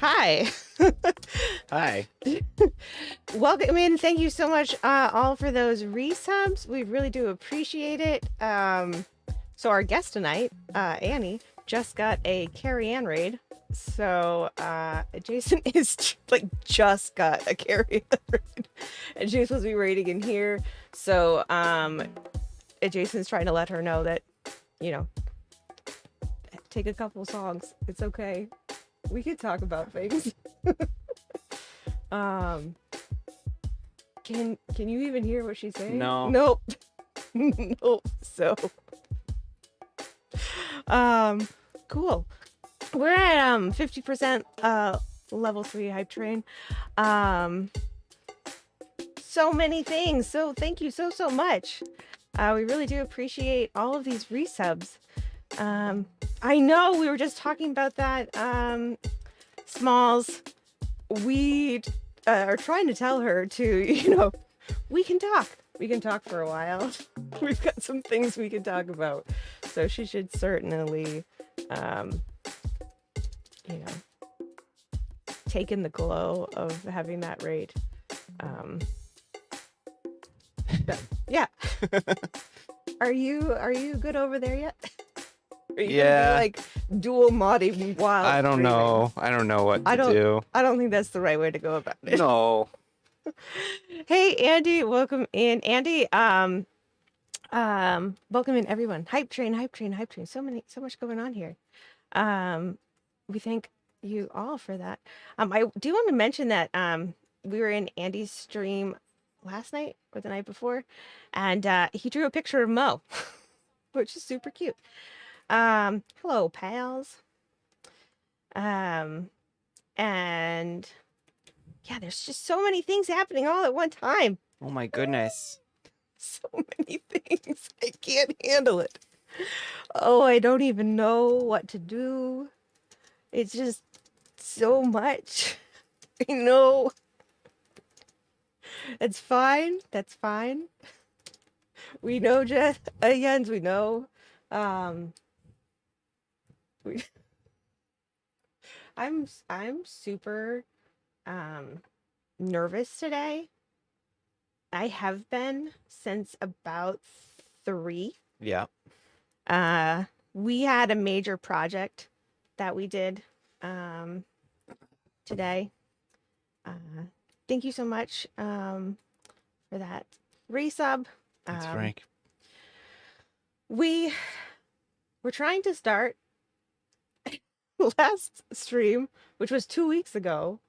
Hi. Hi. Welcome in. Thank you so much all for those resubs. We really do appreciate it. So our guest tonight, Annie, just got a Carrie Ann raid. So Jason is like just got a Carrie Ann raid. And she's supposed to be raiding in here. So Jason's trying to let her know that, you know, take a couple songs. It's okay. We could talk about things. um can you even hear what she's saying? No. Nope. Nope. So cool. We're at 50% level 3 hype train. So many things. So thank you so much. We really do appreciate all of these resubs. I know we were just talking about that. Smalls, we are trying to tell her to, we can talk. We can talk for a while. We've got some things we can talk about. So she should certainly, take in the glow of having that rate. Yeah. Are you good over there yet? Are you gonna be like dual modding while I don't know. I don't know what to do. I don't think that's the right way to go about it. No. Hey Andy, welcome in. Andy, welcome in everyone. Hype train. So much going on here. We thank you all for that. I do want to mention that we were in Andy's stream last night or the night before, and he drew a picture of Mo, which is super cute. Hello, pals. And yeah, there's just so many things happening all at one time. Oh my goodness. So many things. I can't handle it. Oh, I don't even know what to do. It's just so much. I know. That's fine. That's fine. We know, Jens, we know. I'm super nervous today. I have been since about 3. Yeah. We had a major project that we did today. Thank you so much for that resub. Thanks, Frank. We were trying to start last stream, which was 2 weeks ago,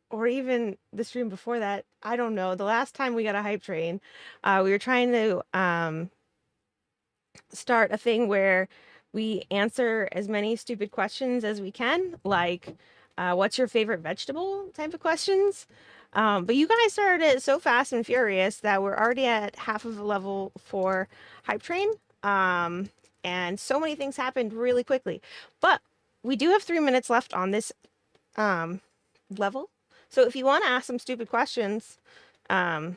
or even the stream before that. I don't know. The last time we got a hype train, we were trying to start a thing where we answer as many stupid questions as we can, like what's your favorite vegetable type of questions. But you guys started it so fast and furious that we're already at half of a level 4 hype train. And so many things happened really quickly. But we do have 3 minutes left on this level. So if you want to ask some stupid questions, and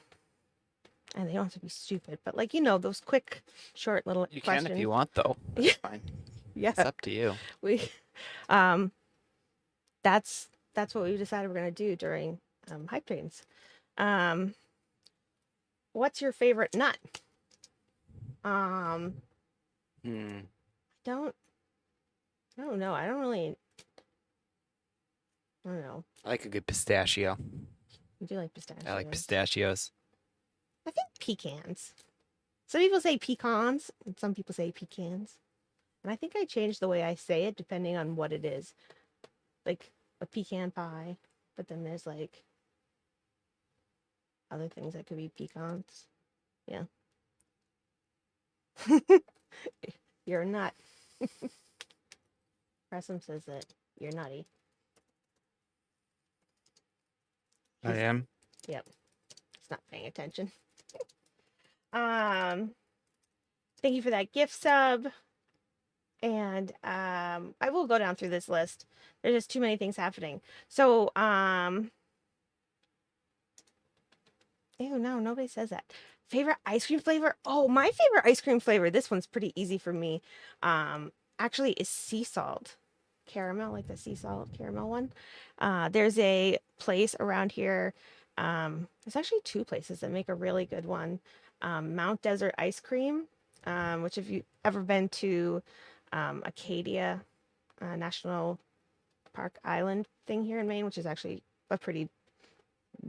they don't have to be stupid, but like, those quick, short little questions. You can if you want, though. That's fine. Yeah. It's up to you. That's what we decided we're going to do during hype trains. What's your favorite nut? I don't know. I don't know. I like a good pistachio. You do like pistachios. I like pistachios. I think pecans. Some people say pecans, and some people say pecans. And I think I changed the way I say it depending on what it is. Like a pecan pie, but then there's like other things that could be pecans. Yeah. You're a nut. Pressum says that you're nutty. I am? Yep. It's not paying attention. Thank you for that gift sub. And I will go down through this list. There's just too many things happening. So, ew, no, nobody says that. Favorite ice cream flavor? Oh, my favorite ice cream flavor, this one's pretty easy for me, actually is sea salt. caramel, like the sea salt caramel one. There's a place around here. There's actually two places that make a really good one. Mount Desert Ice Cream, which if you ever been to Acadia National Park Island thing here in Maine, which is actually a pretty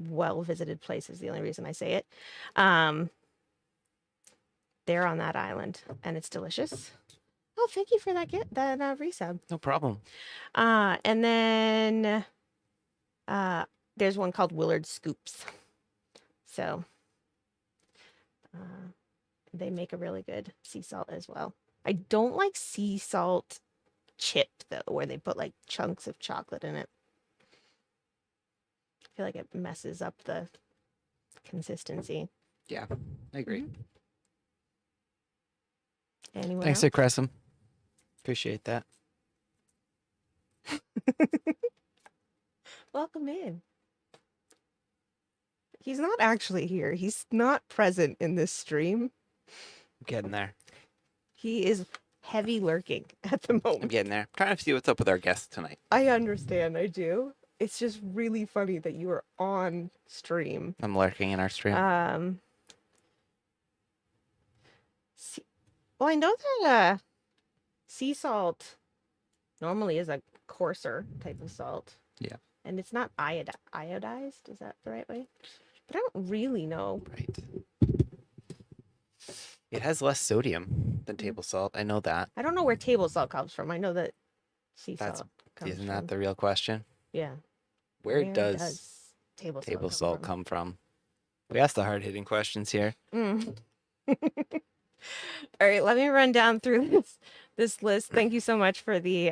well visited place, is the only reason I say it. They're on that island, and it's delicious. Oh, thank you for that resub. No problem. And then there's one called Willard Scoops. So they make a really good sea salt as well. I don't like sea salt chip though, where they put like chunks of chocolate in it. I feel like it messes up the consistency. Yeah, I agree. Mm-hmm. Anyone Thanks, else? Cressum. Appreciate that. Welcome in. He's not actually here. He's not present in this stream. I'm getting there. He is heavy lurking at the I'm moment. getting there. Trying to see what's up with our guests tonight. I understand. I do. It's just really funny that you are on stream. I'm lurking in our stream. Well, I know that sea salt normally is a coarser type of salt. Yeah. And it's not iodized. Is that the right way? But I don't really know. Right. It has less sodium than table salt. I know that. I don't know where table salt comes from. I know that sea That's- salt comes Isn't from. that the real question? Yeah. Where does table salt come from? We ask the hard-hitting questions here. Mm. All right, let me run down through this list. Thank you so much for the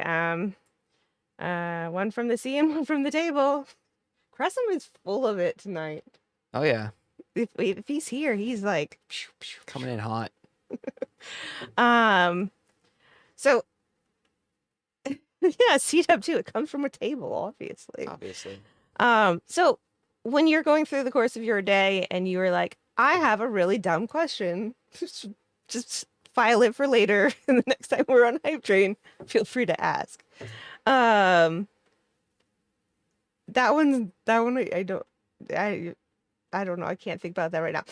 one from the sea and one from the table. Cressum is full of it tonight. Oh yeah, If he's here, he's like coming in hot. So yeah, seat up too. It comes from a table, obviously. Obviously. So when you're going through the course of your day and you were like, I have a really dumb question, just file it for later. And the next time we're on Hype Train, feel free to ask. That one, I don't know. I can't think about that right now.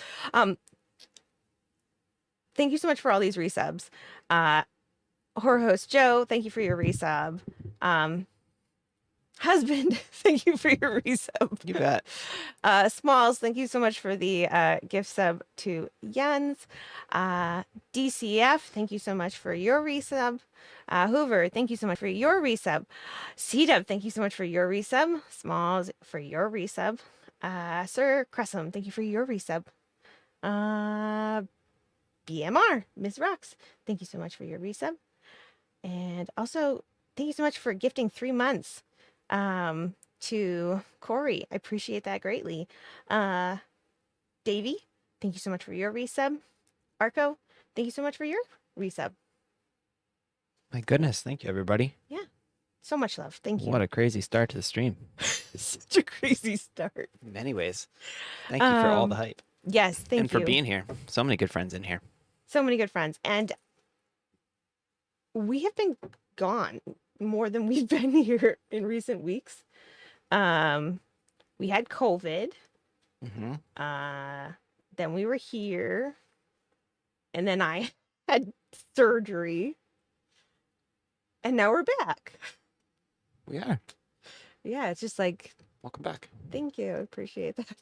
Thank you so much for all these resubs. Horror host Joe, thank you for your resub. Husband, thank you for your resub. You bet. Smalls, thank you so much for the gift sub to Jens. DCF, thank you so much for your resub. Hoover, thank you so much for your resub. C-Dub, thank you so much for your resub. Smalls, for your resub. Sir Cressum, thank you for your resub. BMR, Ms. Rocks, thank you so much for your resub. And also, thank you so much for gifting 3 months to Corey. I appreciate that greatly. Davey, thank you so much for your resub. Arco, thank you so much for your resub. My goodness, thank you, everybody. Yeah, so much love. Thank you. What a crazy start to the stream. Such a crazy start. In many ways. Thank you for all the hype. Yes, thank you. And for being here. So many good friends in here. So many good friends. And we have been gone more than we've been here in recent weeks. We had COVID. Mm-hmm. Then we were here. And then I had surgery. And now we're back. We are. Yeah, it's just like, Welcome back. thank you. I appreciate that.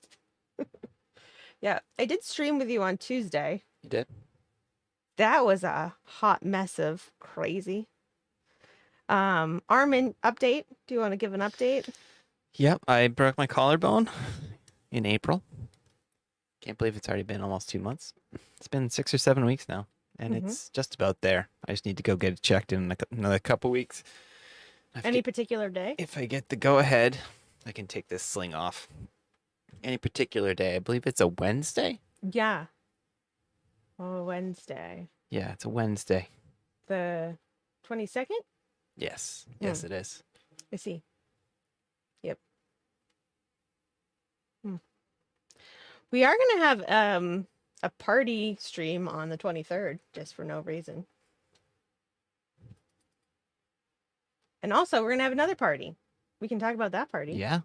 Yeah, I did stream with you on Tuesday. You did? That was a hot mess of crazy. Armin, update. Do you want to give an update? Yep, I broke my collarbone in April. Can't believe it's already been almost 2 months. It's been 6 or 7 weeks now, and it's just about there. I just need to go get it checked in another couple weeks. Any particular day? If I get the go-ahead, I can take this sling off. Any particular day. I believe it's a Wednesday? Yeah. Oh, Wednesday. Yeah, it's a Wednesday. The 22nd? Yes. Yes, it is. I see. Yep. We are going to have a party stream on the 23rd, just for no reason. And also, we're going to have another party. We can talk about that party. Yeah.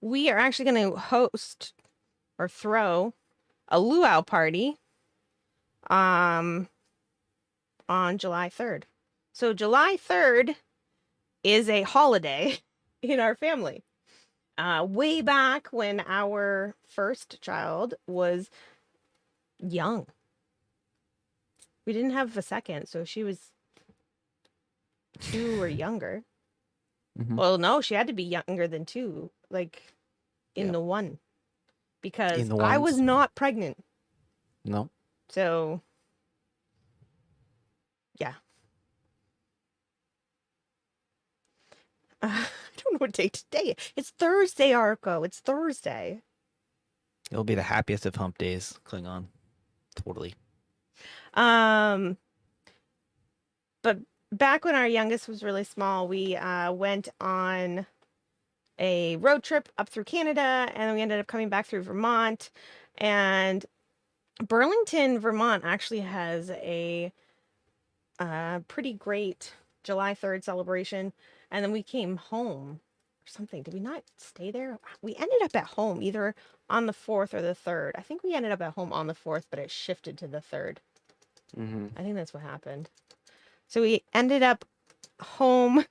We are actually going to host or throw a luau party um on July 3rd. So July 3rd is a holiday in our family. Way back when our first child was young. We didn't have a second, so she was 2 or younger. Mm-hmm. Well, no, she had to be younger than 2, like in Yep. the one, because In the I was ones. not pregnant. No. So, yeah. I don't know what day today. It's Thursday, Arco. It's Thursday. It'll be the happiest of hump days, Klingon. Totally. Um, but back when our youngest was really small, we went on a road trip up through Canada, and then we ended up coming back through Vermont. And Burlington, Vermont actually has a pretty great July 3rd celebration. And then we came home or something. Did we not stay there? We ended up at home either on the 4th or the 3rd. I think we ended up at home on the 4th, but it shifted to the 3rd. Mm-hmm. I think that's what happened. So we ended up home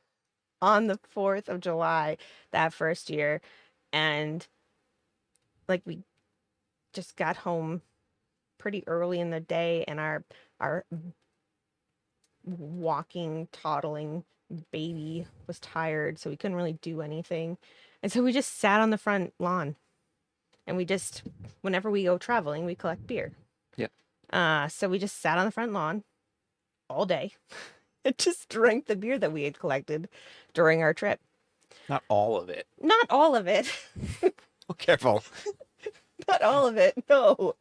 on the 4th of July that first year. And like we just got home pretty early in the day, and our walking, toddling baby was tired, so we couldn't really do anything. And so we just sat on the front lawn, and we just, whenever we go traveling, we collect beer. Yeah. So we just sat on the front lawn all day and just drank the beer that we had collected during our trip. Not all of it. Not all of it. Oh, careful. Not all of it. No.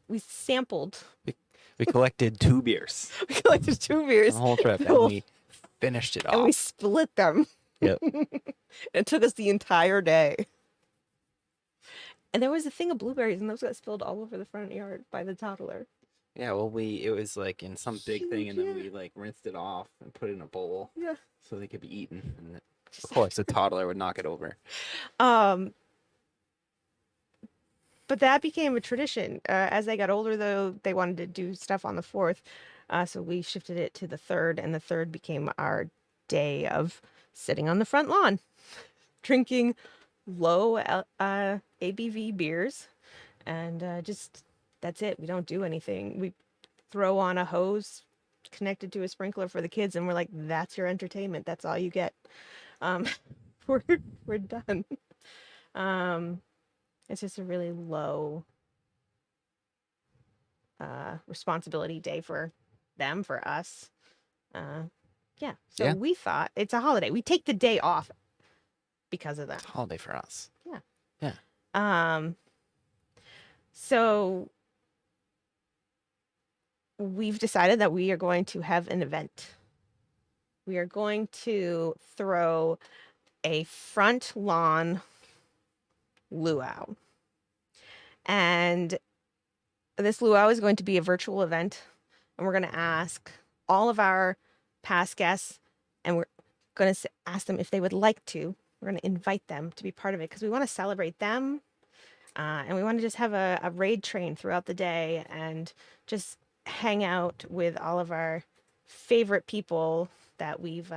We sampled. We collected 2 beers We collected 2 on beers the whole trip, and we finished it off. and we split them. Yep. It took us the entire day. And there was a thing of blueberries, and those got spilled all over the front yard by the toddler. Yeah, well, it was like in some big thing, and then Yeah. we like rinsed it off and put it in a bowl Yeah. so they could be eaten. And of course, the toddler would knock it over. But that became a tradition. As they got older, though, they wanted to do stuff on the 4th. So we shifted it to the 3rd, and the 3rd became our day of sitting on the front lawn, drinking low ABV beers, and just that's it. We don't do anything. We throw on a hose connected to a sprinkler for the kids, and we're like, that's your entertainment. That's all you get. Um, we're we're done. It's just a really low responsibility day for them, for us. Yeah. So Yeah. we thought it's a holiday. We take the day off because of that. It's a holiday for us. Yeah. Yeah. So we've decided that we are going to have an event. We are going to throw a front lawn luau. And this luau is going to be a virtual event, and we're going to ask all of our past guests, and we're going to ask them if they would like to. We're going to invite them to be part of it because we want to celebrate them, and we want to just have a raid train throughout the day and just hang out with all of our favorite people that we've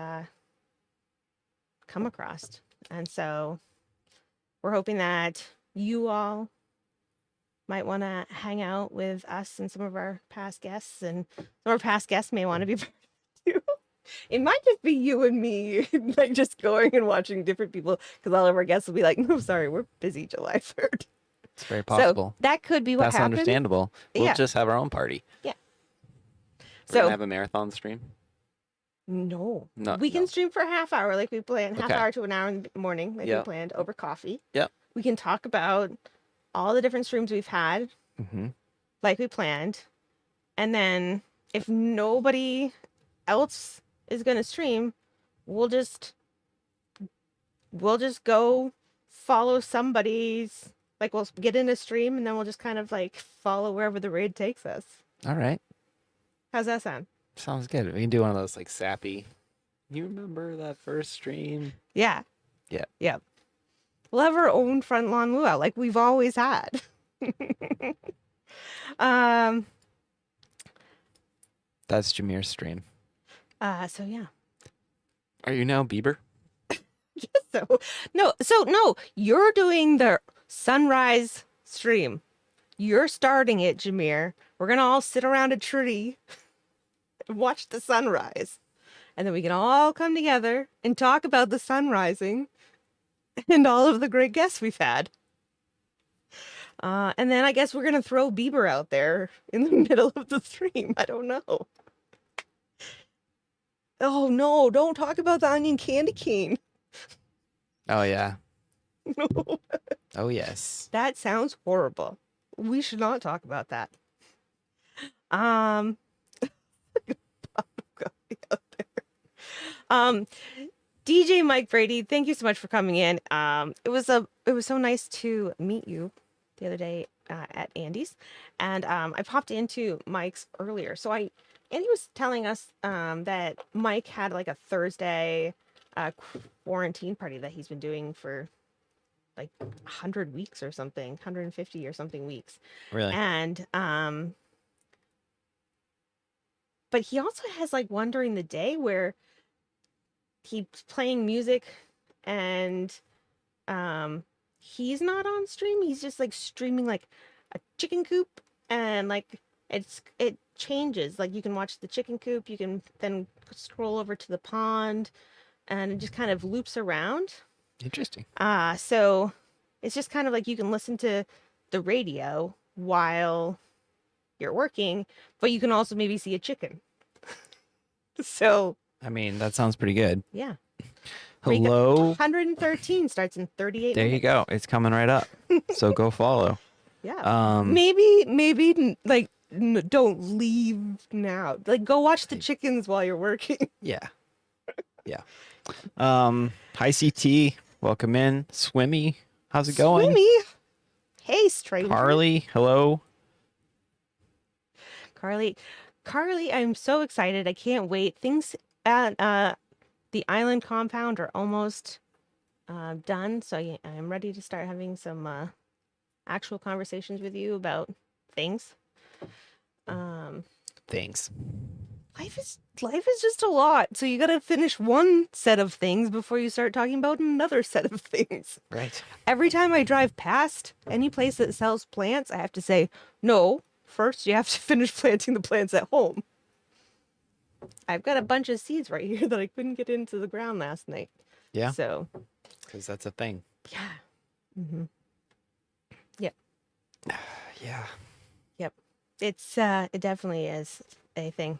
come across. And so we're hoping that you all might want to hang out with us and some of our past guests, and some of our past guests may want to be part of it too. It might just be you and me, like just going and watching different people, because all of our guests will be like, "No, sorry, we're busy July 3rd." It's very possible. So that could be what That's happened. understandable. We'll Yeah. just have our own party. Yeah. We're gonna So have a marathon stream. no, No, we can no. stream for a half hour, like we planned, half Okay. hour to an hour in the morning, like we Yep. planned over coffee. Yep. We can talk about all the different streams we've had, Mm-hmm. like we planned. And then if nobody else is going to stream, we'll just go follow somebody's, like we'll get in a stream, and then we'll just kind of like follow wherever the raid takes us. All right. How's that sound? Sounds good. We can do one of those like sappy You remember that first stream? Yeah. Yeah. Yep. We'll have our own front lawn luau like we've always had. um. That's Jameer's stream. So yeah. Are you now Bieber? So no. You're doing the sunrise stream. You're starting it, Jameer. We're gonna all sit around a tree and watch the sunrise, and then we can all come together and talk about the sun rising and all of the great guests we've had. And then I guess we're gonna throw Bieber out there in the middle of the stream. I don't know. Oh no, don't talk about the onion candy cane. Oh yeah. No, Oh yes. that sounds horrible. We should not talk about that. Um, out there. DJ Mike Brady, thank you so much for coming in. It was so nice to meet you the other day at Andy's, and I popped into Mike's earlier. Andy was telling us that Mike had like a Thursday quarantine party that he's been doing for like 100 weeks or something, 150 or something weeks. Really? And but he also has like one during the day where he's playing music and he's not on stream. He's just like streaming like a chicken coop, and like it changes. Like you can watch the chicken coop, you can then scroll over to the pond, and it just kind of loops around. Interesting. So it's just kind of like you can listen to the radio while you're working, but you can also maybe see a chicken. So I mean, that sounds pretty good. yeah. Hello. 113 starts in 38 There you minutes. go. It's coming right up. So go follow. Yeah. Maybe like don't leave now. Like go watch the chickens while you're working. Yeah. Yeah. Hi CT. Welcome in. Swimmy. How's it going? Swimmy. Hey, stranger. Carly. Hello. Carly, I'm so excited. I can't wait. Things at the island compound are almost done, so I'm ready to start having some actual conversations with you about things. Thanks. Life is just a lot, so you gotta finish one set of things before you start talking about another set of things. Right. Every time I drive past any place that sells plants, I have to say, no, first you have to finish planting the plants at home. I've got a bunch of seeds right here that I couldn't get into the ground last night. Yeah. So, Because that's a thing. yeah. Mm-hmm. Yep. Yeah. Yep. It definitely is a thing.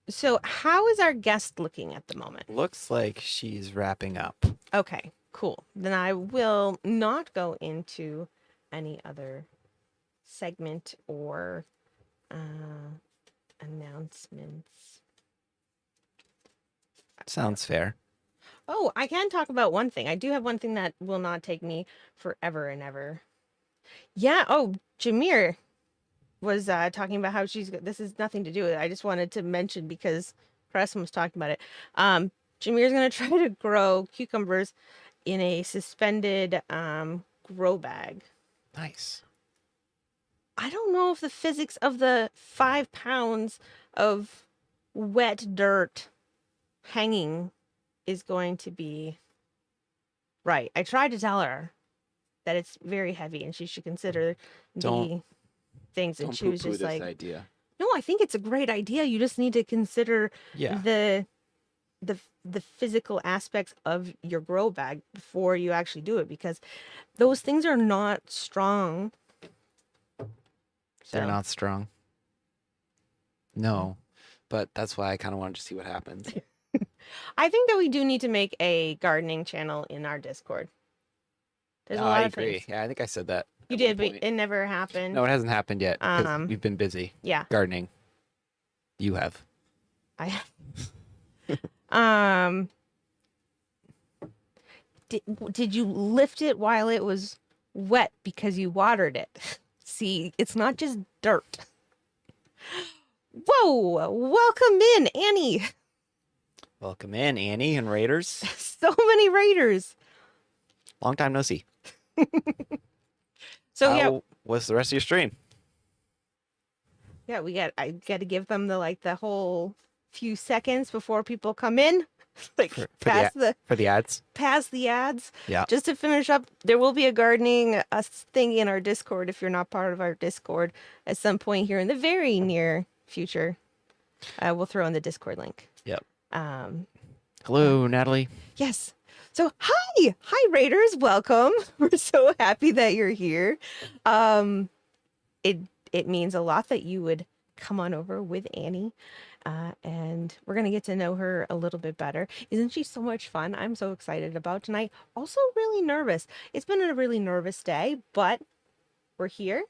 So, how is our guest looking at the moment? Looks like she's wrapping up. Okay, cool. Then I will not go into any other segment or announcements. Sounds fair. Oh, I can talk about one thing. I do have one thing that will not take me forever and ever. Yeah. Oh, Jameer was talking about how this has nothing to do with it. I just wanted to mention because Preston was talking about it. Jameer's going to try to grow cucumbers in a suspended grow bag. Nice. I don't know if the physics of the 5 pounds of wet dirt hanging is going to be right. I tried to tell her that it's very heavy and she should consider the things, and she was just like, idea. no, I think it's a great idea. You just need to consider the physical aspects of your grow bag before you actually do it, because those things are not strong. They're not strong. No, but that's why I kind of wanted to see what happens. I think that we do need to make a gardening channel in our Discord. There's a lot I of agree. things. Yeah, I think I said that. You at did, one but point. it never happened. No, it hasn't happened yet because we've been busy. Yeah. Gardening. You have. I did you lift it while it was wet because you watered it? See, it's not just dirt. Whoa, welcome in, Annie. Welcome in, Annie and Raiders. So many Raiders. Long time no see. So How was the rest of your stream? I got to give them the whole few seconds before people come in, like For past the ads? the ads. Yeah. Just to finish up, there will be a gardening thing in our Discord if you're not part of our Discord at some point here in the very near future. We'll throw in the Discord link. Yep. Um, Hello, Natalie. yes. So hi Raiders, welcome. We're so happy that you're here. Um, it it means a lot that you would come on over with Annie. And we're gonna get to know her a little bit better. Isn't she so much fun? I'm so excited about tonight. Also really nervous. It's been a really nervous day, but we're here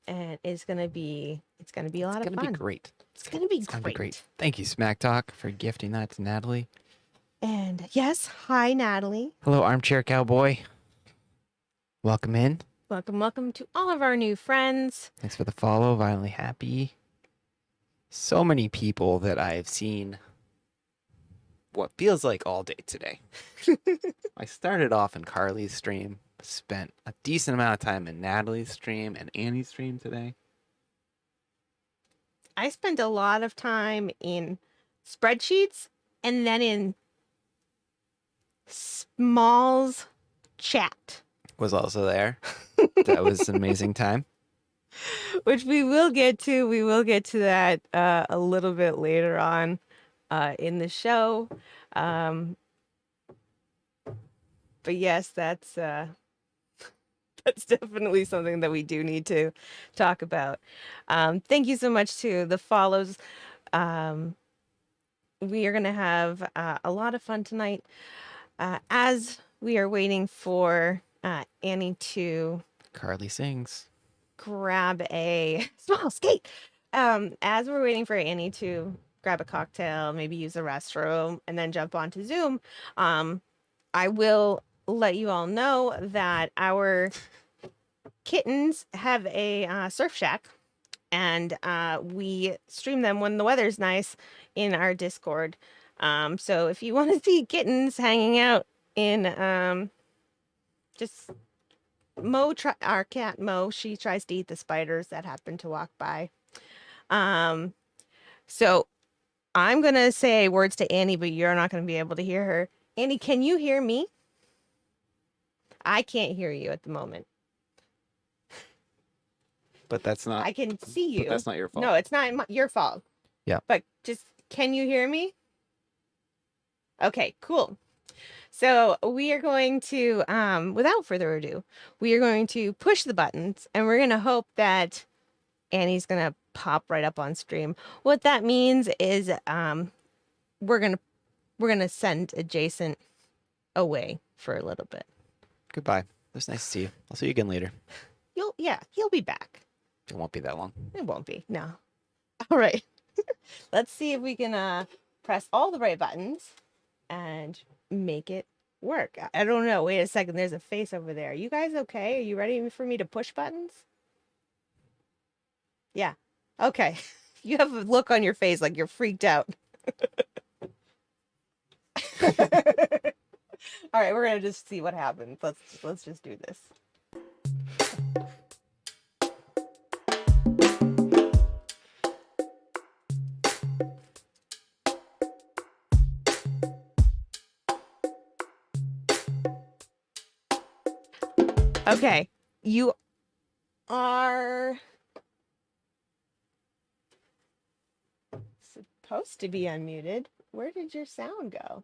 and it's gonna be a lot of It's gonna fun. be great. It's gonna be Gonna be great. great. Thank you, Smack Talk, for gifting that to Natalie. And yes, hi Natalie. Hello, Armchair Cowboy. Welcome in. Welcome to all of our new friends. Thanks for the follow. Violently happy. So many people that I've seen what feels like all day today. I started off in Carly's stream, spent a decent amount of time in Natalie's stream and Annie's stream today. I spent a lot of time in spreadsheets and then in Small's chat, Was also there. That was an amazing time. which we will get to. We will get to that a little bit later on in the show. But yes, that's that's definitely something that we do need to talk about. Thank you so much to the follows. We are going to have a lot of fun tonight as we are waiting for Annie to Carly sings. grab a small skate. As we're waiting for Annie to grab a cocktail, maybe use the restroom, and then jump onto Zoom, I will let you all know that our kittens have a surf shack, and we stream them when the weather's nice in our Discord. So if you want to see kittens hanging out in just our cat Mo, she tries to eat the spiders that happen to walk by. So I'm gonna say words to Annie, but you're not gonna be able to hear her. Annie, can you hear me? I can't hear you at the moment. But that's not. I can see you. But that's not your fault. No, it's not your fault. Yeah. But just, can you hear me? Okay, cool. So we are going to, without further ado, we are going to push the buttons and we're going to hope that Annie's going to pop right up on stream. What that means is we're going to send adjacent away for a little bit. Goodbye. It was nice to see you. I'll see you again later. He'll be back. It won't be that long. It won't be. No. All right. Let's see if we can press all the right buttons and make it work. I don't know. Wait a second. There's a face over there. Are you guys okay? Are you ready for me to push buttons? Yeah. Okay. You have a look on your face like you're freaked out. All right, we're gonna just see what happens. Let's just do this. Okay, you are supposed to be unmuted. Where did your sound go?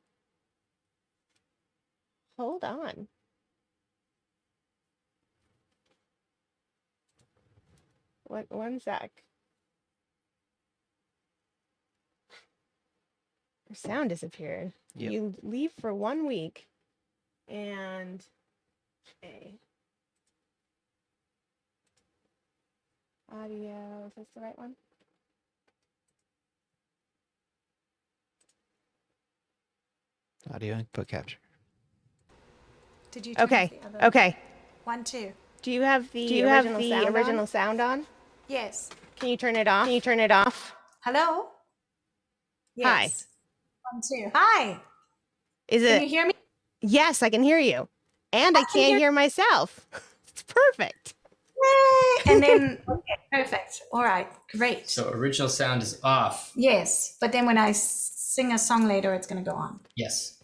Hold on. One sec. Your sound disappeared. Yep. You leave for 1 week and okay. Audio, is this the right one? Audio input capture. Did you turn Okay. off the other Okay. 1, 2? Do you have the original sound on? Yes. Can you turn it off? Hello? Hi. Yes. 1, 2. Hi. Is Can you it? hear me? Yes, I can hear you. And I can can't hear hear myself. It's perfect. Yay! And then, okay, perfect. All right, great. So original sound is off. Yes, but then when I sing a song later, it's going to go on. Yes.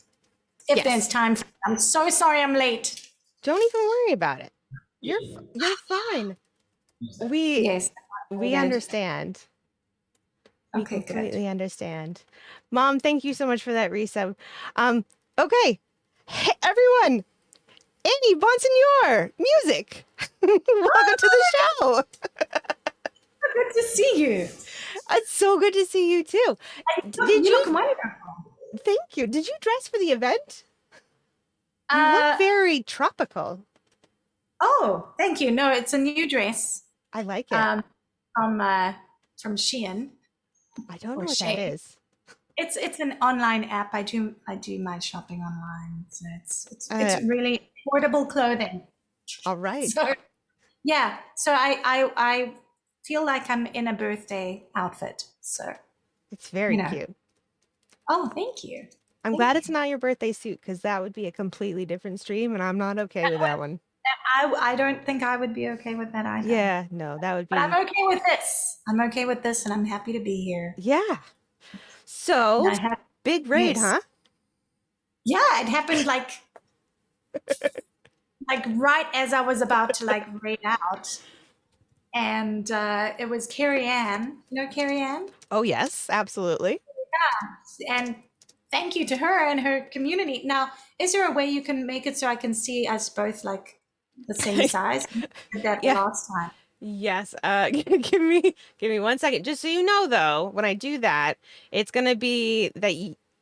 If Yes. there's time. I'm so sorry I'm late. Don't even worry about it. You're fine. We Yes. we understand. We Okay, completely good. understand. Mom, thank you so much for that resub. Okay. Hey, everyone. Annie Bonsignor, music. Welcome to the show. Good to see you. It's so good to see you too. Did You you? look wonderful. Thank you. Did you dress for the event? You look very tropical. Oh, thank you. No, it's a new dress I like it. from Shein. I don't know or what that Shein. is. It's an online app. I do my shopping online. So it's Uh, really affordable clothing. All right. So yeah, so I feel like I'm in a birthday outfit. So It's very you know. cute. Oh, thank you. I'm Thank glad you. it's not your birthday suit because that would be a completely different stream, and I'm not okay with that one. I don't think I would be okay with that either. Yeah, no, that would But I'm be. okay with this. I'm okay with this, and I'm happy to be here. Yeah. And So, I have big raid, yes. huh? Yeah, it happened like right as I was about to like raid out, and it was Carrie Ann. You know Carrie Ann? Oh, yes, absolutely. And thank you to her and her community. Now, is there a way you can make it so I can see us both like the same size? I did that Yeah. last time. Yes. Give me 1 second. Just so you know, though, when I do that, it's gonna be that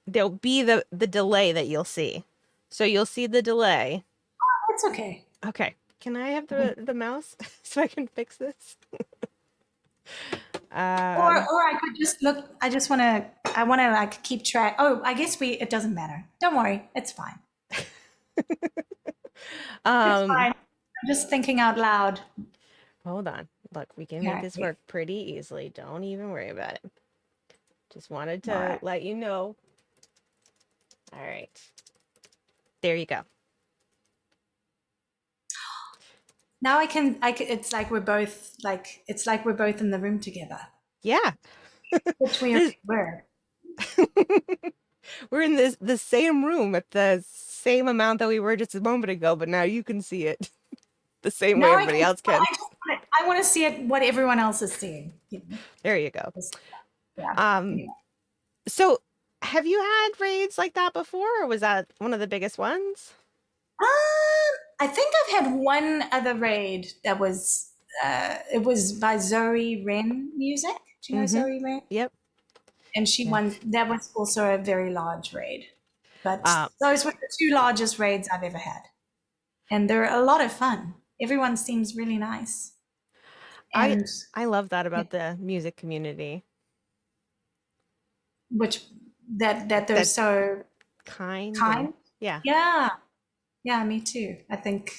there'll be the delay that you'll see. So you'll see the delay. It's okay. Okay. Can I have the mouse so I can fix this? Or I could just look. I want to like keep track. Oh, I guess it doesn't matter. Don't worry. It's fine. It's um. fine. I'm just thinking out loud. Hold on. Look, we can make Yeah. this work pretty easily. Don't even worry about it. Just wanted All to right. let you know. All right. There you go. Now I can. It's like we're both like. It's like we're both in the room together, Yeah. which we This- were. We're in the same room at the same amount that we were just a moment ago, but now you can see it the same way Now everybody else can. I want to see it. What everyone else is seeing. There you go. Yeah. Um, so have you had raids like that before, or was that one of the biggest ones? I think I've had one other raid that was. It was by Zoe Wren Music. Do you know Zoe Wren? Yep. And she Yeah. won. That was also a very large raid, but Uh, those were the two largest raids I've ever had, and they're a lot of fun. Everyone seems really nice, and I love that about the music community. which that they're That so kind. kind. Yeah. Yeah, me too. I think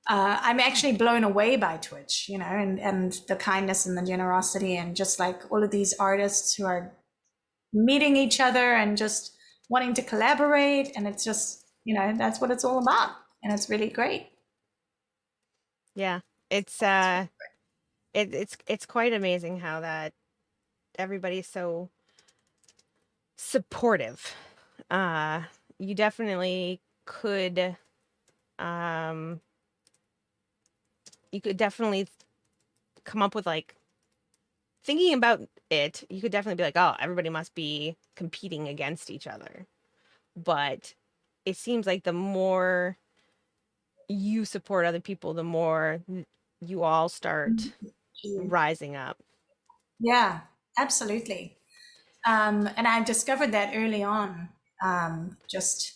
I'm actually blown away by Twitch, you know, and the kindness and the generosity, and just like all of these artists who are meeting each other and just wanting to collaborate, and it's just, you know, that's what it's all about, and it's really great. Yeah. It's it's quite amazing how that everybody's so supportive. You definitely could um you could definitely come up with like thinking about it, you could definitely be like, oh, everybody must be competing against each other. But it seems like the more you support other people, the more you all start rising up. Yeah, absolutely. And I discovered that early on. Just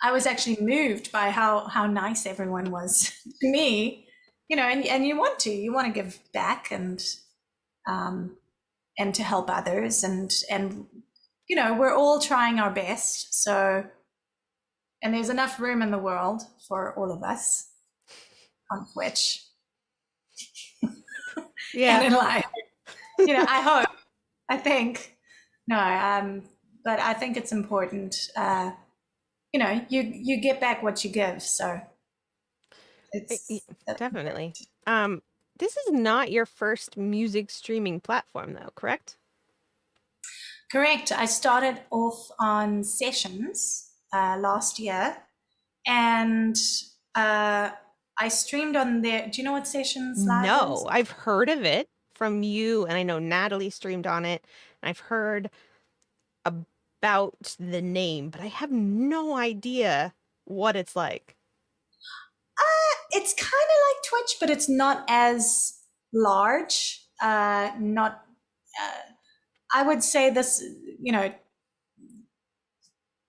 I was actually moved by how nice everyone was to me, you know, and you want to give back, and to help others, and you know, we're all trying our best. So, and there's enough room in the world for all of us on Twitch Yeah. and in life. You know, I hope, I think. No, but I think it's important. You know, you get back what you give, so it's Definitely. This is not your first music streaming platform, though, correct? correct. I started off on Sessions last year, and I streamed on there. Do you know what Sessions Live is? No, I've heard of it from you, and I know Natalie streamed on it. And I've heard about the name, but I have no idea what it's like. It's kind of like Twitch, but it's not as large. Not, I would say this, you know,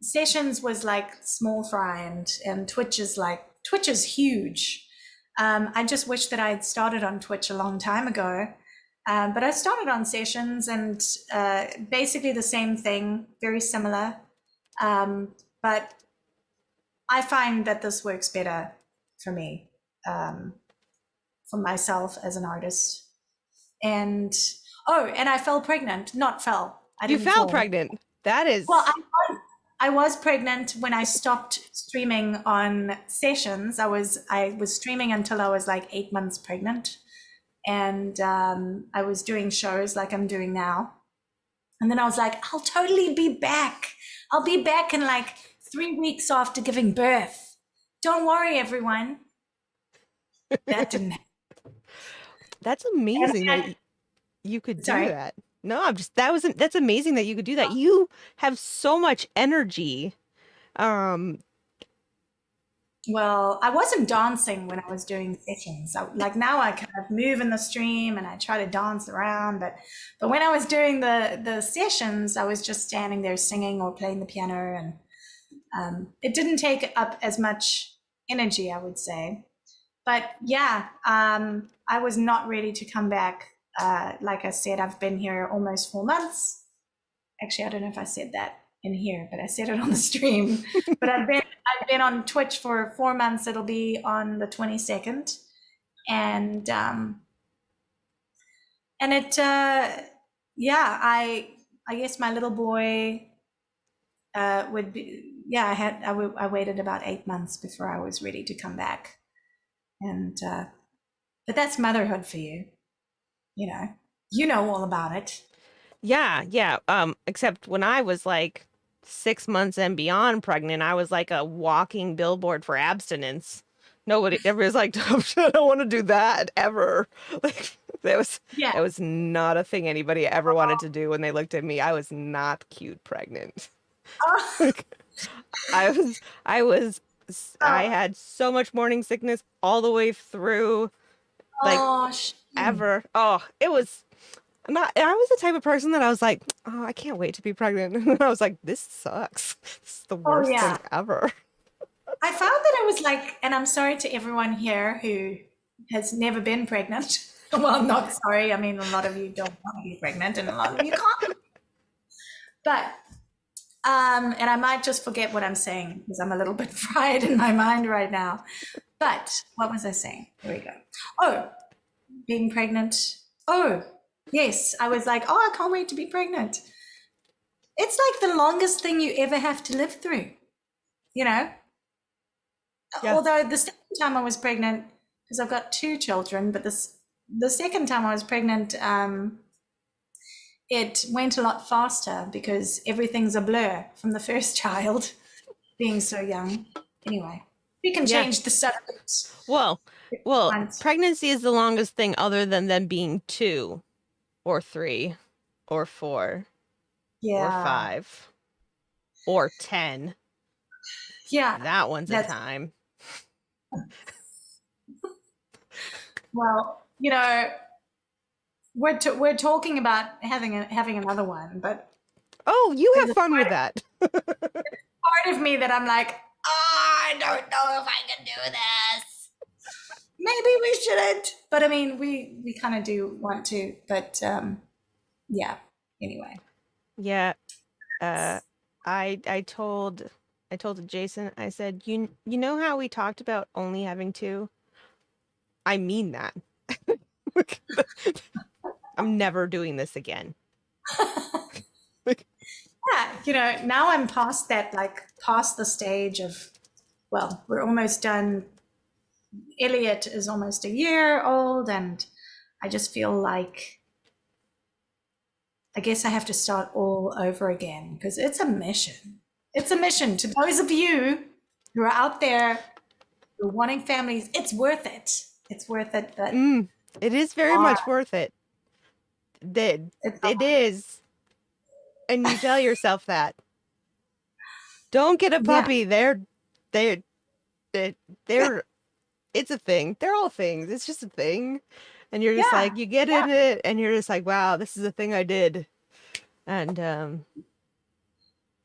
Sessions was like small fry, and Twitch is huge. I just wish that I had started on Twitch a long time ago. But I started on Sessions, and basically the same thing, very similar. But I find that this works better for me, for myself as an artist. And and I fell pregnant. Not fell. I You didn't fell fall. pregnant. That is. Well, I was pregnant when I stopped streaming on Sessions. I was streaming until I was like 8 months pregnant, and I was doing shows like I'm doing now. And then I was like, I'll totally be back. I'll be back in like 3 weeks after giving birth. Don't worry, everyone. That didn't happen. That's amazing that you could do Sorry. that. No, that's amazing that you could do that. You have so much energy. Well, I wasn't dancing when I was doing sessions. Like now I kind of move in the stream and I try to dance around, but when I was doing the sessions, I was just standing there singing or playing the piano, and it didn't take up as much energy, I would say. But yeah, I was not ready to come back. Like I said, I've been here almost 4 months. Actually, I don't know if I said that in here, but I said it on the stream. But I've been on Twitch for 4 months. It'll be on the 22nd, and it yeah, I guess my little boy would be, yeah, I waited about 8 months before I was ready to come back, and but that's motherhood for you, you know all about it. Yeah. Except when I was like 6 months and beyond pregnant, I was like a walking billboard for abstinence. Everybody's like, I don't want to do that ever. Like Yeah. that was not a thing anybody ever wanted to do when they looked at me. I was not cute pregnant. Oh, I had so much morning sickness all the way through, like oh, ever. Oh, it was not. I was the type of person that I was like, oh, I can't wait to be pregnant. And I was like, this sucks. This is the worst yeah. thing ever. I found that I was like, and I'm sorry to everyone here who has never been pregnant. Well, I'm not sorry. I mean, a lot of you don't want to be pregnant, and a lot of you can't. But, and I might just forget what I'm saying because I'm a little bit fried in my mind right now. But what was I saying? There we go. Oh, being pregnant. Oh, yes. I was like, oh, I can't wait to be pregnant. It's like the longest thing you ever have to live through, you know? Yeah. Although the second time I was pregnant, because I've got 2 children, but the second time I was pregnant, it went a lot faster because everything's a blur from the first child being so young. Anyway, we can Yeah. change the subject. Well, Once. pregnancy is the longest thing other than them being 2 or 3 or 4 or Yeah. 5 or 10. Yeah. That one's a That's- time. Well, we're talking about having another one, but Oh, you There's have a fun with that. part of me that I'm like, I don't know if I can do this. Maybe we shouldn't. But I mean, we kind of do want to. But yeah. Anyway. Yeah. I told Jason, I said, you know how we talked about only having 2? I mean that. I'm never doing this again. Yeah. now I'm past that, like past the stage of, well, we're almost done. Elliot is almost a year old, and I just feel like I guess I have to start all over again because it's a mission. It's a mission to those of you who are out there who are wanting families. It's worth it. It's worth it, but It is very hard. much worth it. It's It is. And you tell yourself that. Don't get a yeah, puppy. They're, they're, it's a thing. They're all things. It's just a thing. And you're just yeah, like, you get in it and you're just like, wow, this is a thing I did. And,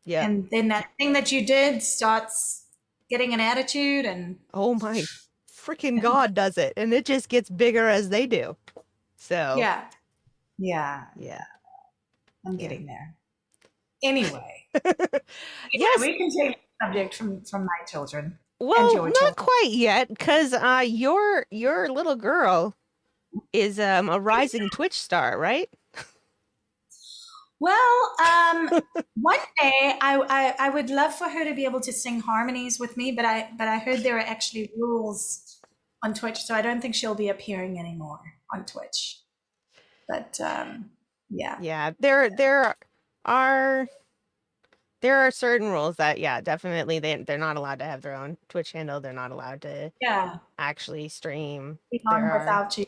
yeah. and then that thing that you did starts getting an attitude, and Oh my freaking God does it. And it just gets bigger as they do. So, yeah, yeah, yeah. I'm Yeah. getting there. Anyway, Yes. we can take the subject from my children and Well, your not children. quite yet, because your little girl is a rising Twitch star, right? Well, one day I would love for her to be able to sing harmonies with me, but I heard there are actually rules on Twitch, so I don't think she'll be appearing anymore on Twitch. But yeah, Yeah, are there are certain rules that, yeah, definitely they're not allowed to have their own Twitch handle. They're not allowed to yeah, actually stream. be There on are without you.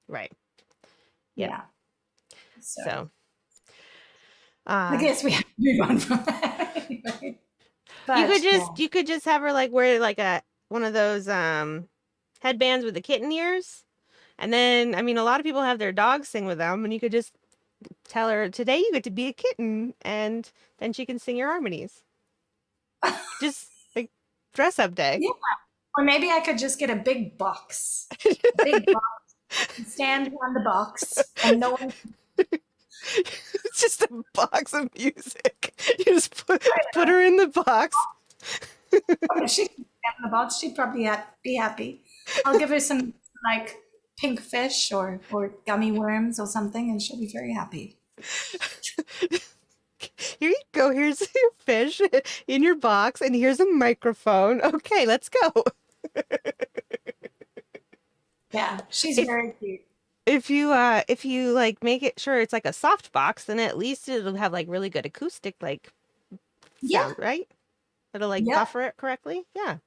right. Yep. Yeah, so So, I guess we have to move on from that anyway. But yeah. you could just have her like wear like a one of those headbands with the kitten ears. And then, I mean, a lot of people have their dogs sing with them, and you could just tell her, today you get to be a kitten, and then she can sing your harmonies. Just like dress up day. Yeah. Or maybe I could just get a big box, a big box, and stand on the box, and no one. It's just a box of music. You just put her in the box. If she can stand in the box, she'd probably be happy. I'll give her some like pink fish or gummy worms or something, and she'll be very happy. Here you go. Here's your fish in your box, and here's a microphone. Okay, let's go. Yeah, she's very cute. If you like make it sure it's like a soft box, then at least it'll have like really good acoustic like Yeah, sound, right? It'll like yeah, buffer it correctly. Yeah.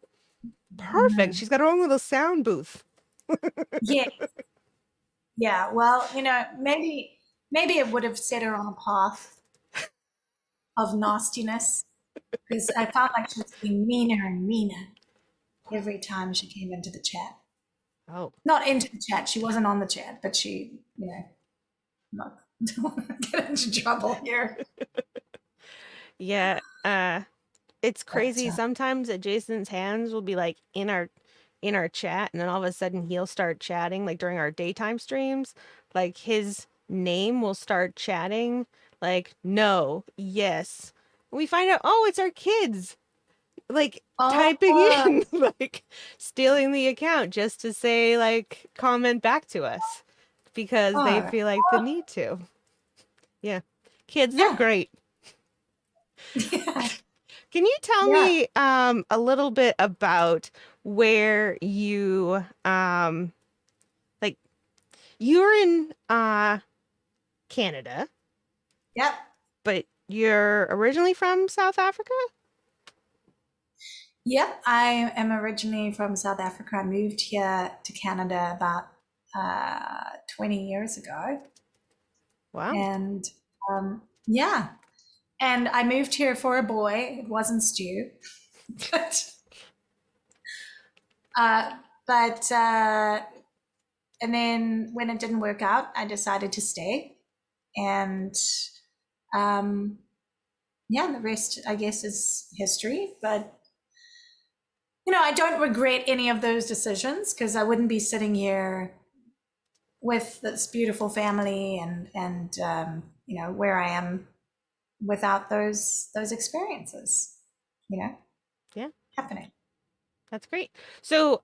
Perfect. She's got her own little sound booth. yeah, yeah. Well, maybe it would have set her on a path of nastiness because I felt like she was getting meaner and meaner every time she came into the chat. Oh. Not into the chat. She wasn't on the chat, but she, not don't want to get into trouble here. Yeah. It's crazy. But, Sometimes Jason's hands will be like in our chat, and then all of a sudden he'll start chatting like during our daytime streams. Like his name will start chatting like no, yes. We find out, oh, it's our kids. Like typing in, like stealing the account just to say like comment back to us because they feel like the need to. Yeah. Kids, they're great. yeah. Can you tell Yeah. me a little bit about where you like you're in Canada, Yep. but you're originally from South Africa? Yep. I am originally from South Africa. I moved here to Canada about 20 years ago. Wow. And yeah. And I moved here for a boy. It wasn't Stu. But and then when it didn't work out, I decided to stay. And yeah, the rest, I guess, is history. But I don't regret any of those decisions because I wouldn't be sitting here with this beautiful family and where I am without those experiences, Yeah. happening. That's great. So,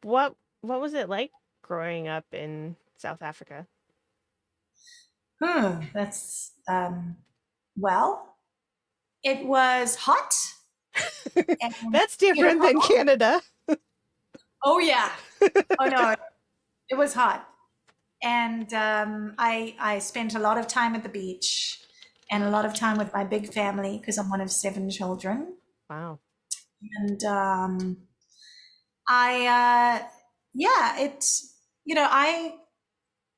what was it like growing up in South Africa? That's Well, it was hot. And That's different than beautiful. Canada. Oh yeah. Oh no, it was hot. And I spent a lot of time at the beach and a lot of time with my big family because I'm one of 7 children. Wow. And yeah, it's,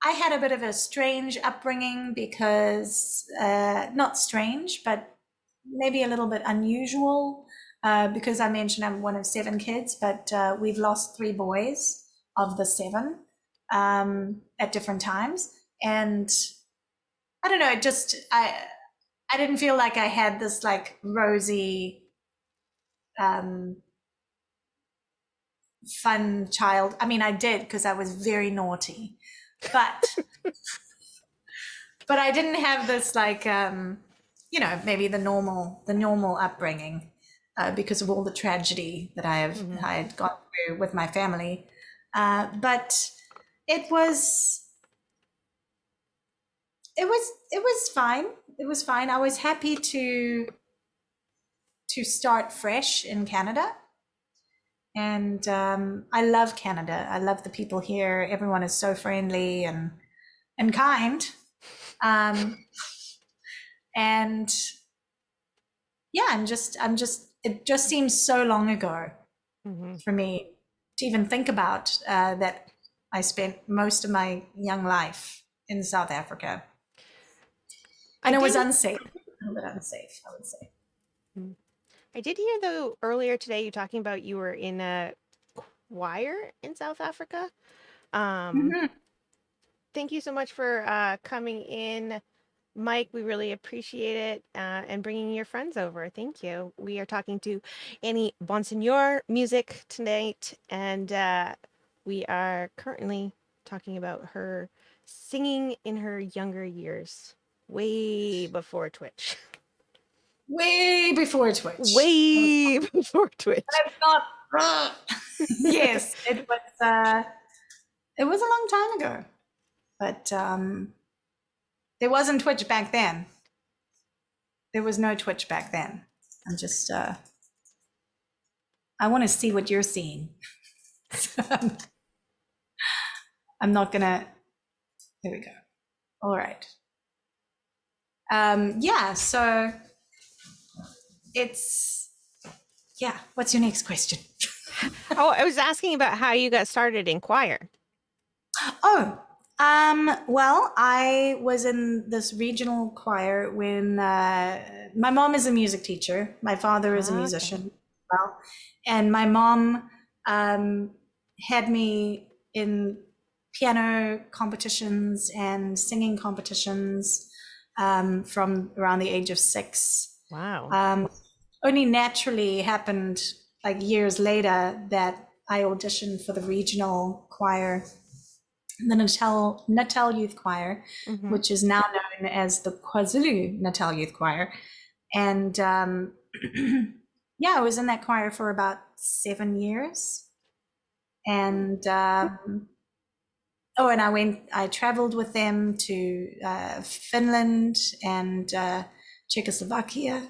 I had a bit of a strange upbringing because, not strange, but maybe a little bit unusual, because I mentioned I'm one of 7 kids, but we've lost 3 boys of the 7, at different times. And I don't know, I didn't feel like I had this like rosy, um, fun child. I mean, I did because I was very naughty, but I didn't have this like, maybe the normal upbringing, because of all the tragedy that I had gone through with my family. But it was it was fine. It was fine. I was happy to start fresh in Canada. And I love Canada. I love the people here. Everyone is so friendly and kind. Um, and yeah, it just seems so long ago Mhm. for me to even think about, that I spent most of my young life in South Africa. I And it was did. unsafe, a little bit unsafe, I would say. Mm. I did hear though earlier today you talking about you were in a choir in South Africa. Um, Mhm. Thank you so much for coming in, Mike. We really appreciate it, and bringing your friends over. Thank you. We are talking to Annie Bonsignor Music tonight, and we are currently talking about her singing in her younger years, way before Twitch. Way before Twitch. Way before Twitch. I've not. Yes, it was a long time ago, but there wasn't Twitch back then. There was no Twitch back then. I'm just, I want to see what you're seeing. I'm not gonna, there we go. All right. Yeah, so it's, yeah, what's your next question? Oh, I was asking about how you got started in choir. Oh, well, I was in this regional choir when, my mom is a music teacher. My father is a Okay. musician. Well, and my mom, had me in piano competitions and singing competitions, from around the age of 6. Wow. Um, Only naturally happened like years later that I auditioned for the regional choir, the Natal Youth Choir, Mm-hmm. which is now known as the KwaZulu Natal Youth Choir. And yeah, I was in that choir for about 7 years. And and I traveled with them to Finland and Czechoslovakia.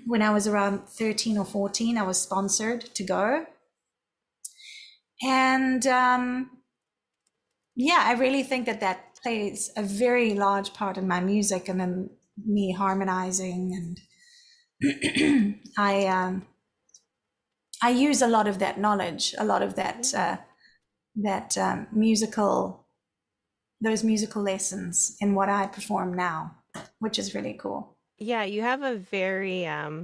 When I was around 13 or 14, I was sponsored to go. And yeah, I really think that plays a very large part in my music and in me harmonizing. And I use a lot of that knowledge, a lot of that musical, those musical lessons in what I perform now, which is really cool. Yeah, you have a very I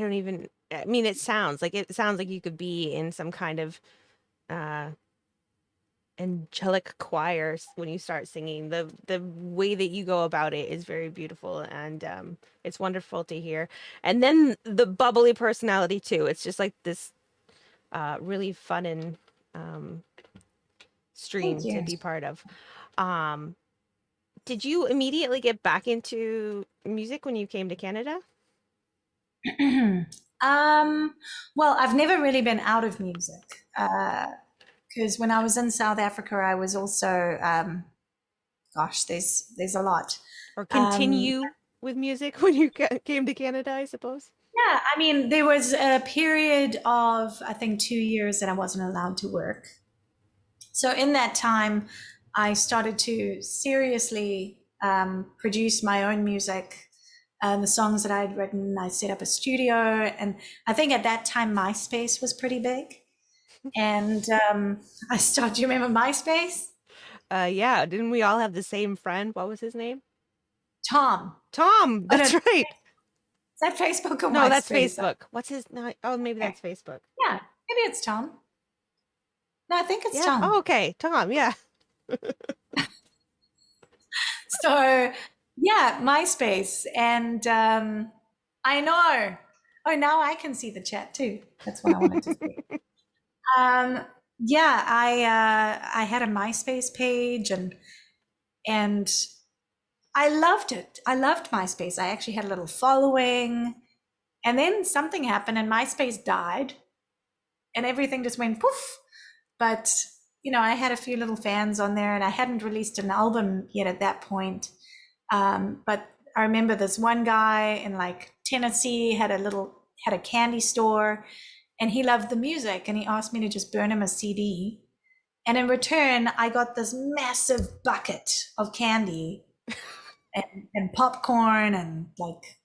don't even I mean it sounds like you could be in some kind of uh angelic choir when you start singing. The way that you go about it is very beautiful, and it's wonderful to hear. And then the bubbly personality too. It's just like this really fun and um Thank stream to you. be part of. Um did you immediately get back into music when you came to Canada? um, well, I've never really been out of music, because when I was in South Africa, I was also gosh, there's a lot. Or continue with music when you came to Canada, I suppose? Yeah, I mean, there was a period of, I think, 2 years that I wasn't allowed to work. So in that time, I started to seriously produce my own music. The songs that I had written, I set up a studio. And I think at that time, MySpace was pretty big. And do you remember MySpace? Yeah, didn't we all have the same friend? What was his name? Tom. Tom, Oh, no, that's is right. that Facebook or No, that's MySpace? Facebook. What's his no? Oh, maybe that's Facebook. Yeah, maybe it's Tom. No, I think it's Yeah. Tom. Oh, okay. Tom, yeah. So yeah, MySpace. And I know. Oh, now I can see the chat too. That's what I wanted to see. Yeah, I had a MySpace page and I loved it. I loved MySpace. I actually had a little following. And then something happened and MySpace died and everything just went poof. But, I had a few little fans on there and I hadn't released an album yet at that point. But I remember this one guy in like Tennessee had a candy store and he loved the music and he asked me to just burn him a CD. And in return, I got this massive bucket of candy and popcorn and like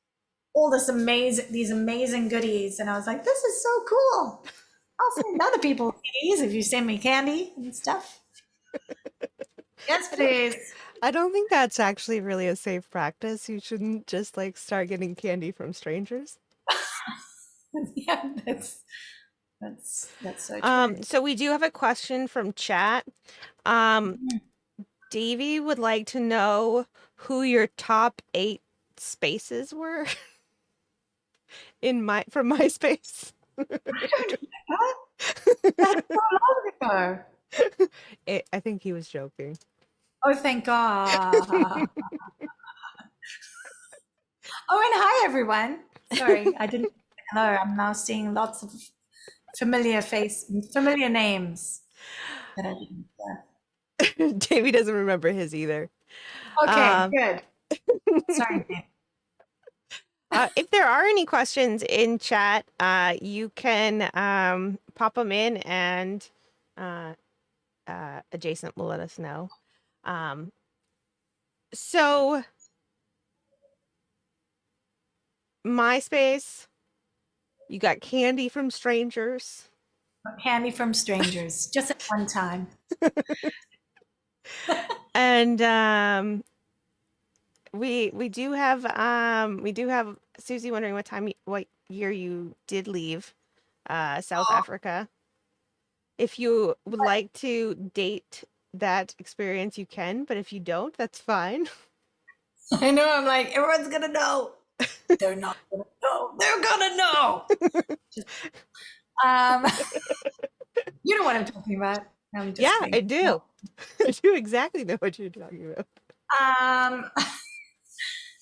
all these amazing goodies. And I was like, this is so cool. I'll send other people CDs if you send me candy and stuff. Yes, please. I don't think that's actually really a safe practice. You shouldn't just like start getting candy from strangers. Yeah, that's so true. So we do have a question from chat. Davey would like to know who your top 8 spaces were from MySpace. What? That's so long ago. I think he was joking. Oh, thank God. Oh, and hi, everyone. Sorry, I didn't. Hello, I'm now seeing lots of familiar names that I didn't. Davey doesn't remember his either. Okay, good. Sorry, Dan. If there are any questions in chat, you can pop them in and Adjacent will let us know. So MySpace, you got candy from strangers. Candy from strangers, just at one time. And we do have Susie wondering what year you did leave South Africa. If you would like to date that experience, you can, but if you don't, that's fine. I know, I'm like, everyone's gonna know. They're not gonna know. They're gonna know. You know what I'm talking about. I'm just Yeah, kidding. I do. No. I do exactly know what you're talking about.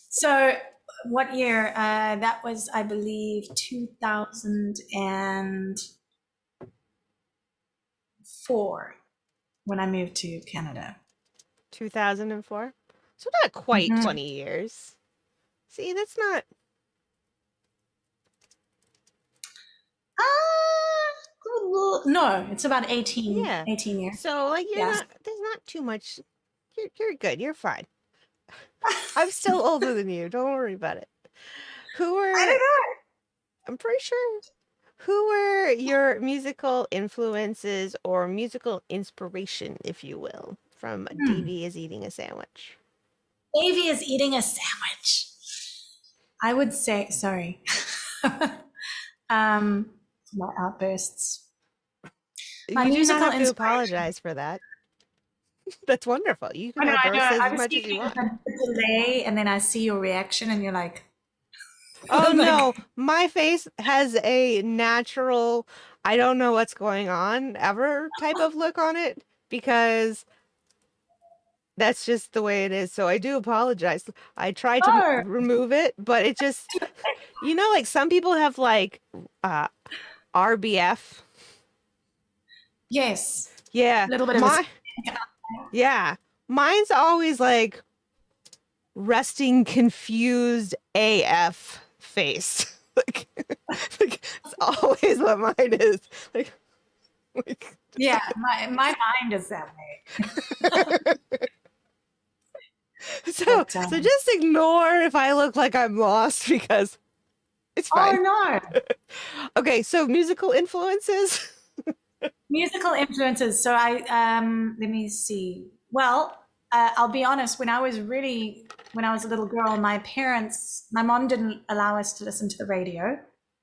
So what year? That was, I believe, 2004 when I moved to Canada. 2004. So not quite 20 years. See, that's not. No, it's about 18, Yeah. 18 years. So like there's not too much. You're good. You're fine. I'm still older than you. Don't worry about it. I don't know. I'm pretty sure. Who were your musical influences or musical inspiration, if you will, from Davey is Eating a Sandwich? Davey is eating a sandwich. I would say, sorry. My outbursts. My You do musical not have to inspiration. apologize for that. That's wonderful. You can I know. outburst I as was much as you thinking want. of the delay, and then I see your reaction, and you're like, Oh I'm like- no, my face has a natural, I don't know what's going on ever type of look on it because that's just the way it is. So I do apologize. I tried to Oh. remove it, but it just, like some people have like RBF. Yes. Yeah. A little bit of Yeah. Mine's always like resting confused AF face. like, like it's always what mine is. Like Yeah, my mind is that way. so But so just ignore if I look like I'm lost because it's oh fine. no, Okay, so musical influences. musical influences. So I let me see. Well, I'll be honest. When I was a little girl, my mom didn't allow us to listen to the radio.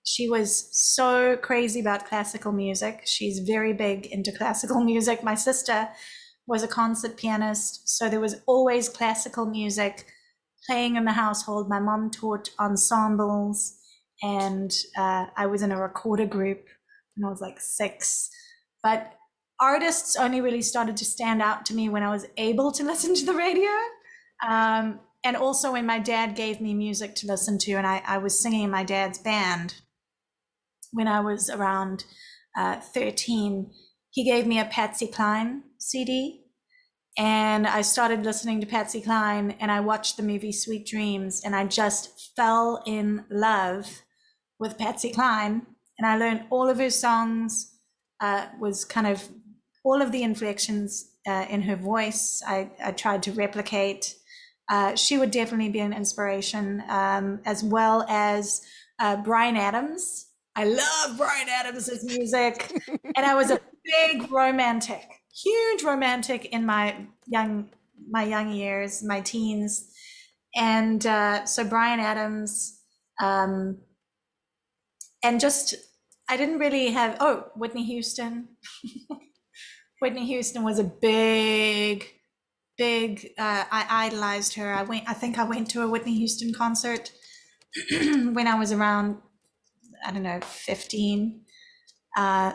She was so crazy about classical music. She's very big into classical music. My sister was a concert pianist, so there was always classical music playing in the household. My mom taught ensembles, and I was in a recorder group when I was like 6. But artists only really started to stand out to me when I was able to listen to the radio. And also when my dad gave me music to listen to, and I was singing in my dad's band when I was around 13. He gave me a Patsy Cline CD, and I started listening to Patsy Cline, and I watched the movie Sweet Dreams, and I just fell in love with Patsy Cline, and I learned all of her songs. Was kind of all of the inflections in her voice. I tried to replicate. She would definitely be an inspiration, as well as Bryan Adams. I love Bryan Adams's music, and I was a big romantic, huge romantic in my young years, my teens, and so Bryan Adams, and just I didn't really have Whitney Houston. Whitney Houston was a big. I idolized her. I think I went to a Whitney Houston concert when I was around, I don't know, 15.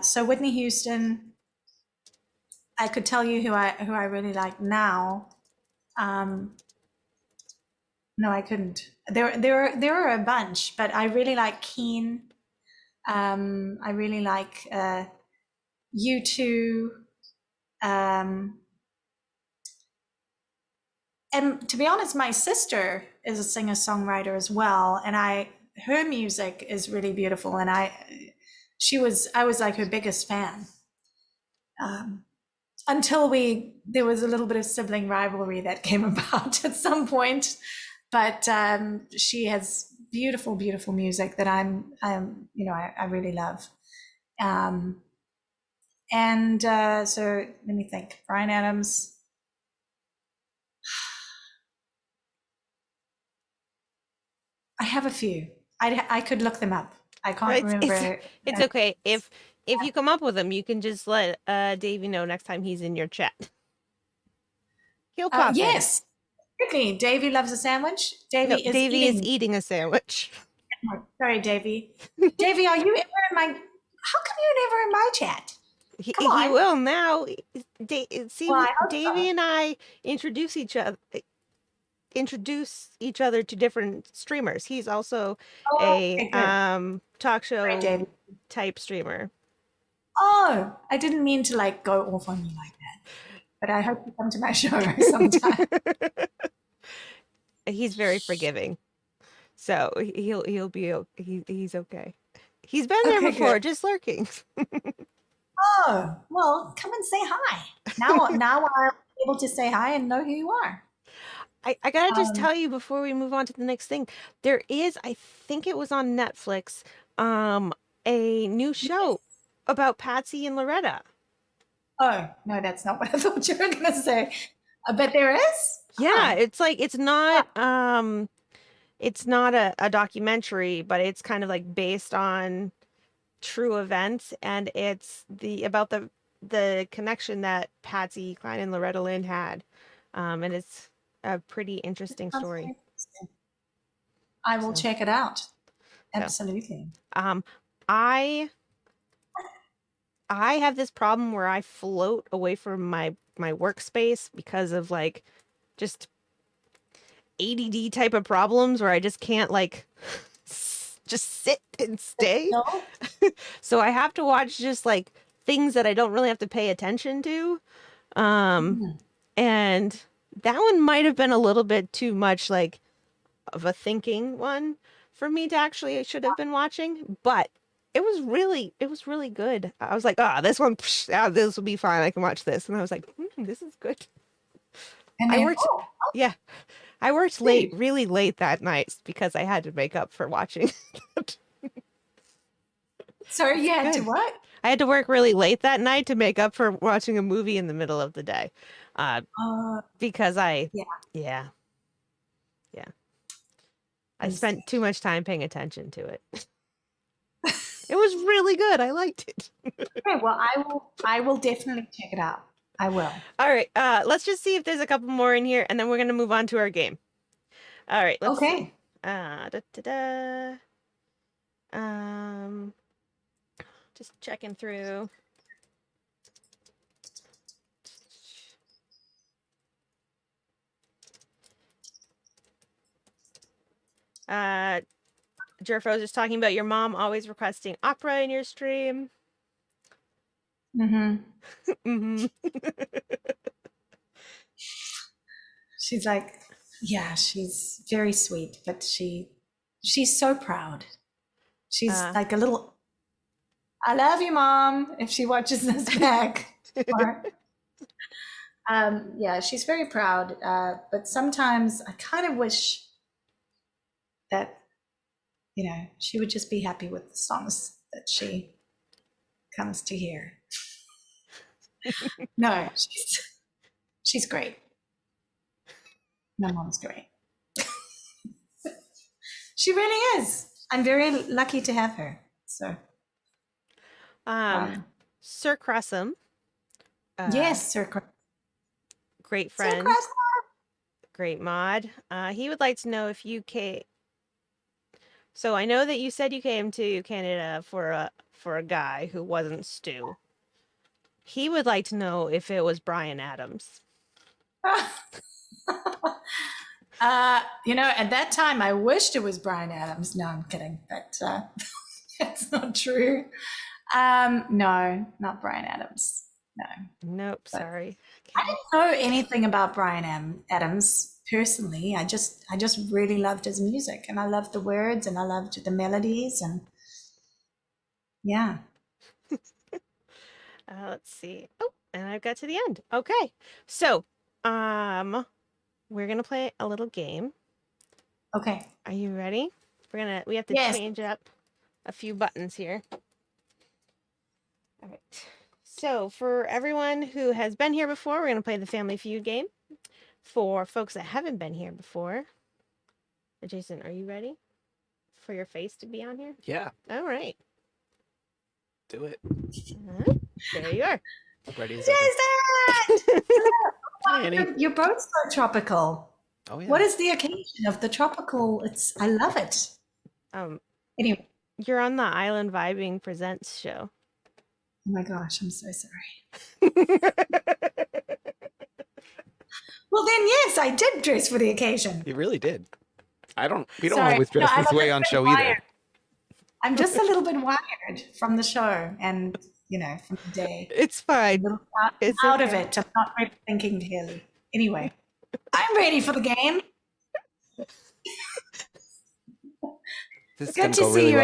So Whitney Houston, I could tell you who I really like now. No, I couldn't. There are a bunch, but I really like Keen. I really like U2. And to be honest, my sister is a singer-songwriter as well, and her music is really beautiful, and I was like her biggest fan. Until there was a little bit of sibling rivalry that came about at some point, but she has beautiful, beautiful music that I really love. And so let me think. Bryan Adams. I have a few. I could look them up. I can't remember. It's okay. If you come up with them, you can just let Davey know next time he's in your chat. He'll pop in. Yes, quickly. Davey loves a sandwich. Davey is Davey eating. is eating a sandwich. Sorry, Davey. Davey, are you ever in my? How come you're never in my chat? He on. will now. See, Well, I hope Davey so. and I introduce each other to different streamers. He's also Okay, good. talk show Sorry, Davey. type streamer. Oh, I didn't mean to like go off on you like that, but I hope you come to my show sometime. He's very forgiving, so he'll be he's okay. He's been there Okay, before, good. just lurking. Oh, well, come and say hi. Now I'm able to say hi and know who you are. I gotta just tell you before we move on to the next thing, there is, I think it was on Netflix, a new show about Patsy and Loretta. Oh, no, that's not what I thought you were going to say. But there is? Yeah, it's like it's not a documentary, but it's kind of like based on true events, and it's about the connection that Patsy Cline and Loretta Lynn had. And it's a pretty interesting story. I will check it out. So, Absolutely. I have this problem where I float away from my workspace because of like just ADD type of problems where I just can't like just sit and stay. No? So I have to watch just like things that I don't really have to pay attention to. And that one might have been a little bit too much like of a thinking one for me to actually I should have been watching, but it was really good. I was like, this one, this will be fine. I can watch this, and I was like, this is good. And I then, worked, yeah, I worked late, see. really late that night because I had to make up for watching. So you had to Good. what? I had to work really late that night to make up for watching a movie in the middle of the day, uh, Uh, because yeah, yeah, yeah, I understand. spent too much time paying attention to it. It was really good. I liked it. Okay, well, I will definitely check it out. I will. All right, let's just see if there's a couple more in here, and then we're gonna move on to our game. All right, let's see. Okay. Da, da, da. Um, just checking through. Uh, Jerfro's just talking about your mom always requesting opera in your stream. Mm-hmm. Mm-hmm. She's like, yeah, she's very sweet, but she's so proud. She's like a little, I love you, Mom, if she watches this back. Or, yeah, she's very proud. But sometimes I kind of wish that, she would just be happy with the songs that she comes to hear. No, she's great. My mom's great. She really is. I'm very lucky to have her. So, Sir Cressum, yes, Sir great Sir friend, Cross. great mod. He would like to know if you came. So I know that you said you came to Canada for a guy who wasn't Stu. He would like to know if it was Brian Adams. At that time, I wished it was Brian Adams. No, I'm kidding. That's not true. No, not Brian Adams. No. Nope, But sorry. I didn't know anything about Brian Adams personally. I just really loved his music, and I loved the words, and I loved the melodies, and yeah. Let's see. Oh, and I've got to the end. Okay, so we're gonna play a little game. Okay. Are you ready? We have to Yes. change up a few buttons here. All right. So for everyone who has been here before, we're gonna play the Family Feud game. For folks that haven't been here before, Jason, are you ready for your face to be on here? Yeah, All right. do it. There you are. Ready as Jason! Hi, Annie. You're both so tropical. Oh, yeah. What is the occasion of the tropical? I love it. Anyway, You're on the Island Vibing Presents show. oh my gosh, I'm so sorry. Well, then, yes, I did dress for the occasion. You really did. We don't Sorry. always dress No, this I'm way a on bit show wired. either. I'm just a little bit wired from the show and, from the day. It's fine. A little It's out of okay. it. I'm not really thinking clearly. Anyway, I'm ready for the game. This is Good going to to go see really you.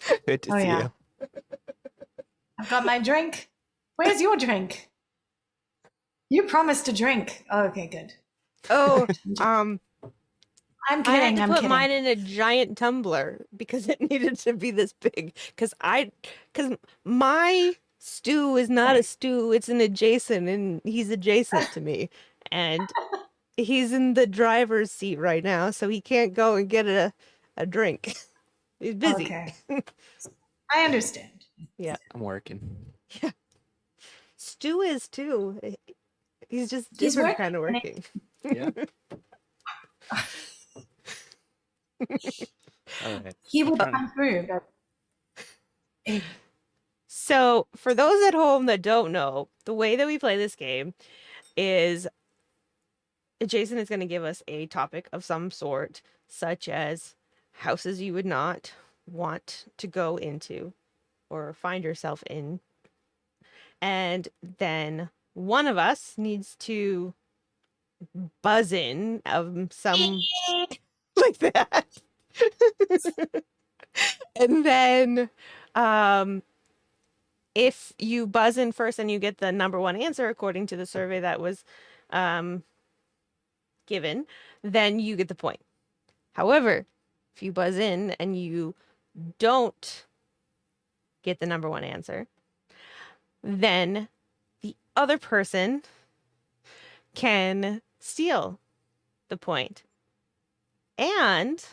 well. Good to Oh, see yeah. you. I've got my drink. Where's your drink? You promised to drink. Oh, okay, good. Oh, I'm I had kidding. to I'm put kidding. mine in a giant tumbler because it needed to be this big. Because my stew is not a stew; it's an adjacent, and he's adjacent to me, and he's in the driver's seat right now, so he can't go and get a drink. He's busy. Okay. I understand. Yeah, I'm working. Stu is too. He's just He's different working kind of on it. working. Yeah. All right. He will come through. But anyway. So, for those at home that don't know, the way that we play this game is Jason is going to give us a topic of some sort, such as houses you would not want to go into or find yourself in. And then one of us needs to buzz in of some like that. And then if you buzz in first and you get the number one answer according to the survey that was given, then you get the point. However, if you buzz in and you don't get the number one answer, then the other person can steal the point. And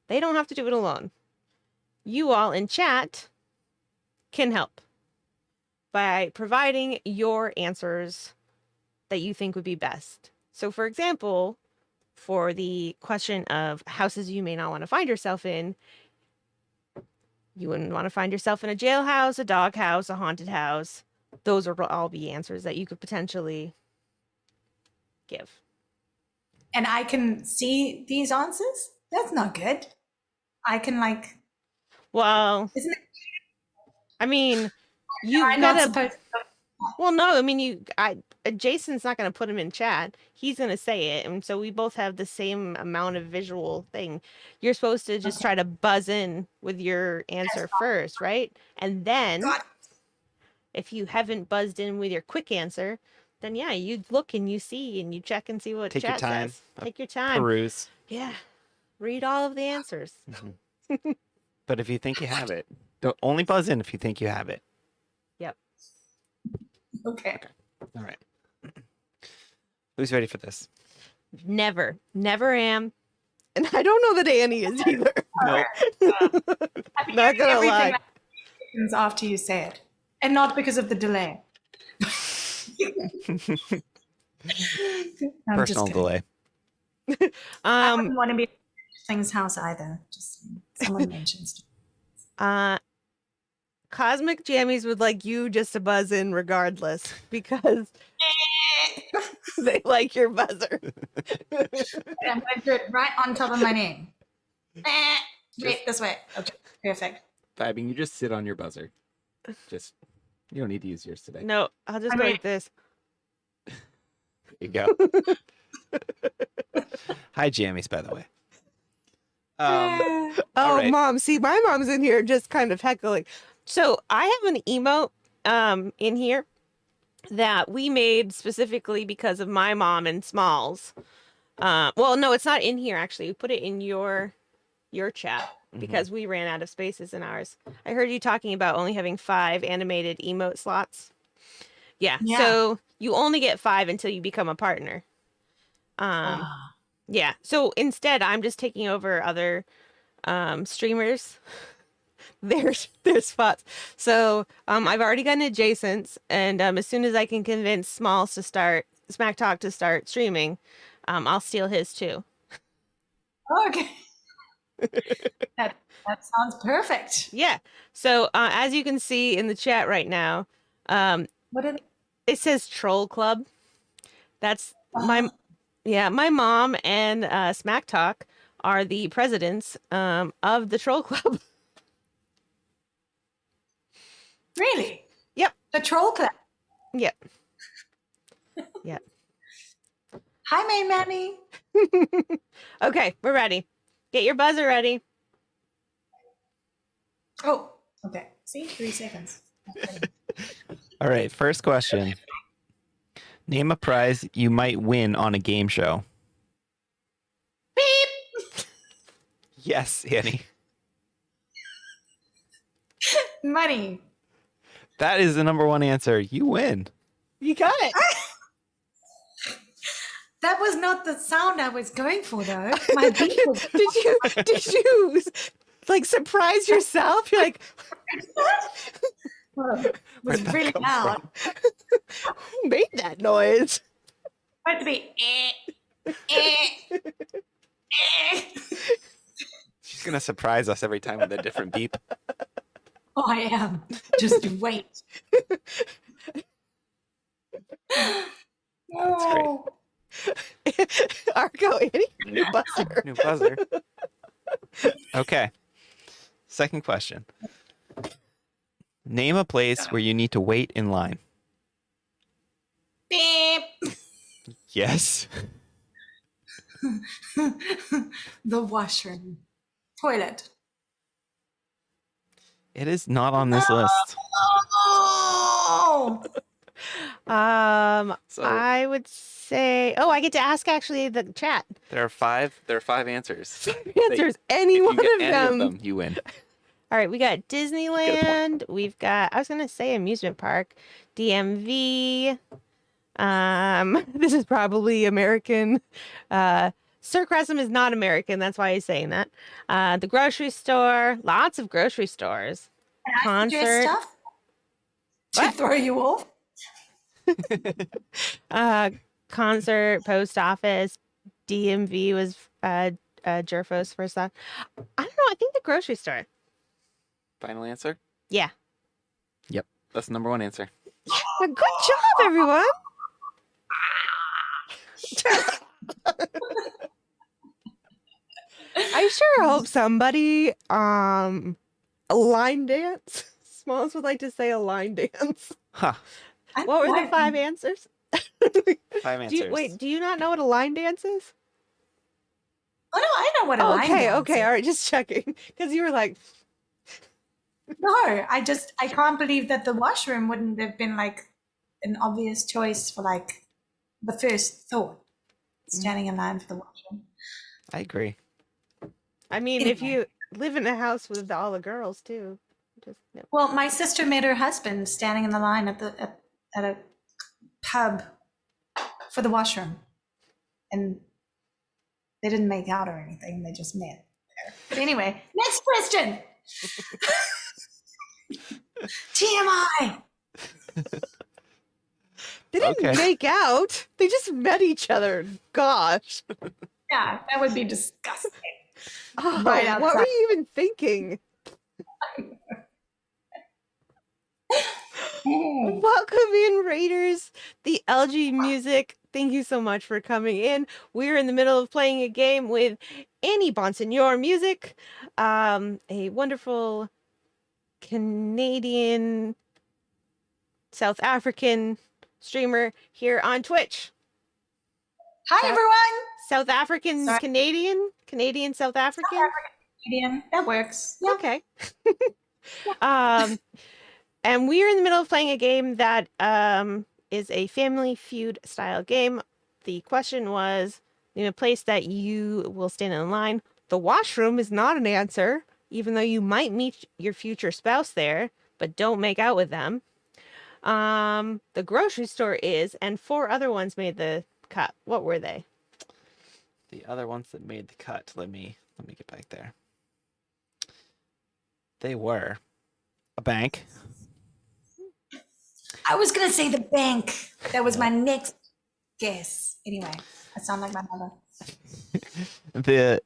they don't have to do it alone. You all in chat can help by providing your answers that you think would be best. So, for example, for the question of houses you may not want to find yourself in, you wouldn't want to find yourself in a jailhouse, a doghouse, a haunted house. Those will all be answers that you could potentially give. And I can see these answers? That's not good. I can like, Well, isn't it? I mean, you've I'm got not to. supposed to. Well, no, I mean, Jason's not going to put him in chat. He's going to say it. And so we both have the same amount of visual thing. You're supposed to just try to buzz in with your answer first, right? And then God. if you haven't buzzed in with your quick answer, then yeah, you look and you see and you check and see what Take your chat time. says. Take your time. Peruse. Yeah. Read all of the answers. But if you think you have it, don't only buzz in if you think you have it. Yep. Okay. All right. Who's ready for this? Never. Never am. And I don't know that Annie is either. Nope. Not gonna Everything lie. that happens after you say it, and not because of the delay. I'm just Personal kidding. delay. I wouldn't want to be at thing's house either. Just someone mentions. Cosmic Jammies would like you just to buzz in regardless because they like your buzzer. I'm going to do it right on top of my name. Wait, this way. Okay, perfect. Vibing, you just sit on your buzzer. Just, you don't need to use yours today. No, I'll just go like this. There you go. Hi, Jammies, by the way. Oh, right. Mom. See, my mom's in here just kind of heckling. So I have an emote in here that we made specifically because of my mom and Smalls. Well, no, it's not in here, actually. We put it in your chat because we ran out of spaces in ours. I heard you talking about only having 5 animated emote slots. Yeah. So you only get 5 until you become a partner. Yeah. So instead, I'm just taking over other streamers. There's spots. So I've already gotten adjacents, and as soon as I can convince Smalls to start Smack Talk to start streaming, I'll steal his too. Okay. That sounds perfect. Yeah. So as you can see in the chat right now, What are they? it says Troll Club. That's my mom and Smack Talk are the presidents of the Troll Club. Really? Yep. The troll club. Yep. Yep. Hi, Main Mammy. Okay, we're ready. Get your buzzer ready. Oh, okay. See, 3 seconds. All right, first question. Name a prize you might win on a game show. Beep. Yes, Annie. Money. That is the number one answer. You win. You got it. That was not the sound I was going for, though. My beep was. Did you like surprise yourself? You're like, It was that really come loud. who made that noise? I had to be. She's going to surprise us every time with a different beep. Oh, I am. Just wait. Oh. Argo, any new buzzer. New buzzer. Okay. Second question. Name a place where you need to wait in line. Beep. Yes. The washroom. Toilet. It is not on this list. Oh! So I would say. Oh, I get to ask actually the chat. There are five Answers answers. any If one you get of any them. of them, you win. All right, we got get a point. Disneyland. We've got. I was gonna say amusement park, DMV. This is probably American. Sir Crescent is not American. That's why he's saying that. The grocery store. Lots of grocery stores. Can I suggest Concert. stuff to What? throw you off? Concert. Post office. DMV was Jerfo's first thought. I don't know. I think the grocery store. Final answer? Yeah. Yep. That's the number one answer. Good job, everyone. I sure hope somebody a line dance. Smalls would like to say a line dance. Huh. What were the 5 answers? 5 Do you, answers. wait, do you not know what a line dance is? Oh no, I know what a line dance Okay, is. all right, just checking. Because you were like, No, I can't believe that the washroom wouldn't have been like an obvious choice for like the first thought. Standing in line for the washroom. I agree. I mean, if Anyway. you live in a house with all the girls too. Just no. Well, my sister met her husband standing in the line at a pub for the washroom, and they didn't make out or anything. They just met there. But anyway, next question. TMI. They didn't Okay. make out. They just met each other. Gosh. Yeah, that would be disgusting. Oh, Right what were outside. you even thinking? Welcome in, Raiders. The LG Music. Thank you so much for coming in. We're in the middle of playing a game with Annie Bonsignor Music, a wonderful Canadian, South African streamer here on Twitch. Hi, everyone. South African, Sorry. Canadian, South African. Medium. That works. Yeah. Okay. And we are in the middle of playing a game that is a Family Feud style game. The question was, in a place that you will stand in line. The washroom is not an answer, even though you might meet your future spouse there, but don't make out with them. The grocery store is, and 4 other ones made the cut. What were they? The other ones that made the cut. Let me get back there. They were a bank. I was gonna say the bank. That was my next guess. Anyway, I sound like my mother. The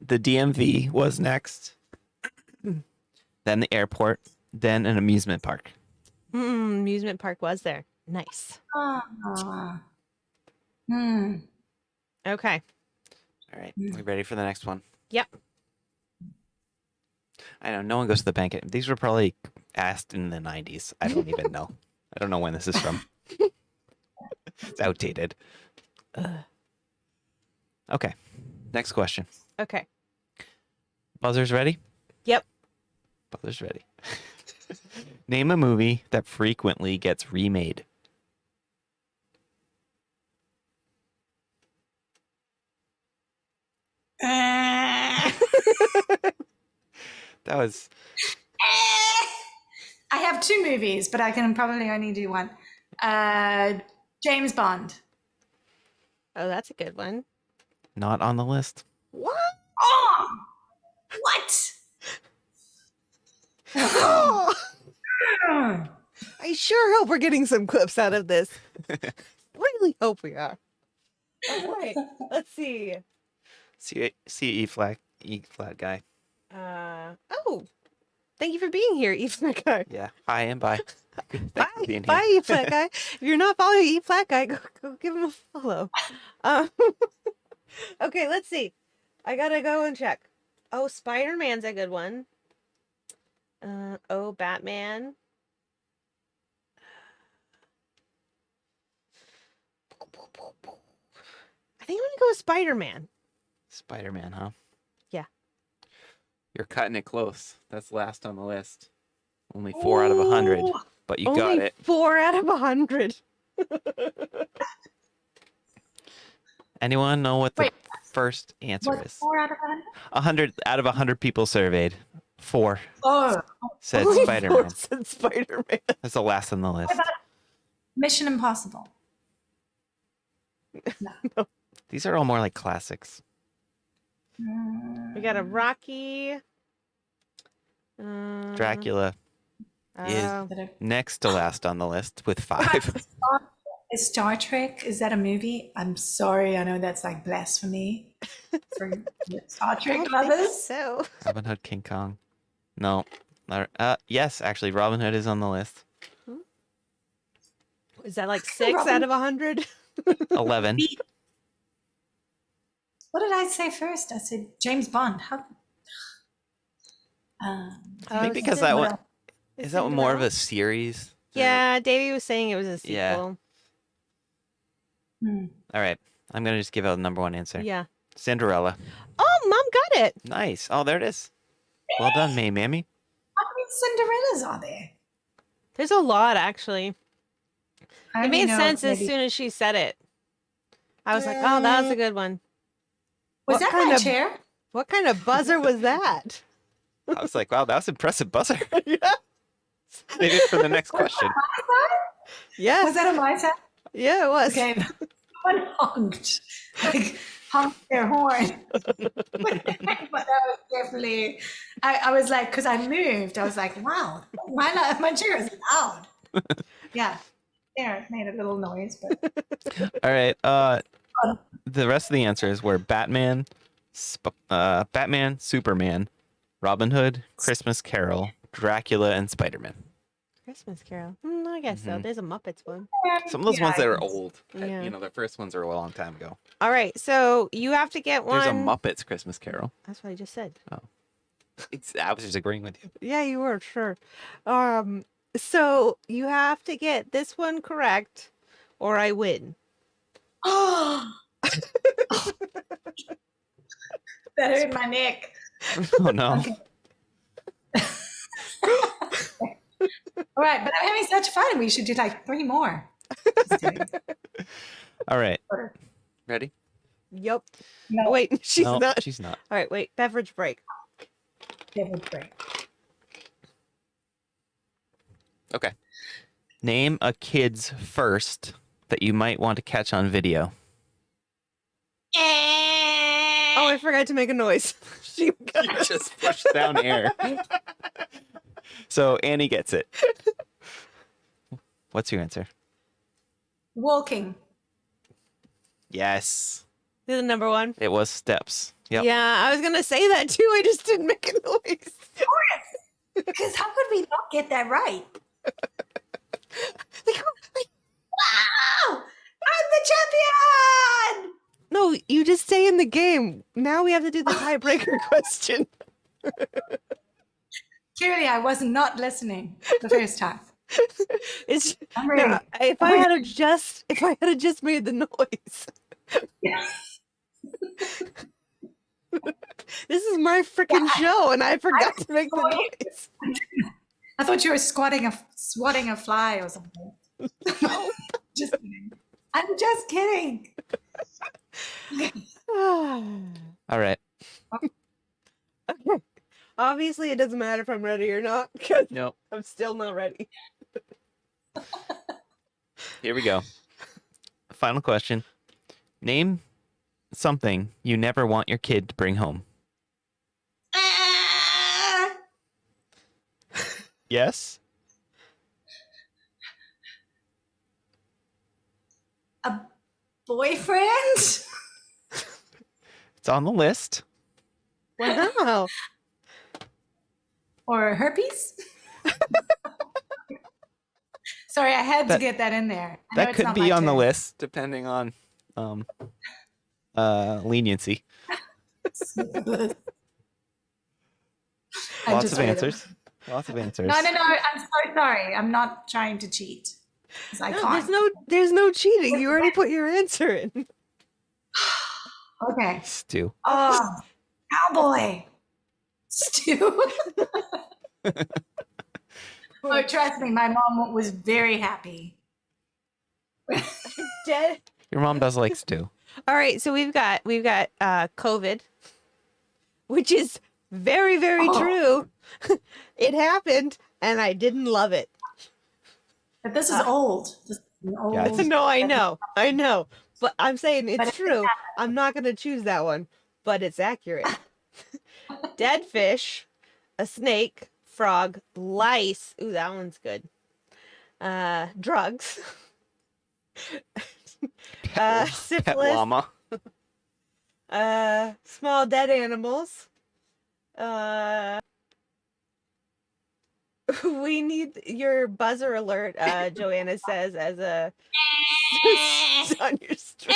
DMV was next. Then the airport. Then an amusement park. Amusement park was there. Nice. Okay. All right. We ready for the next one? Yep. I know no one goes to the bank. These were probably asked in the 90s. I don't even know. I don't know when this is from. It's outdated. Okay. Next question. Okay. Buzzers ready? Yep. Buzzers ready. Name a movie that frequently gets remade. That was I have 2 movies, but I can probably only do one. James Bond. Oh, that's a good one. not on the list. What? Oh, what? I sure hope we're getting some clips out of this. Really hope we are. All right. Let's see. See E flat guy. Oh, thank you for being here, E Flat Guy. Yeah. Hi and bye. Bye, Thanks for being bye, here. E Flat Guy. If you're not following E Flat Guy, go give him a follow. Okay, let's see. I gotta go and check. Oh, Spider-Man's a good one. Oh, Batman. I think I'm gonna go with Spider-Man. Spider-Man, huh? Yeah. You're cutting it close. That's last on the list. Only 4 out of 100, Ooh. but you Only got it. 4 out of 100. Anyone know what the Wait. first answer What, is? 4 out of 100? 100 out of 100 people surveyed. 4 Oh, said Only 4 Spider-Man. said Spider-Man. That's the last on the list. about Mission Impossible. These are all more like classics. We got a Rocky. Dracula is Oh. next to last on the list with 5. Is Star Trek, is that a movie? I'm sorry, I know that's like blasphemy for Star I Trek don't think lovers. so. Robin Hood, King Kong. No. Yes, actually, Robin Hood is on the list. Is that like 6 Robin- out of 100? 11. What did I say first? I said James Bond. How? I think because that one is that one more of a series. Yeah, Davey was saying it was a sequel. Yeah. All right, I'm gonna just give out the number 1 answer. Yeah. Cinderella. Oh, Mom got it. Nice. Oh, there it is. Well done, May Mammy. How many Cinderellas are there? There's a lot, actually. I It only made know sense as maybe- soon as she said it. I was like, oh, that was a good one. Was what that kind my of- chair? What kind of buzzer was that? I was like, wow, that was impressive buzzer. Yeah. Maybe it's for the next question. Yeah. Was that on my side? Yeah, it was. Okay. One honked. Like, honked their horn. But that was definitely, I was like, because I moved, I was like, wow, my chair is loud. Yeah. There, it made a little noise, but All right. The rest of the answers were Batman, Batman, Superman, Robin Hood, Christmas Carol, Dracula, and Spider-Man. Christmas Carol. I guess so. There's a Muppets one. Some of those ones Yeah, that I are guess. old. Yeah. You know, the first ones are a long time ago. All right, so you have to get one. There's a Muppets Christmas Carol. That's what I just said. I was just agreeing with you. Yeah, you were, sure. So you have to get this one correct or I win. Oh, that hurt my neck. Oh no. Okay. All right, but I'm having such fun. We should do like 3 more. Just kidding. All right. Or- Ready? Yep. No, Wait, she's no, not. she's not. All right, wait. Beverage break. it would break. Okay. Name a kid's first that you might want to catch on video. Oh, I forgot to make a noise. She got You just pushed down air. So Annie gets it. What's your answer? Walking. Yes. the number one. It was steps. Yep. Yeah, I was gonna say that too. I just didn't make a noise. Because how could we not get that right? Wow! I'm the champion! No, you just stay in the game. Now we have to do the tiebreaker question. Clearly, I was not listening the first time. It's I'm ready. no, if I had just made the noise. This is my freaking show, and I forgot to make the noise. I thought you were swatting a fly or something. No, just kidding. I'm just kidding. All right. Okay. Obviously, it doesn't matter if I'm ready or not because Nope. I'm still not ready. Here we go. Final question. Name something you never want your kid to bring home. Ah! Yes? A boyfriend? It's on the list. Wow. Or herpes? Sorry, I had to get that in there. I know That it's could not be my on the turn. list depending on leniency. I'm Lots just of kidding. answers. Lots of answers. No, I'm so sorry. I'm not trying to cheat. 'Cause I No, can't. there's no cheating. You already put your answer in. Okay. Stew. Oh, cowboy. Stew. Oh, trust me, my mom was very happy. Dead. Your mom does like stew. All right, so we've got COVID, which is very, very Oh. true. It happened, and I didn't love it. But this is old. This is an Yeah, old. it's- No, I know, but I'm saying But it's it true. I'm not gonna choose that one, but it's accurate. Dead fish, a snake, frog, lice. Ooh, that one's good. Drugs. Pet Syphilis. llama. Small dead animals. Uh, we need your buzzer alert, Joanna says, as a on your stream.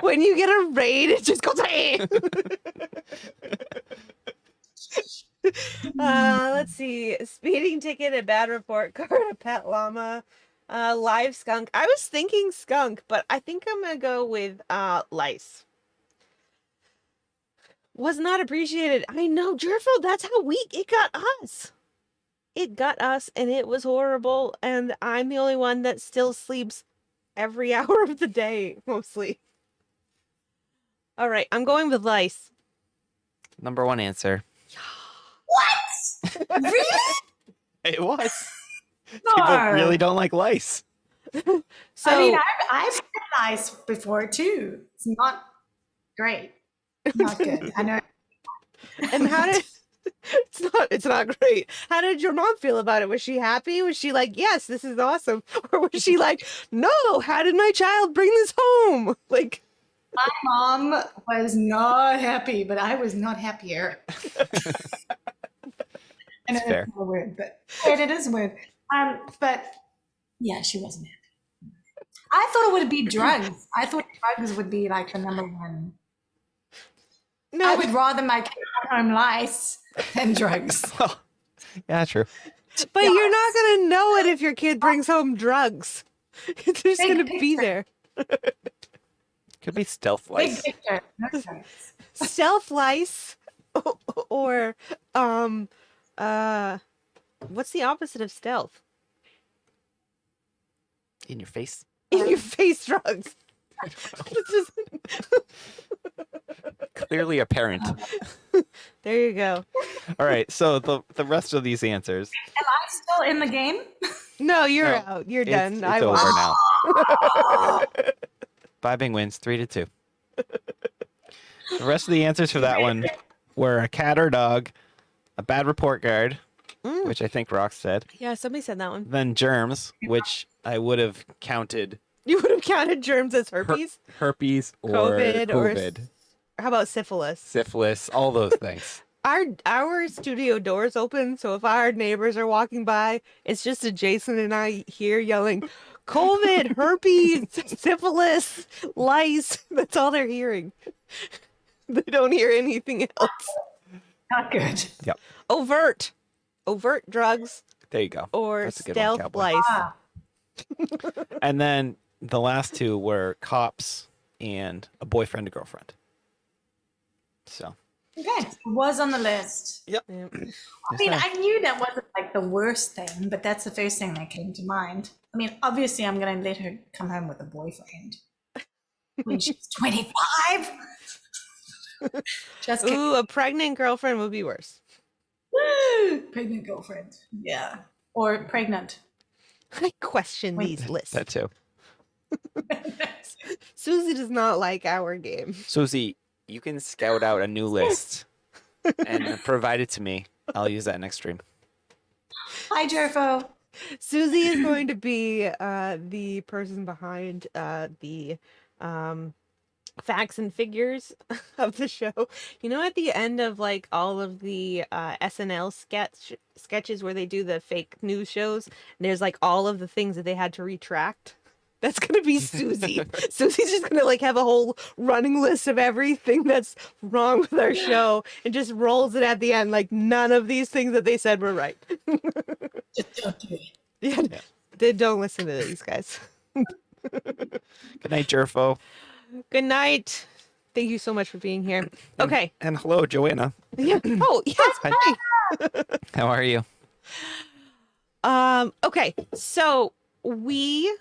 when you get a raid, it just goes. Let's see. Speeding ticket, a bad report card, a pet llama, live skunk. I was thinking skunk, but I think I'm gonna go with lice. Was not appreciated. I know, Jerfo, that's how weak it got us. It got us, and it was horrible. And I'm the only one that still sleeps every hour of the day, mostly. All right, I'm going with lice. Number one answer. What? Really? It was. No. People really don't like lice. So I mean, I've had lice before too. It's not great. Not good. I know. and how did it's not great. How did your mom feel about it? Was she happy? Was she like, yes, this is awesome? Or was she like, no, how did my child bring this home? Like, My mom was not happy, but I was not happier. I know That's fair. that's weird, but it is weird. But yeah, she wasn't happy. I thought it would be drugs. I thought drugs would be like the number one. no, I would rather my kid have home lice than drugs. Well, yeah, true. but you're not gonna know it if your kid brings home drugs. It's just Big gonna be picture. there. Could be stealth Big lice. picture. No drugs. Stealth lice, or what's the opposite of stealth? In your face. In your face drugs. It's just- Clearly apparent. there you go. All right, so the rest of these answers. Am I still in the game? No, you're No, out. You're It's, done. it's I over won. now. Vibing wins 3-2. The rest of the answers for that one were a cat or dog, a bad report card, Mm. which I think Rox said, Yeah, somebody said that one. then germs, which I would have counted You would have counted germs as herpes. herpes or COVID or COVID, How about syphilis? syphilis, all those things. Our studio doors open, so if our neighbors are walking by, it's just Jason and I here yelling, "COVID, herpes, syphilis, lice." That's all they're hearing. They don't hear anything else. Not good. Overt drugs There you go. or That's a good one, stealth Cowboy. lice. Ah, And then the last two were cops and a boyfriend or girlfriend. So okay. It was on the list. Yeah. I mean, that. I knew that wasn't like the worst thing, but that's the first thing that came to mind. I mean, obviously, I'm going to let her come home with a boyfriend when she's 25. Just kidding. Ooh, a pregnant girlfriend would be worse. Woo! Pregnant girlfriend. Yeah. Or pregnant. I question these lists. that too. Susie does not like our game. Susie, you can scout out a new list and provide it to me. I'll use that next stream. Hi, Jerfo. Susie is going to be the person behind the facts and figures of the show. You know, at the end of like all of the SNL sketches where they do the fake news shows, and there's like all of the things that they had to retract. That's gonna be Susie. Susie's just gonna like have a whole running list of everything that's wrong with our show and just rolls it at the end like none of these things that they said were right. Just don't do it. Yeah, they don't listen to these guys. Good night, Jerfo. Good night. Thank you so much for being here. Okay. And hello, Joanna. Yeah. Oh, yes. Hi. How are you? Okay. So we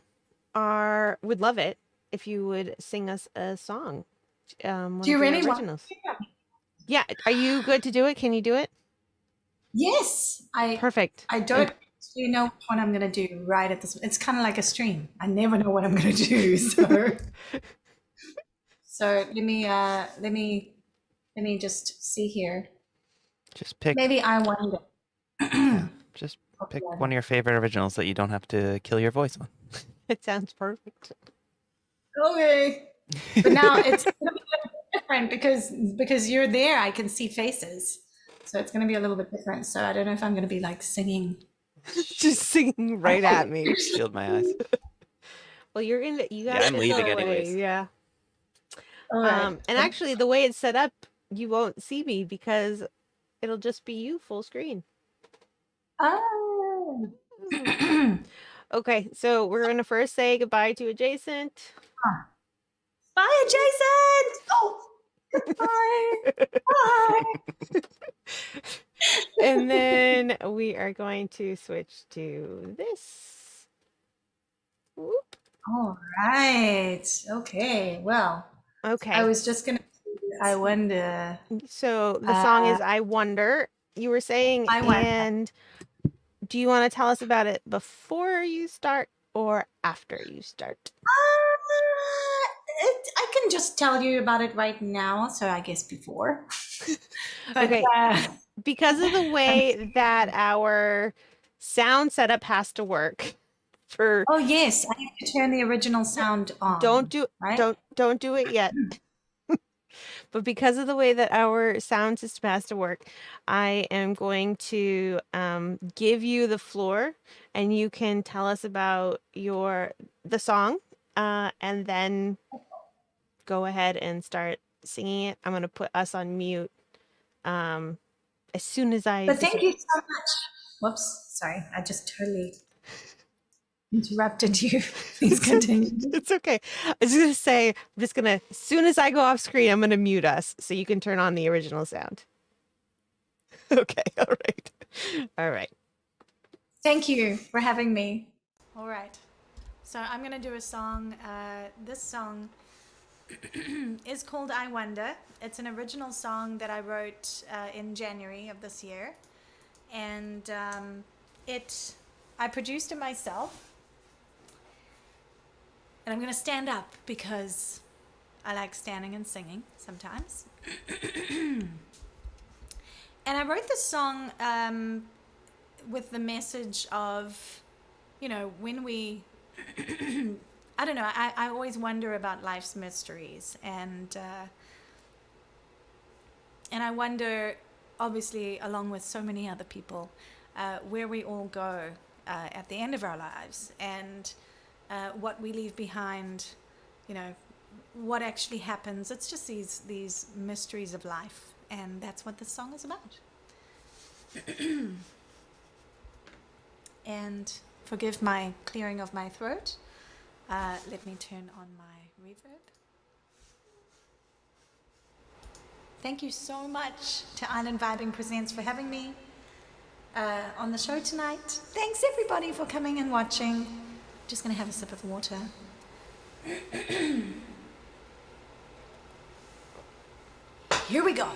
would love it if you would sing us a song. One Do you of your really want? originals. Yeah. Are you good to do it? Can you do it? Yes, Perfect. I don't actually know what I'm gonna do right at this. It's kind of like a stream. I never know what I'm gonna do. So let me just see here. Just pick. Maybe I wonder. Yeah, just pick one of your favorite originals that you don't have to kill your voice on. It sounds perfect. Okay. But now it's gonna be different because you're there. I can see faces, so it's gonna be a little bit different. So I don't know if I'm gonna be like singing. Just singing right at me. Shield my eyes. Well, you're in. You Yeah, got. I'm leaving anyways. Yeah. All right. And actually, the way it's set up, you won't see me because it'll just be you full screen. Oh. Okay, so we're gonna first say goodbye to Adjacent. Bye, Jason. Oh, goodbye. Bye. And then we are going to switch to this. Whoop. All right. Okay. Well, Okay. I was just gonna. I wonder. So the song is "I Wonder." You were saying, I Wonder. and do you want to tell us about it before you start or after you start? I can just tell you about it right now. So I guess before. But, Okay. Because of the way that our sound setup has to work for oh yes, I have to turn the original sound on. don't do right? don't do it yet. But because of the way that our sound system has to work, I am going to give you the floor, and you can tell us about the song, and then go ahead and start singing it. I'm going to put us on mute as soon as I. But thank you so much. Whoops, sorry, I just totally interrupted you. Please continue. It's okay. I was going to say, I'm just going to, as soon as I go off screen, I'm going to mute us so you can turn on the original sound. Okay, all right. All right. Thank you for having me. All right. So I'm going to do a song. This song is called I Wonder. It's an original song that I wrote in January of this year. And I produced it myself. And I'm going to stand up because I like standing and singing sometimes. And I wrote this song with the message of, when we, I don't know, I always wonder about life's mysteries. And I wonder, obviously, along with so many other people, where we all go at the end of our lives. And what we leave behind, what actually happens. It's just these mysteries of life, and that's what this song is about. And forgive my clearing of my throat. Let me turn on my reverb. Thank you so much to IslandVibingPresents for having me on the show tonight. Thanks everybody for coming and watching. Just going to have a sip of water. Here we go.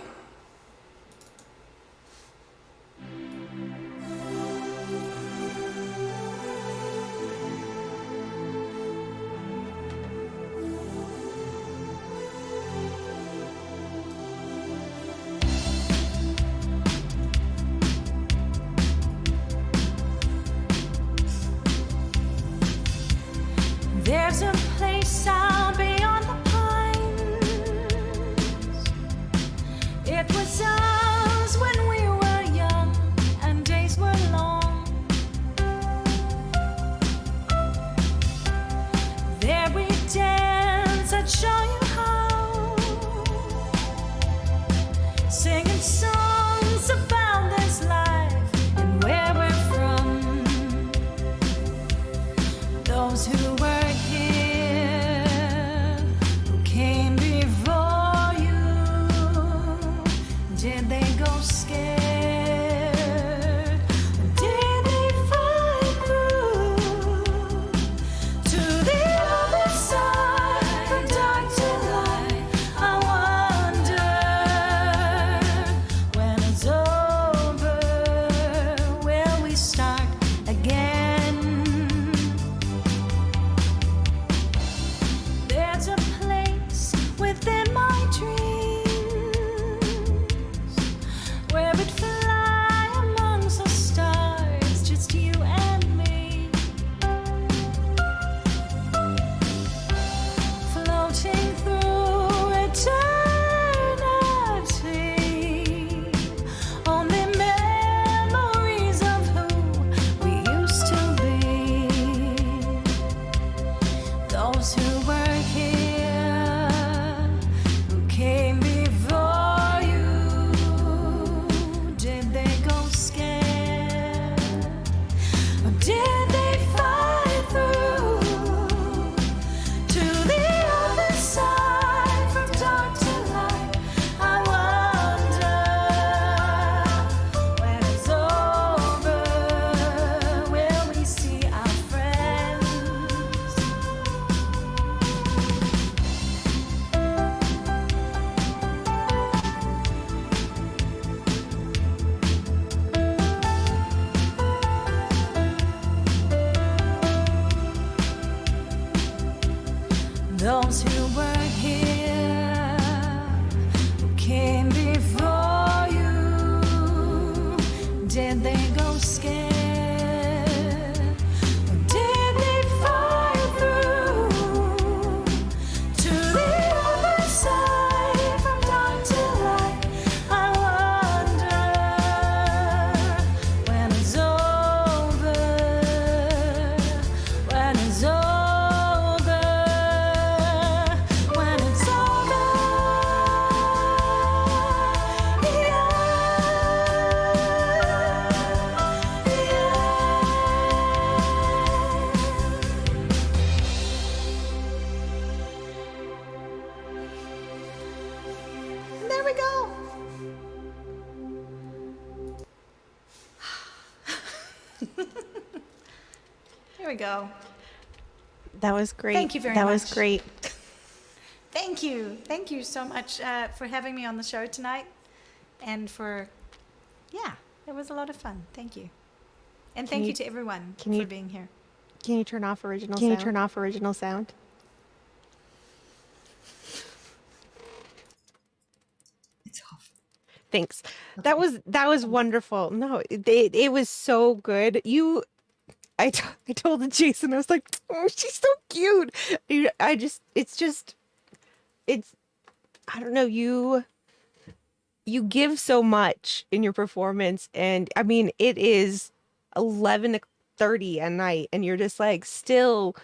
There's a place out beyond the pines. It was ours when we were young and days were long. There we dance, I'd show you how, singing songs about this life and where we're from. Those who were here, who came came before you, did they go scared? Or did they fight through to the other side from dark to light? I wonder when it's over, when it's over, when it's over. There we go. Here we go. That was great. Thank you very That was much. great. Thank you. Thank you so much for having me on the show tonight. And it was a lot of fun. Thank you. And thank you to everyone can for you- being here. Can you turn off original Can sound? you Turn off original sound? It's off. Thanks. That was wonderful. No, it was so good. I told Jason, I was like, oh, she's so cute. I don't know, you give so much in your performance, and I mean, it is 11:30 at night, and you're just like still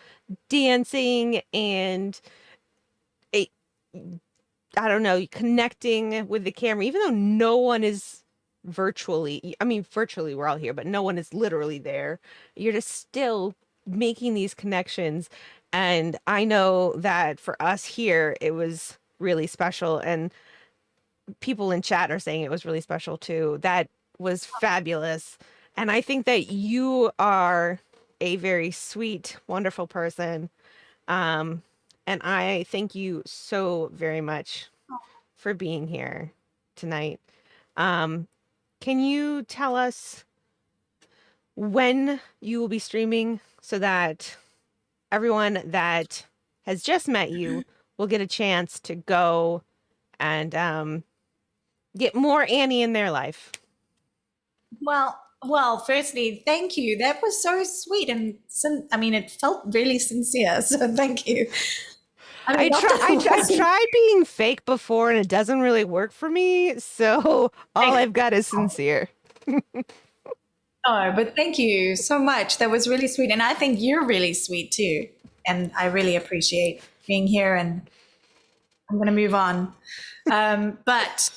dancing and it, I don't know, connecting with the camera, even though no one is virtually, I mean, virtually we're all here, but no one is literally there. You're just still making these connections. And I know that for us here, it was really special. And people in chat are saying it was really special too. That was fabulous. And I think that you are a very sweet, wonderful person. And I thank you so very much for being here tonight. Can you tell us when you will be streaming so that everyone that has just met you will get a chance to go and get more Annie in their life? Well, firstly, thank you. That was so sweet, and I mean, it felt really sincere. So thank you. I mean, not that it I've wasn't. tried being fake before and it doesn't really work for me. So all I've got is sincere. No, but thank you so much. That was really sweet, and I think you're really sweet too. And I really appreciate being here. And I'm going to move on, but.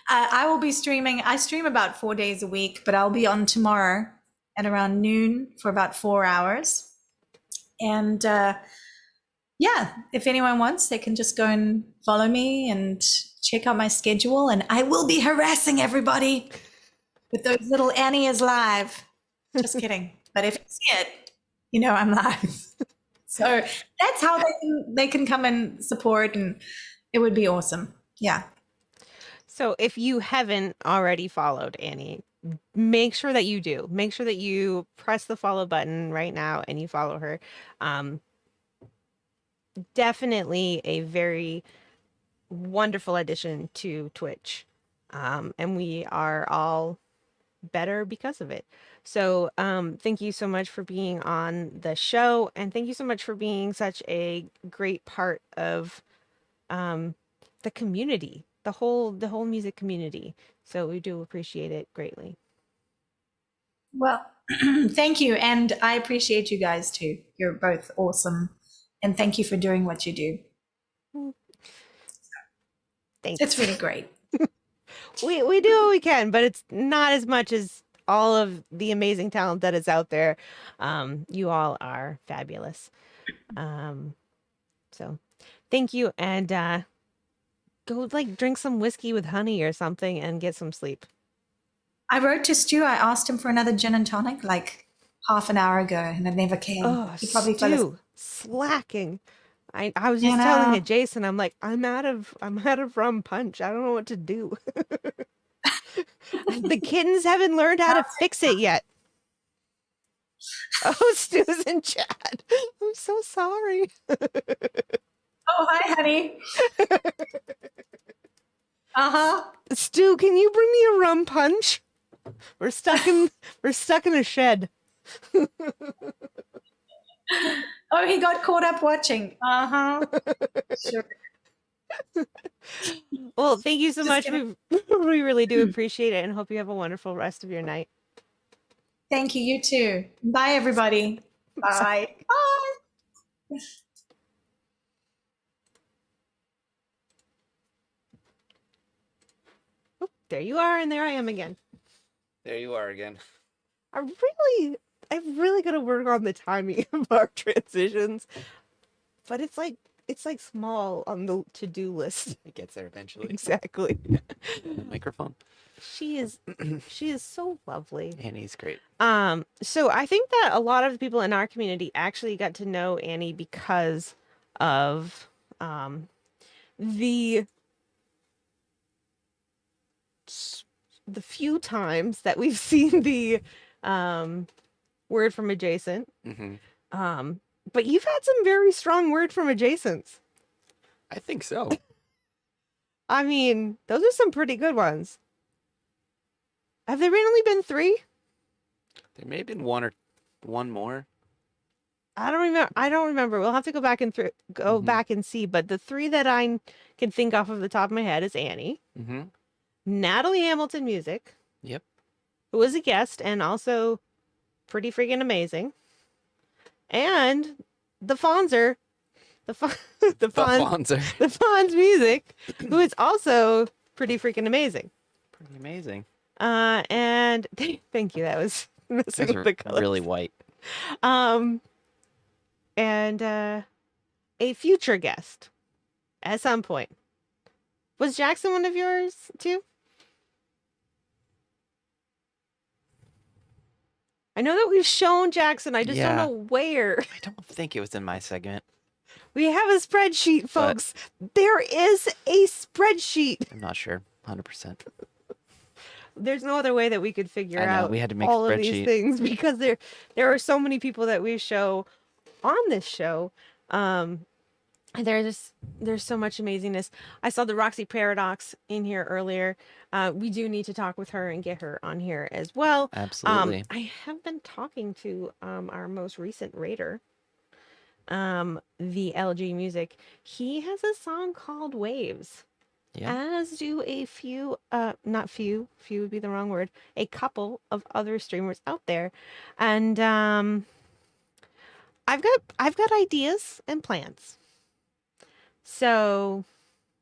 I will be streaming. I stream about 4 days a week, but I'll be on tomorrow at around noon for about 4 hours. And if anyone wants, they can just go and follow me and check out my schedule. And I will be harassing everybody with those little Annie is live. Just kidding. But if you see it, you know I'm live. So that's how they can come and support, and it would be awesome. Yeah. So if you haven't already followed Annie, make sure that you do. Make sure that you press the follow button right now and you follow her. Definitely a very wonderful addition to Twitch. And we are all better because of it. So thank you so much for being on the show, and thank you so much for being such a great part of the community, the whole music community. So we do appreciate it greatly. Well, thank you. And I appreciate you guys too. You're both awesome. And thank you for doing what you do. Thanks. It's really great. We do what we can, but it's not as much as all of the amazing talent that is out there. You all are fabulous. So thank you, and go like drink some whiskey with honey or something and get some sleep. I wrote to Stu. I asked him for another gin and tonic like half an hour ago, and it never came. Oh, He probably fell asleep. Stu, slacking. I was just telling it, Jason. I'm like, I'm out of rum punch. I don't know what to do. The kittens haven't learned how to fix it yet. Oh, Stu's in chat. I'm so sorry. Oh, hi, honey. Uh-huh. Stu, can you bring me a rum punch? We're stuck in a shed. Oh, he got caught up watching. Uh-huh. Sure. Well, thank you so Just much. gonna- We really do appreciate it and hope you have a wonderful rest of your night. Thank you. You too. Bye, everybody. Bye. Bye. Oh, there you are, and there I am again. There you are again. I'm really gonna work on the timing of our transitions, but it's like small on the to-do list. It gets there eventually. Exactly. Microphone. She is so lovely. Annie's great. So I think that a lot of the people in our community actually got to know Annie because of the the few times that we've seen the word from adjacent. Mm-hmm. But you've had some very strong word from adjacents. I think so. I mean, those are some pretty good ones. Have there only been 3? There may have been one more. I don't remember. We'll have to go back and back and see. But the 3 that I can think off of the top of my head is Annie, Mm-hmm. Natalie Hamilton Music, Yep. who was a guest and also pretty freaking amazing, and the Fonzer, the Fonzer. the Fonz Music, who is also pretty freaking amazing. Pretty amazing. And thank you. That was messing Those with are the colors. really white. And a future guest at some point. Was Jackson one of yours too? I know that we've shown Jackson. I just don't Yeah. know where. I don't think it was in my segment. We have a spreadsheet, folks. There is a spreadsheet. I'm not sure. 100%. There's no other way that we could figure I know, out we had to make a all of these spreadsheet. things because there are so many people that we show on this show. There's so much amazingness. I saw the Roxy Paradox in here earlier. We do need to talk with her and get her on here as well. Absolutely. I have been talking to our most recent raider, the LG Music. He has a song called Waves. Yeah. As do a few, not few would be the wrong word, a couple of other streamers out there. And I've got ideas and plans. So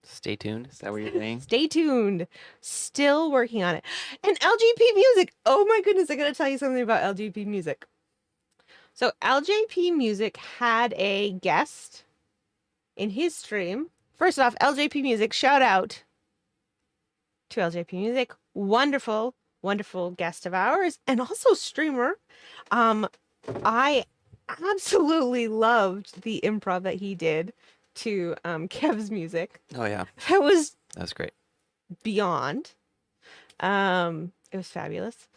Stay tuned. Is that what you're saying? stay tuned. Still working on it. And LGP Music. Oh my goodness, I gotta tell you something about LGP Music. So LJP Music had a guest in his stream. First off, LJP Music, shout out to LJP Music. Wonderful, wonderful guest of ours and also streamer. I absolutely loved the improv that he did to Kev's music. Oh, yeah. That was Great. beyond. It was fabulous.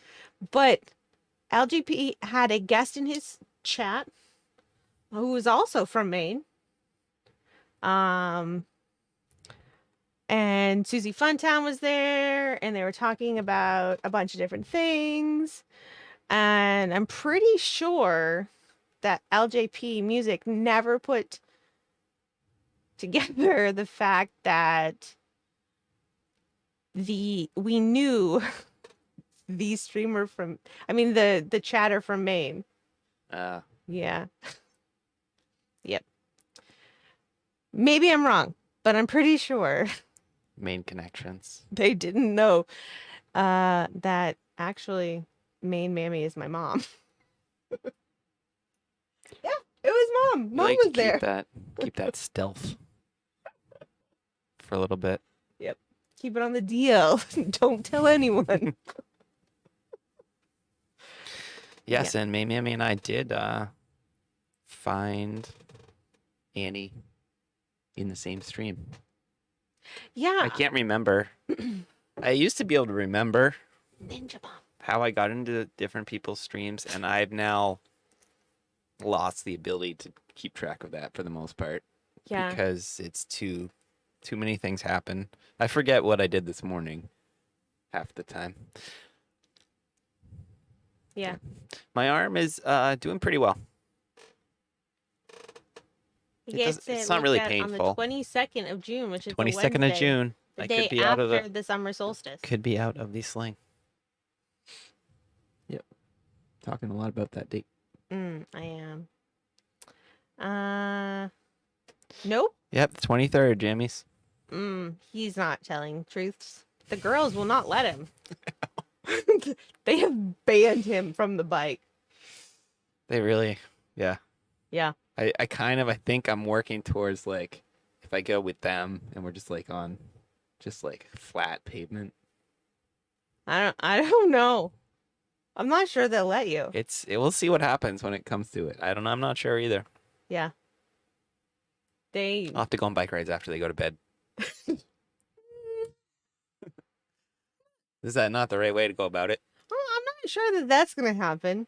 But LGP had a guest in his chat who was also from Maine. And Susie Funtown was there, and they were talking about a bunch of different things. And I'm pretty sure that LJP Music never put together the fact that we knew the streamer from, I mean, the chatter from Maine. Yeah. Yep. Maybe I'm wrong, but I'm pretty sure Main connections. they didn't know that actually Maine Mammy is my mom. Yeah, it was mom. We Mom like was to there. keep that stealth for a little bit. Yep. Keep it on the DL. Don't tell anyone. Yes, and Mammy and I did find Annie in the same stream. Yeah. I can't remember. I used to be able to remember Ninja Mom. how I got into different people's streams, and I've now lost the ability to keep track of that for the most part. Yeah. Because it's too too many things happen. I forget what I did this morning half the time. Yeah. My arm is doing pretty well. He It does- gets it's it not looked really at on the painful. 22nd of June, which is a 22nd of Wednesday, June. the I day could be out of after the summer solstice. could be out of the sling. Talking a lot about that date. I am. Nope. Yep, the 23rd, Jammies. He's not telling truths. The girls will not let him. They have banned him from the bike. They really, yeah. Yeah. I think I'm working towards like if I go with them and we're just like on just like flat pavement. I don't know. I'm not sure they'll let you. We'll see what happens when it comes to it. I don't know. I'm not sure either. Yeah. I'll have to go on bike rides after they go to bed. Is that not the right way to go about it? Well, I'm not sure that that's gonna happen.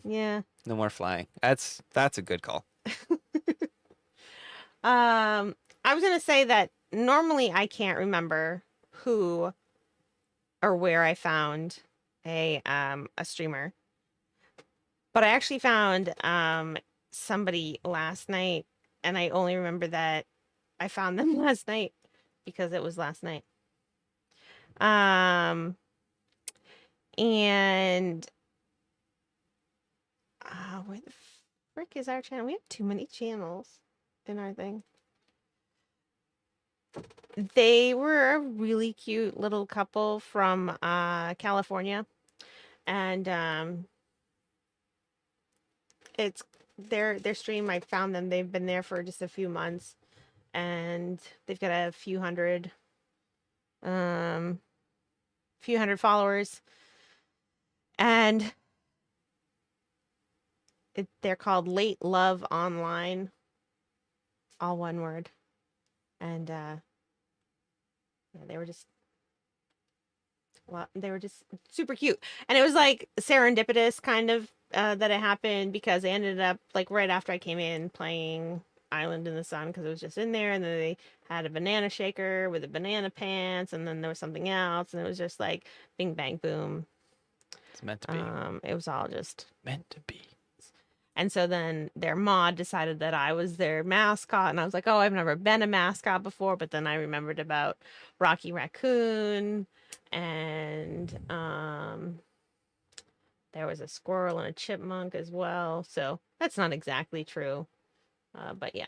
Yeah. No more flying. That's a good call. I was gonna say that normally I can't remember who or where I found a streamer, but I actually found somebody last night, and I only remember that I found them last night because it was last night. And where the frick is our channel? We have too many channels in our thing. They were a really cute little couple from California, and it's their stream. I found them. They've been there for just a few months, and they've got a few hundred followers, and they're called Late Love Online, all one word. And yeah, they were just super cute, and it was like serendipitous kind of that it happened because they ended up like right after I came in playing Island in the Sun because it was just in there, and then they had a banana shaker with a banana pants, and then there was something else, and it was just like bing bang boom. It's meant to be. It was all just Meant to be. And so then their mod decided that I was their mascot. And I was like, oh, I've never been a mascot before. But then I remembered about Rocky Raccoon. And there was a squirrel and a chipmunk as well. So that's not exactly true. But yeah.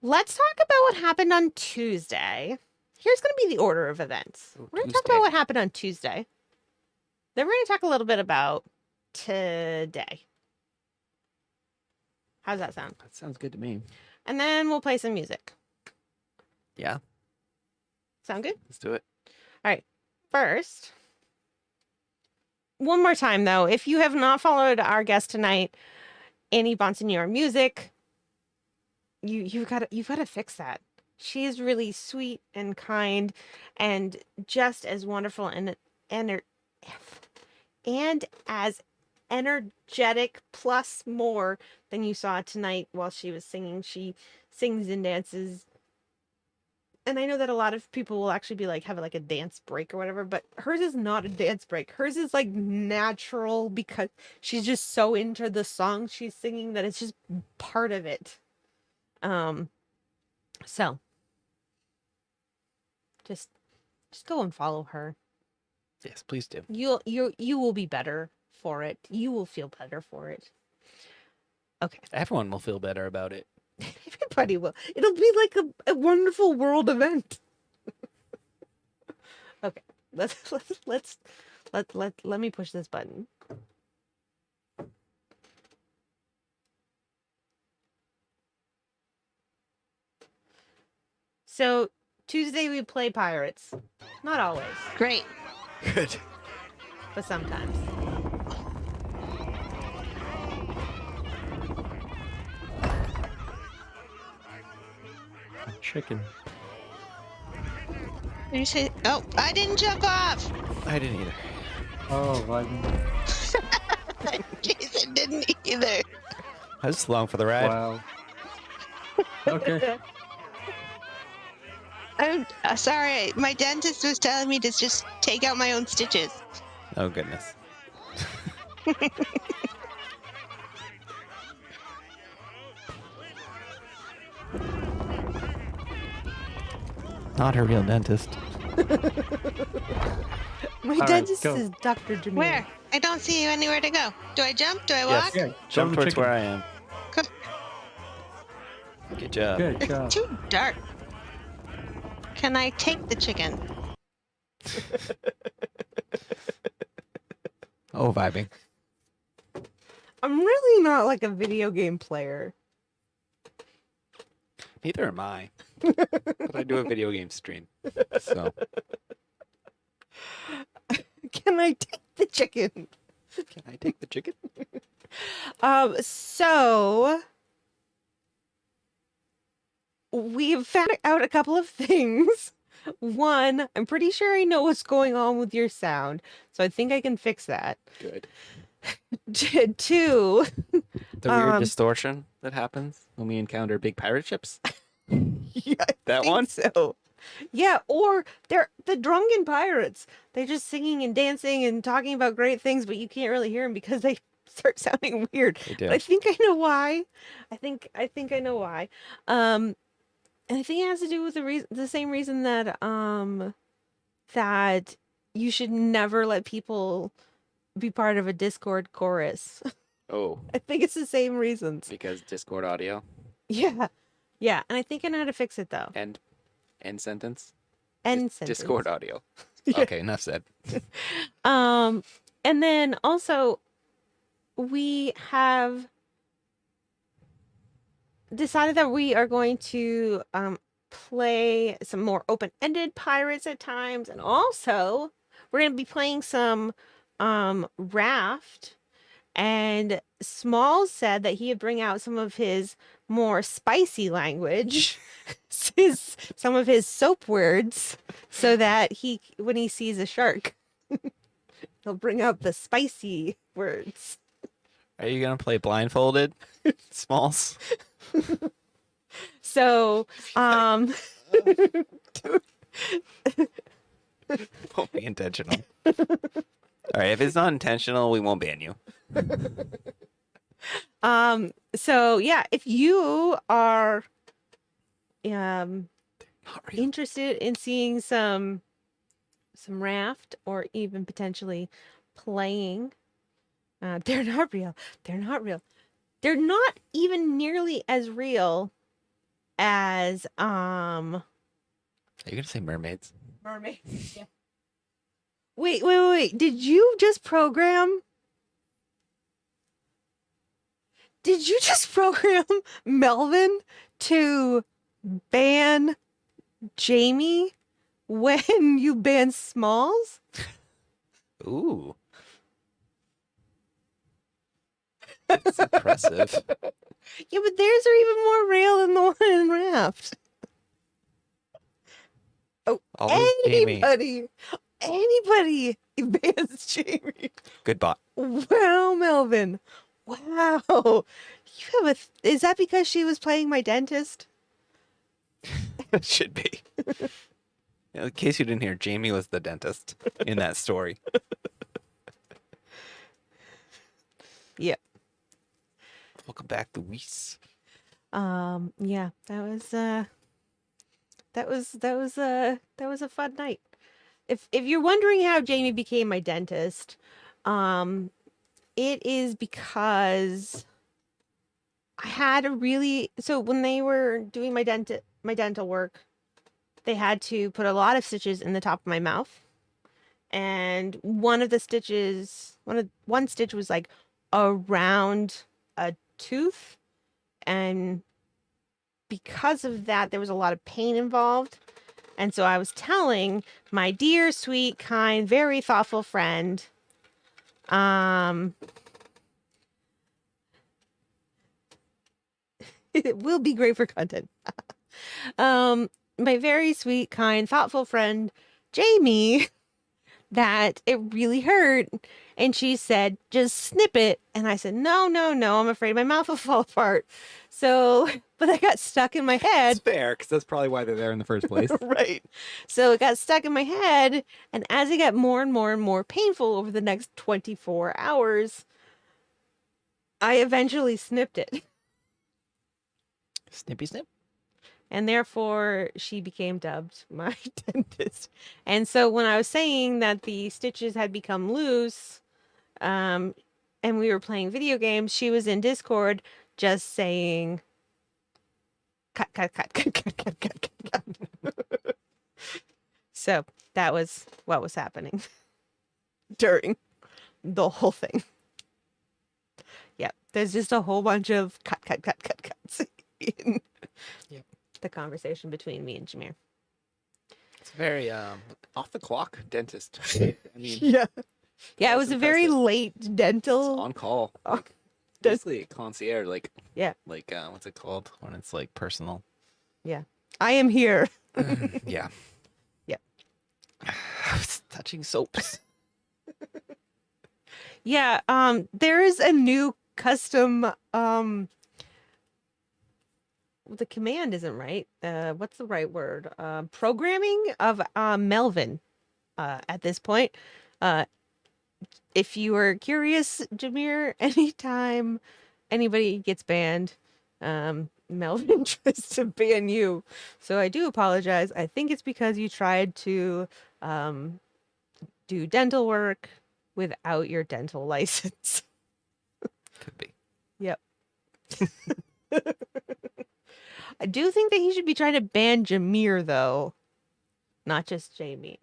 Let's talk about what happened on Tuesday. Here's going to be the order of events. We're going to talk about what happened on Tuesday. Then we're going to talk a little bit about today. How's that sound? That sounds good to me. And then we'll play some music. Yeah. Sound good? Let's do it. All right. First, one more time though, if you have not followed our guest tonight, Annie Bonsignor Music, you've got to fix that. She is really sweet and kind and just as wonderful and as energetic plus more than you saw tonight while she was singing. She sings and dances. And I know that a lot of people will actually be like, have like a dance break or whatever, but hers is not a dance break. Hers is like natural because she's just so into the song she's singing that it's just part of it. So just go and follow her. Yes, please do. You will be better for it. You will feel better for it. Okay. Everyone will feel better about it. Everybody will. It'll be like a wonderful world event. Okay. Let me push this button. So Tuesday we play Pirates. Not always, Great. Good. but sometimes. Chicken. You say, oh, I didn't jump off. I didn't either. Oh, Jason didn't either. I was just along for the ride. Wow. Okay. I'm sorry. My dentist was telling me to just take out my own stitches. Oh goodness. Not her real dentist. My right, dentist go. is Dr. Demir. Where? I don't see you anywhere to go. Do I jump? Do I walk? Yeah. Jump the towards chicken. where I am. Good. Good job. Good It's job. too dark. Can I take the chicken? Oh, vibing. I'm really not like a video game player. Neither am I. But I do a video game stream. So Can I take the chicken? can I take the chicken? So we've found out a couple of things. One, I'm pretty sure I know what's going on with your sound, so I think I can fix that. Good. Two, The weird Um, distortion that happens when we encounter big pirate ships. yeah, I That think one? so. Yeah, or they're the drunken pirates. They're just singing and dancing and talking about great things, but you can't really hear them because they start sounding weird. They do. But I think I know why. I think I know why. And I think it has to do with the same reason that that you should never let people be part of a Discord chorus. Oh, I think it's the same reasons. because Discord audio. Yeah. Yeah, and I think I know how to fix it though. End sentence. End Dis- sentence. Discord audio. Yeah. Okay, enough said. And then also we have decided that we are going to play some more open-ended pirates at times, and also we're going to be playing some raft. And Small said that he would bring out some of his more spicy language, some of his soap words, so that when he sees a shark, he'll bring out the spicy words. Are you gonna play blindfolded, Smalls? So, Won't be intentional. All right, if it's not intentional, we won't ban you. so yeah, if you are Not real. interested in seeing some raft or even potentially playing, they're not real. They're not real. They're not even nearly as real as Are you gonna say mermaids? mermaids. Yeah. Wait. Did you just program? Did you just program Melvin to ban Jamie when you ban Smalls? Ooh. That's impressive. Yeah, but theirs are even more real than the one in Raft. Oh, Always Jamie. anybody bans Jamie. Good bot. Wow, Melvin. Wow. You have is that because she was playing my dentist? Should be. In case you didn't hear, Jamie was the dentist in that story. Yeah. Welcome back, Luis. Yeah, that was a fun night. If you're wondering how Jamie became my dentist, it is because I had so when they were doing my dental work, they had to put a lot of stitches in the top of my mouth. And one stitch was like around a tooth, and because of that there was a lot of pain involved. And so I was telling my dear, sweet, kind, very thoughtful friend, it will be great for content. My very sweet, kind, thoughtful friend, Jamie, that it really hurt. And she said, just snip it. And I said, no, no, no, I'm afraid my mouth will fall apart. So, but that got stuck in my It's head. fair, because that's probably why they're there in the first place. Right. So it got stuck in my head. And as it got more and more and more painful over the next 24 hours, I eventually snipped it. Snippy snip. And therefore she became dubbed my dentist. And so when I was saying that the stitches had become loose, and we were playing video games, she was in Discord just saying, cut, cut, cut, cut, cut, cut, cut, cut, cut. So that was what was happening during the whole thing. Yep. There's just a whole bunch of cut, cut, cut, cut, cuts in the conversation between me and Jameer. It's very Off the clock dentist. I mean, Yeah. Yeah, it That's was a very impressive. late it's dental. on call. Oh, Like, basically a concierge. Like, Yeah. like what's it called when it's like personal? I am here. Yeah. Yep. I was touching soaps. Yeah, there is a new custom the command isn't right. What's the right word? Programming of Melvin at this point. If you are curious, Jameer, anytime anybody gets banned, Melvin tries to ban you. So I do apologize. I think it's because you tried to do dental work without your dental license. Could be. Yep. I do think that he should be trying to ban Jameer, though, not just Jamie.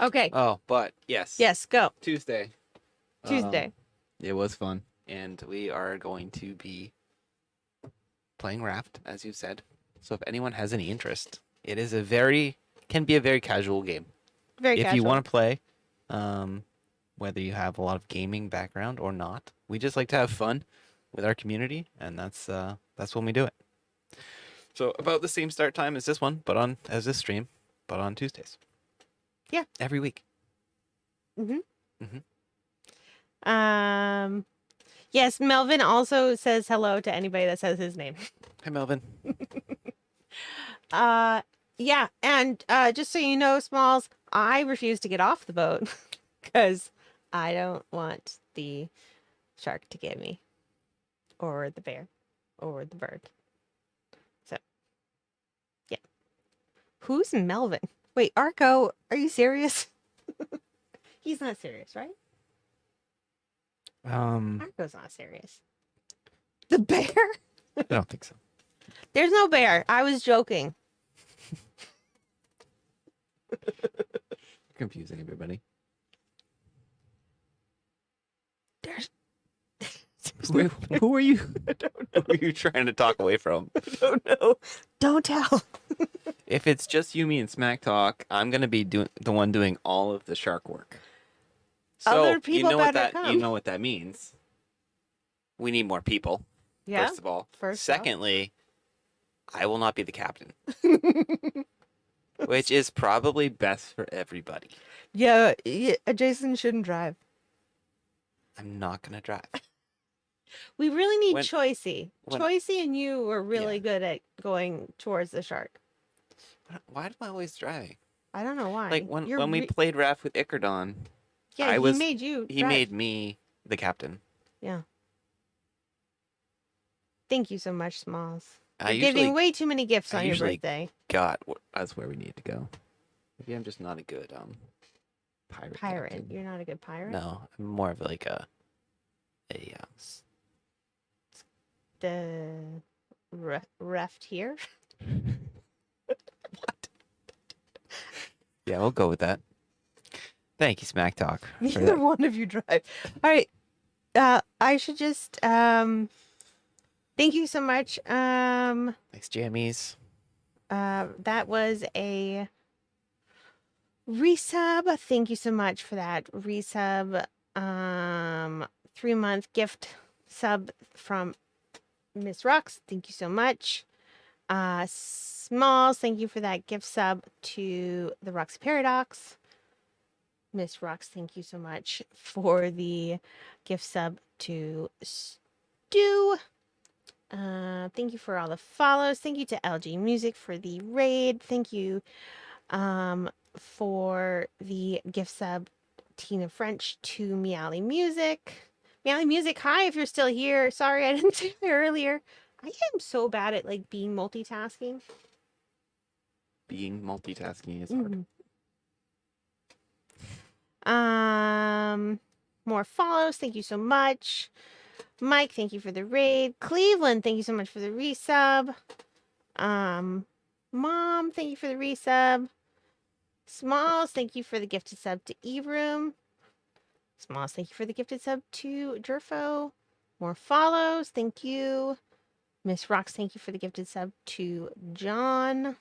Okay. oh, but yes. Yes, go. Tuesday. Tuesday. It was fun. And we are going to be playing Raft, as you said. So if anyone has any interest, it is can be a very casual game. Very if casual. you want to play, whether you have a lot of gaming background or not, we just like to have fun with our community, and that's when we do it. So about the same start time as this one, as this stream, but on Tuesdays. Yeah. Every week. Yes, Melvin also says hello to anybody that says his name. Hi, Melvin. Yeah, and just so you know, Smalls, I refuse to get off the boat because I don't want the shark to get me, or the bear, or the bird. So, yeah. Who's Melvin? Wait, Arco, are you serious? He's not serious, right? Arco's not serious. The bear? I don't think so. There's no bear. I was joking. Confusing everybody. There's Who are you? Who are you trying to talk away from? no, no. Don't tell. If it's just you, me, and Smack Talk, I'm gonna be the one doing all of the shark work. So Other people better come. you know what that means. We need more people. Yeah. First of all. First off. Secondly, I will not be the captain, which is probably best for everybody. Yeah, Jason shouldn't drive. I'm not gonna drive. We really need When- Choicey. when- Choicey and you are really Yeah. good at going towards the shark. Why am I always driving? I don't know why. Like when You're we played Raft with Icardon, yeah, he made you. he drive. made me the captain. Yeah. Thank you so much, Smalls. I You're giving usually way too many gifts I on your usually- birthday. got us where we need to go. Maybe I'm just not a good pirate. Pirate. captain. You're not a good pirate. No, I'm more of like The reft here. what? Yeah, we'll go with that. Thank you, Smack Talk. for Neither that. one of you drive. All right. I should just thank you so much. Thanks, Jammies. That was a resub. Thank you so much for that resub. 3-month gift sub from Miss Rocks. Thank you so much. Smalls, thank you for that gift sub to the Roxy Paradox. Miss Rox, thank you so much for the gift sub to Stu. Thank you for all the follows. Thank you to LG Music for the raid. Thank you for the gift sub Tina French to Meowly Music. Meowly Music, hi if you're still here. Sorry I didn't say it earlier. I am so bad at like being multitasking. Being multitasking is hard. More follows. Thank you so much. Mike, thank you for the raid. Cleveland, thank you so much for the resub. Mom, thank you for the resub. Smalls, thank you for the gifted sub to Ebroom. Smalls, thank you for the gifted sub to Jerfo. More follows, thank you. Miss Rox, thank you for the gifted sub to John.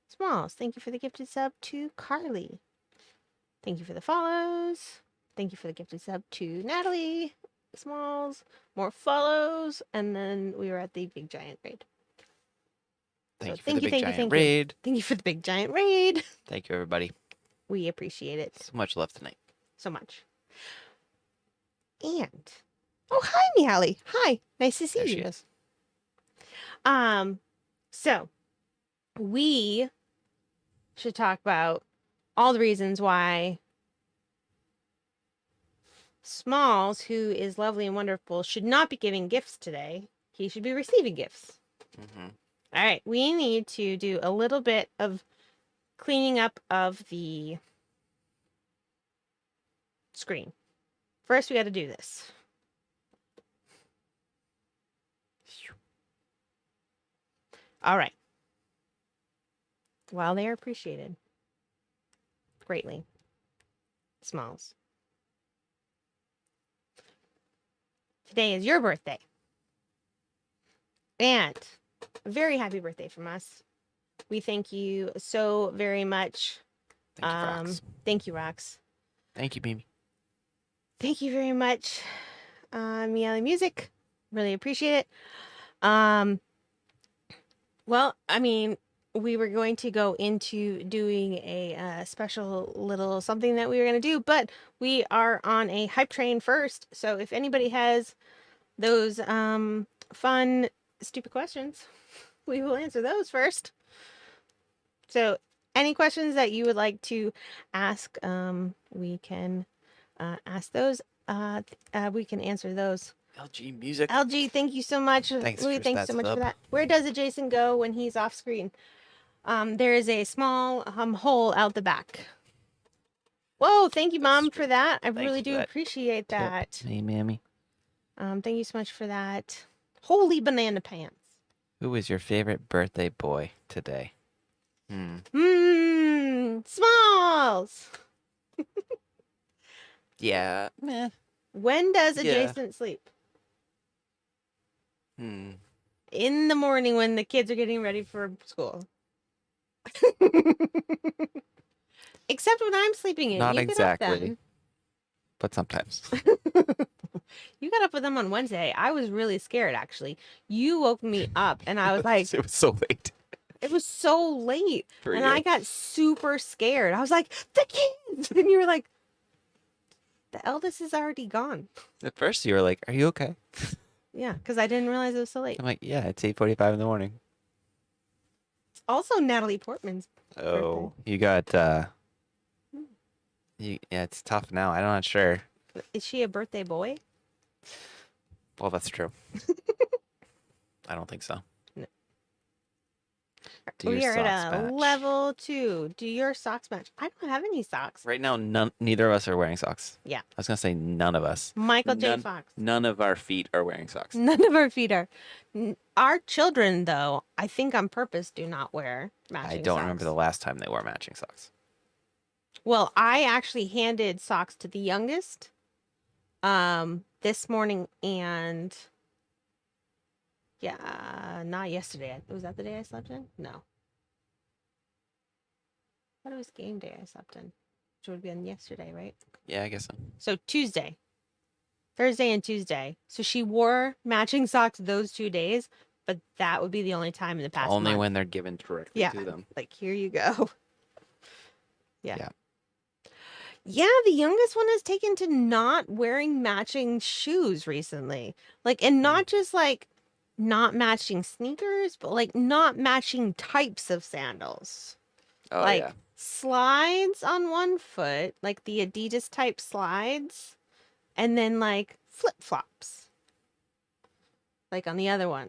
Smalls, thank you for the gifted sub to Carly. Thank you for the follows. Thank you for the gifted sub to Natalie. Smalls, more follows, and then we were at the big giant raid. Thank So you for the big giant raid. Thank you for the big giant raid. Thank you, everybody. We appreciate it So much love tonight. so much. And oh, hi, Meowly. Hi, nice to see There you. she is. So we should talk about all the reasons why Smalls, who is lovely and wonderful, should not be giving gifts today. He should be receiving gifts. Mm-hmm. All right, we need to do a little bit of cleaning up of the screen. First, we got to do this. All right. While they are appreciated greatly, Smalls, today is your birthday. And a very happy birthday from us. We thank you so very much. Thank you, Rox. Thank you, Rox. Thank you, Mimi. Thank you very much, Meowly Music. Really appreciate it. Well, I mean, we were going to go into doing a special little something that we were going to do, but we are on a hype train first. So if anybody has those fun, stupid questions, we will answer those first. So any questions that you would like to ask, we can ask those. We can answer those. LG Music. LG, thank you so much. Thanks Louis, for thanks that so much for sub. that. Where does a Jason go when he's off screen? There is a small hole out the back. Whoa, thank you, Mom, for that. I Thank really you do for that appreciate that. Hey, Mammy. Thank you so much for that. Holy banana pants. Who is your favorite birthday boy today? Smalls. Yeah. Meh. When does a Yeah. Jason sleep? Hmm. In the morning when the kids are getting ready for school. Except when I'm sleeping in. Not You get up exactly. then. But sometimes. You got up with them on Wednesday. I was really scared, actually. You woke me up, and I was like, it was so late. it was so late. For and you. I got super scared. I was like, the kids! And you were like, the eldest is already gone. At first, you were like, "Are you okay?" Yeah, because I didn't realize it was so late. I'm like, "Yeah, it's 8:45 in the morning." Also, Natalie Portman's Oh, you got. Yeah, it's tough now. I'm not sure. Is she a birthday boy? Well, that's true. I don't think so. No. Do We your are at socks a match? level 2. Do your socks match? I don't have any socks. Right now, neither of us are wearing socks. Yeah. I was gonna say none of us. Michael J. None- Fox. None of our feet are wearing socks. None of our feet are. Our children, though, I think on purpose do not wear matching I don't socks. remember the last time they wore matching socks. Well, I actually handed socks to the youngest this morning, and yeah, not yesterday. Was that the day I slept in? No. I thought it was game day I slept in, which would have been yesterday, right? Yeah, I guess so. So Tuesday. Thursday and Tuesday. So she wore matching socks those 2 days. but that would be the only time in the past Only month. when they're given directly Yeah. to them. Like, here you go. Yeah. Yeah. Yeah, the youngest one has taken to not wearing matching shoes recently. Like, and not just like not matching sneakers, but like not matching types of sandals. Oh Like yeah. slides on one foot, like the Adidas type slides, and then like flip-flops. Like on the other one.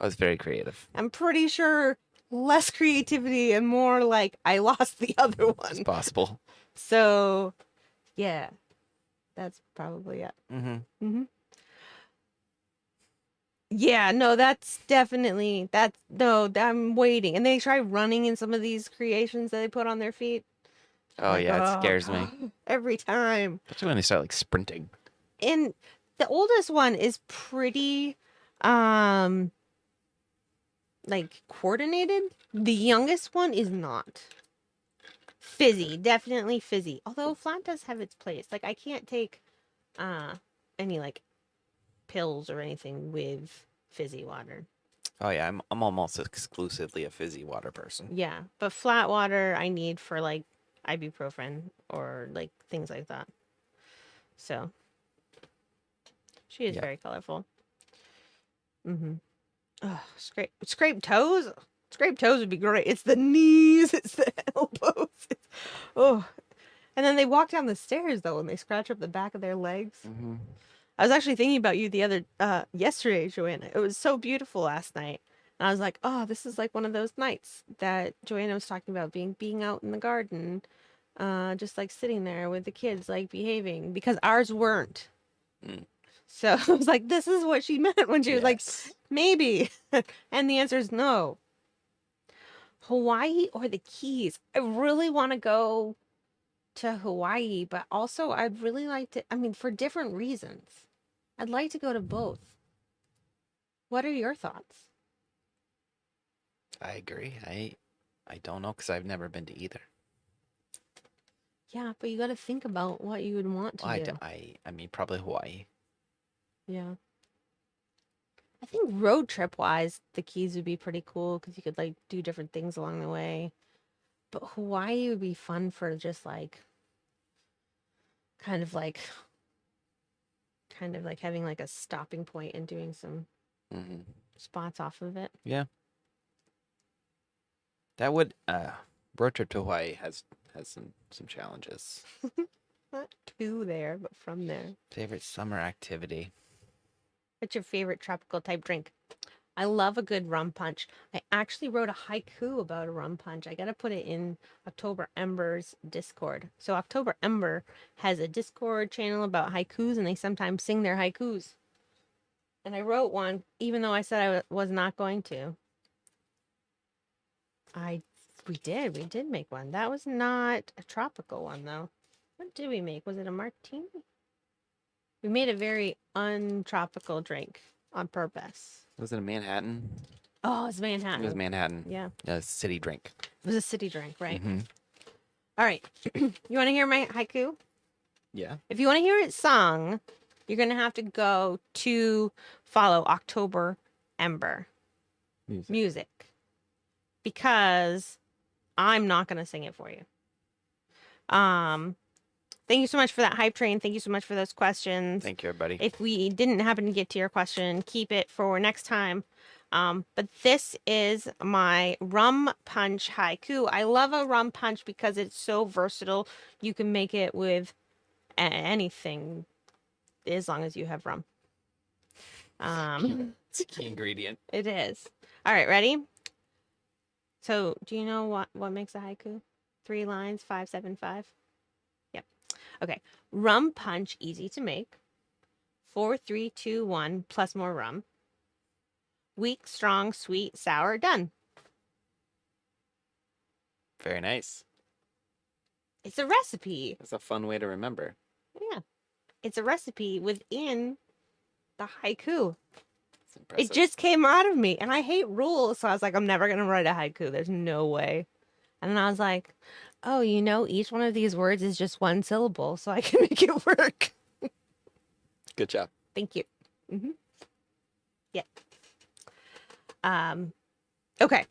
I was very creative. I'm pretty sure less creativity and more like I lost the other It's one. possible. So, yeah, that's probably it. Mm-hmm. Yeah, no, that's definitely no. I'm waiting, and they try running in some of these creations that they put on their feet. Oh Like, yeah, it oh, scares me. God, every time. Especially when they start like sprinting. And the oldest one is pretty, um, like coordinated. The youngest one is not. Fizzy, definitely fizzy. Although flat does have its place. Like I can't take any like pills or anything with fizzy water. Oh yeah, I'm almost exclusively a fizzy water person. Yeah, but flat water I need for like ibuprofen or like things like that. So she is Yep. very colorful. Mm-hmm. Oh, scrape toes. Scrape toes would be great. It's the knees. It's the elbows. Oh, and then they walk down the stairs though, and they scratch up the back of their legs. Mm-hmm. I was actually thinking about you the other yesterday, Joanna. It was so beautiful last night. And I was like, oh, this is like one of those nights that Joanna was talking about being out in the garden, just like sitting there with the kids, like behaving because ours weren't. Mm. So I was like, this is what she meant when she was like, Yes. maybe. And the answer is no. Hawaii or the Keys? I really want to go to Hawaii, but also I'd really like to, I mean, for different reasons. I'd like to go to both. What are your thoughts? I agree. I don't know because I've never been to either. Yeah, but you got to think about what you would want to Well, do. I mean probably Hawaii. Yeah. I think road trip wise, the Keys would be pretty cool because you could like do different things along the way. But Hawaii would be fun for just like kind of like having like a stopping point and doing some Mm-hmm. spots off of it. Yeah. That would road trip to Hawaii has some challenges. Not to there, but from there. Favorite summer activity. What's your favorite tropical type drink? I love a good rum punch. I actually wrote a haiku about a rum punch. I got to put it in October Ember's Discord. So October Ember has a Discord channel about haikus, and they sometimes sing their haikus. And I wrote one, even though I said I was not going to. We did make one. That was not a tropical one, though. What did we make? Was it a martini? We made a very untropical drink on purpose. Was it a Manhattan? Oh, it's Manhattan. It was Manhattan. Yeah. A city drink. It was a city drink, right? Mhm. All right. You want to hear my haiku? Yeah. If you want to hear it sung, you're going to have to go to follow October Ember Music. Because I'm not going to sing it for you. Thank you so much for that hype train. Thank you so much for those questions. Thank you, everybody. If we didn't happen to get to your question, keep it for next time. But this is my rum punch haiku. I love a rum punch because it's so versatile. You can make it with anything as long as you have rum. It's a key ingredient. It is. All right, ready? So, do you know what makes a haiku? 3 lines, 5, 7, 5. Yep. Okay. Rum punch, easy to make. 4, 3, 2, 1, plus more rum. Weak, strong, sweet, sour, done. Very nice. It's a recipe. That's a fun way to remember. Yeah. It's a recipe within the haiku. It's impressive. It just came out of me. And I hate rules. So I was like, I'm never going to write a haiku. There's no way. And then I was like, oh, each one of these words is just one syllable. So I can make it work. Good job. Thank you. Yeah. Okay.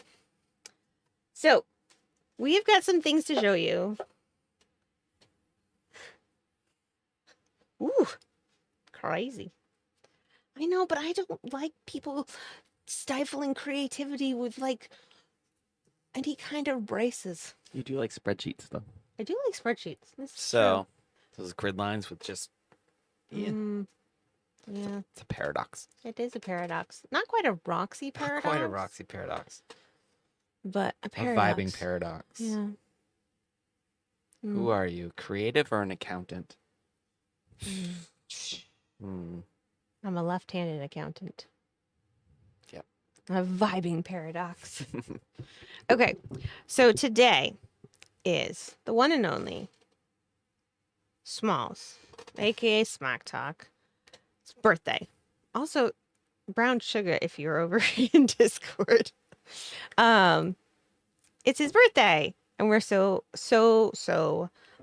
So we've got some things to show you. Ooh, crazy. I know, but I don't like people stifling creativity with like any kind of braces. You do like spreadsheets, though. I do like spreadsheets. This is So those grid lines with just true. Yeah, it's a paradox. it is a paradox. Not quite a Roxy paradox. Quite a Roxy paradox. But a A paradox. vibing paradox. Yeah. Who are you, creative or an accountant? Hmm. I'm a left-handed accountant. Yep. A vibing paradox. Okay, so today is the one and only Smalls, aka Smack Talk. It's birthday. Also, brown sugar if you're over in Discord. It's his birthday, and we're so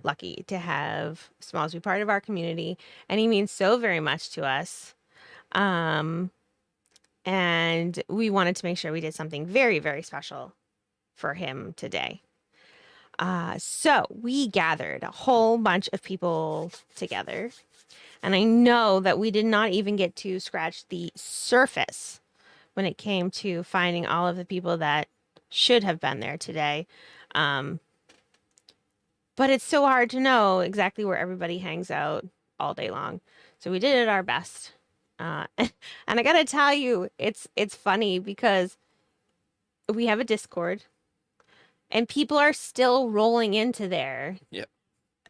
lucky to have Smalls be part of our community, and he means so very much to us. And we wanted to make sure we did something very, very special for him today. So we gathered a whole bunch of people together. And I know that we did not even get to scratch the surface when it came to finding all of the people that should have been there today. But it's so hard to know exactly where everybody hangs out all day long. So we did it our best. And I gotta tell you, it's funny because we have a Discord and people are still rolling into there. Yep.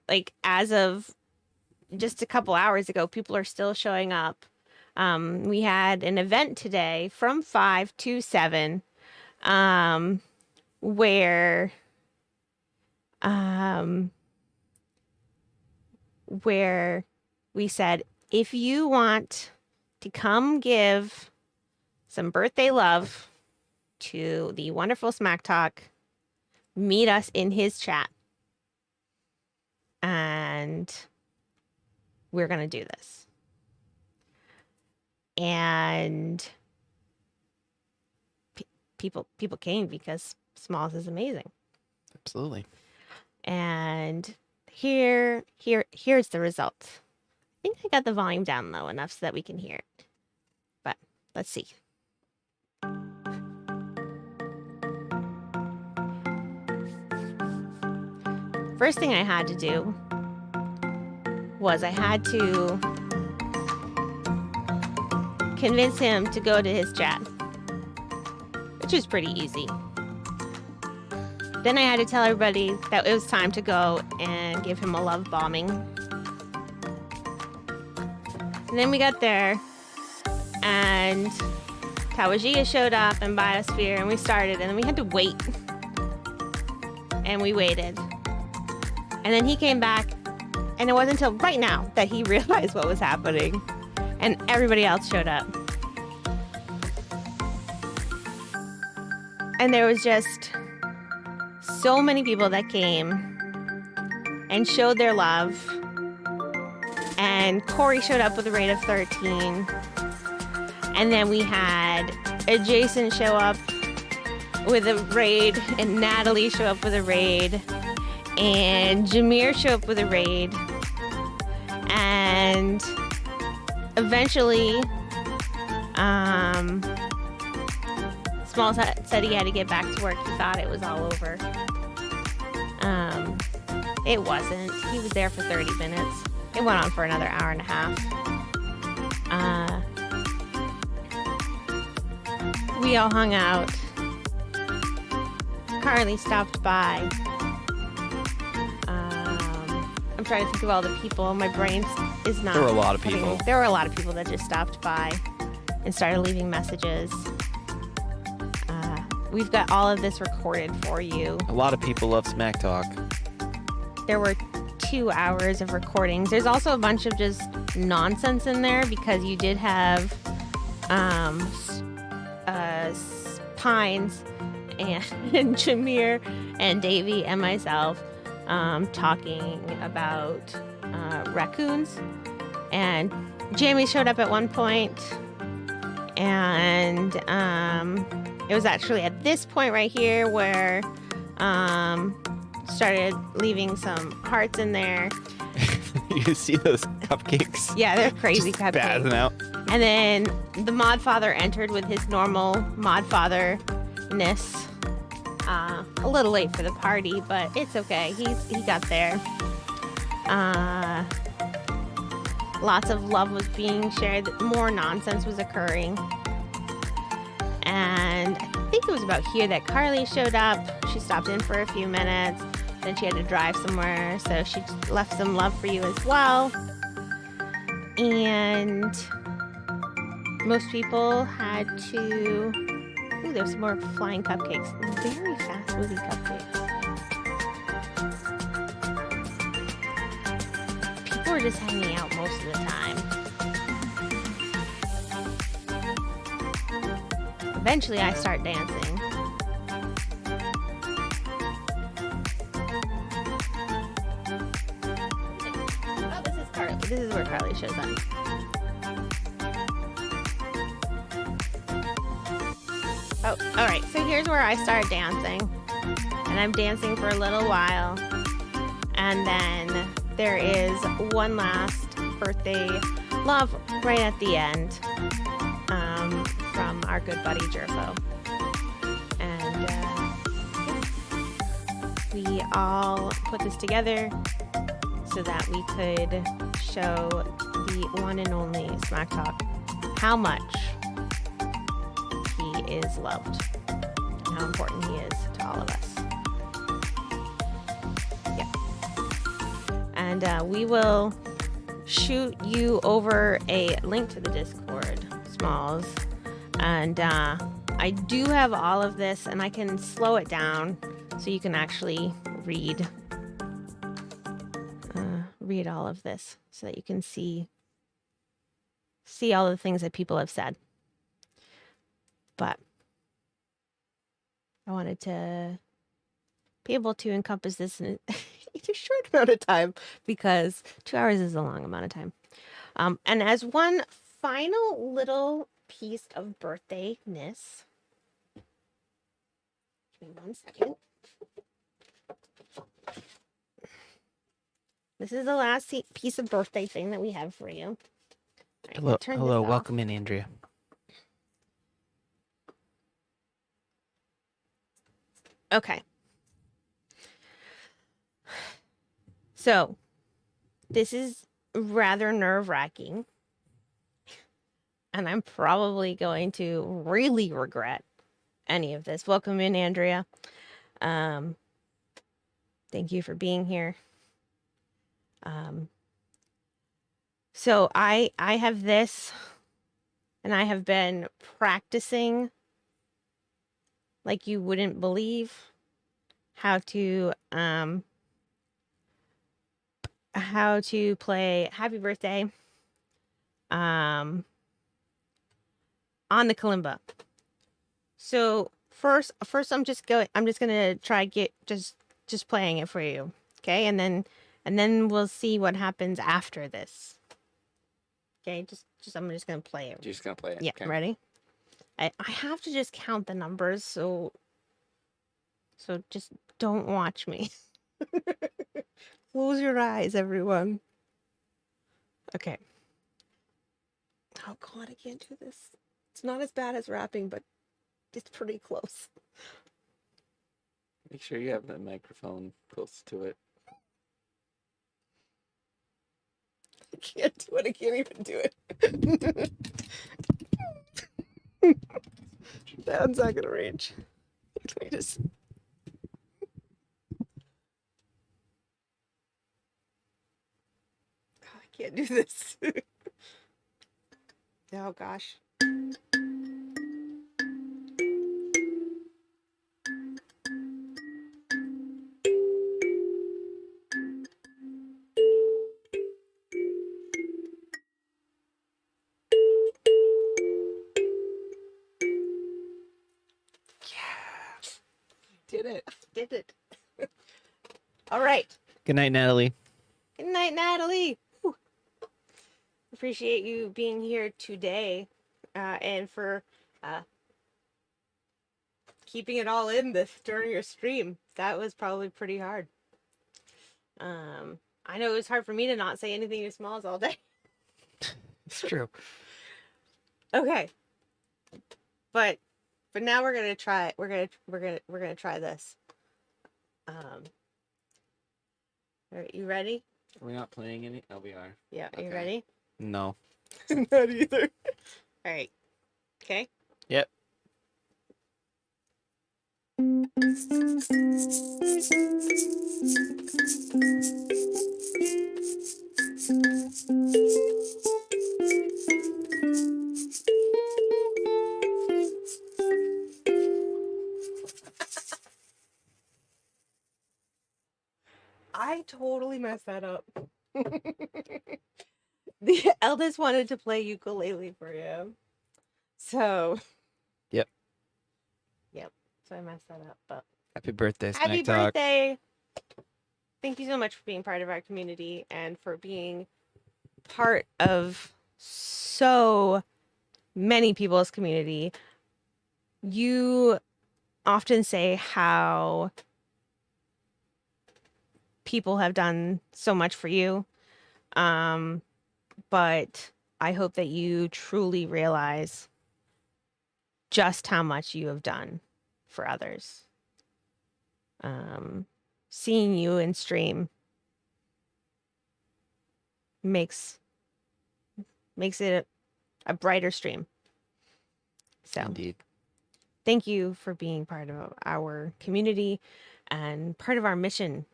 Like as of just a couple hours ago, people are still showing up. We had an event today from 5 to 7, where we said, if you want to come give some birthday love to the wonderful Smack Talk, meet us in his chat. And we're going to do this. And people came because Smalls is amazing. Absolutely. And here's the result. I think I got the volume down low enough so that we can hear it. But let's see. First thing I had to do was I had to convince him to go to his chat, which was pretty easy. Then I had to tell everybody that it was time to go and give him a love bombing. And then we got there, and Tawajia showed up and Biosphere, and we started, and then we had to wait. And we waited. And then he came back, and it wasn't until right now that he realized what was happening. And everybody else showed up. And there was just so many people that came and showed their love. And Corey showed up with a rate of 13. And then we had Jason show up with a raid, and Natalie show up with a raid, and Jameer show up with a raid. And eventually, Smalls said he had to get back to work. He thought it was all over. It wasn't. He was there for 30 minutes. It went on for another hour and a half. We all hung out. Carly stopped by. I'm trying to think of all the people. My brain is not. There were a lot of people. There were a lot of people that just stopped by and started leaving messages. We've got all of this recorded for you. A lot of people love Smack Talk. There were 2 hours of recordings. There's also a bunch of just nonsense in there because you did have Pines and Jameer and Davey and myself talking about raccoons. And Jamie showed up at one point, And it was actually at this point right here where started leaving some hearts in there. You see those cupcakes? Yeah, they're crazy Just cupcakes. spazzing out. And then the mod father entered with his normal mod father-ness. A little late for the party, but it's okay. He got there. Lots of love was being shared. More nonsense was occurring. And I think it was about here that Carly showed up. She stopped in for a few minutes. Then she had to drive somewhere, so she left some love for you as well. And most people had to... Ooh, there's some more flying cupcakes. Very fast moving cupcakes. People were just hanging out most of the time. Eventually, I start dancing. Oh, this is Carly. This is where Carly shows up. Oh, all right. So here's where I start dancing. And I'm dancing for a little while. And then there is one last birthday love right at the end from our good buddy Jerfo. And we all put this together so that we could show the one and only Smack Talk how much he is loved and how important he is to all of us. Yeah. And we will shoot you over a link to the Discord, Smalls. And I do have all of this, and I can slow it down so you can actually read all of this so that you can see all the things that people have said. But I wanted to be able to encompass this in a short amount of time because 2 hours is a long amount of time. And as one final little piece of birthday-ness, give me 1 second. This is the last piece of birthday thing that we have for you. Right, Hello, turn hello, this off. welcome in, Andrea. Okay. So, this is rather nerve-wracking. And I'm probably going to really regret any of this. Welcome in, Andrea. Thank you for being here. So I have this, and I have been practicing like you wouldn't believe how to play Happy Birthday on the kalimba. So first I'm just gonna try just playing it for you, okay? And then we'll see what happens after this. Okay, I'm just gonna play it. You're just gonna play it. Yeah, Okay. ready? I have to just count the numbers, so just don't watch me. Close your eyes, everyone. Okay. Oh God, I can't do this. It's not as bad as rapping, but it's pretty close. Make sure you have the microphone close to it. I can't do it. I can't even do it. That's not gonna reach. Let me just. Oh, I can't do this. Oh gosh. Did it. Did it. All right. Good night, Natalie. Good night, Natalie. Whew. Appreciate you being here today. and for keeping it all in this during your stream. That was probably pretty hard. I know it was hard for me to not say anything to Smalls all day. It's true. Okay, but now we're gonna try. We're gonna try this. All right, you ready? Are we not playing any? Oh, we are. Yeah, are you Okay. ready? No. Not either. All right. Okay. Yep. I totally messed that up. The eldest wanted to play ukulele for you. So. Yep. Yep. So I messed that up. But Happy birthday, happy Snack Talk. birthday. Thank you so much for being part of our community and for being part of so many people's community. You often say how people have done so much for you. But I hope that you truly realize just how much you have done for others. Seeing you in stream makes it a brighter stream. So Indeed. thank you for being part of our community and part of our mission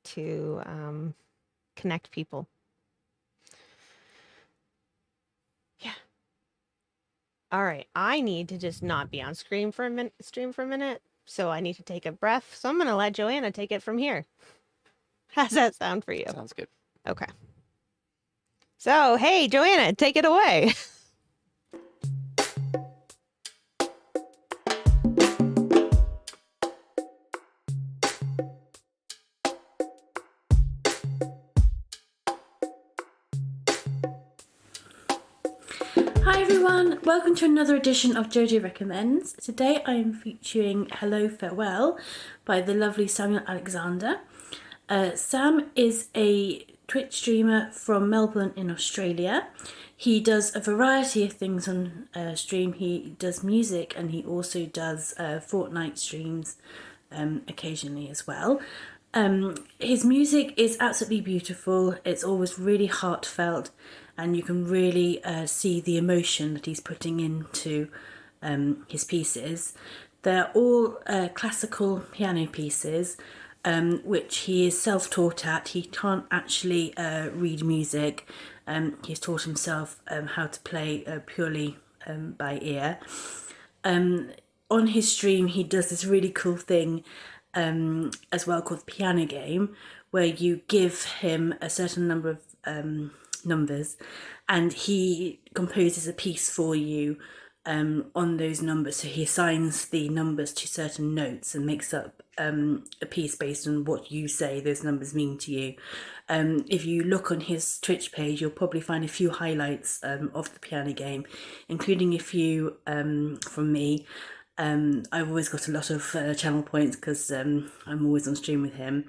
to connect people. Yeah. All right. I need to just not be on stream for a minute. So I need to take a breath. So I'm going to let Joanna take it from here. How's that sound for you? Sounds good. Okay. So, hey, Joanna, take it away. Hi everyone, welcome to another edition of JoJo Recommends. Today I am featuring Hello Farewell by the lovely Samuel Alexander. Sam is a Twitch streamer from Melbourne in Australia. He does a variety of things on stream. He does music and he also does Fortnite streams occasionally as well. His music is absolutely beautiful. It's always really heartfelt and you can really see the emotion that he's putting into his pieces. They're all classical piano pieces, which he is self-taught at. He can't actually read music. He's taught himself how to play purely by ear. On his stream, he does this really cool thing as well called the piano game, where you give him a certain number of numbers and he composes a piece for you on those numbers. So he assigns the numbers to certain notes and makes up a piece based on what you say those numbers mean to you. If you look on his Twitch page, you'll probably find a few highlights of the piano game, including a few from me. I've always got a lot of channel points because I'm always on stream with him,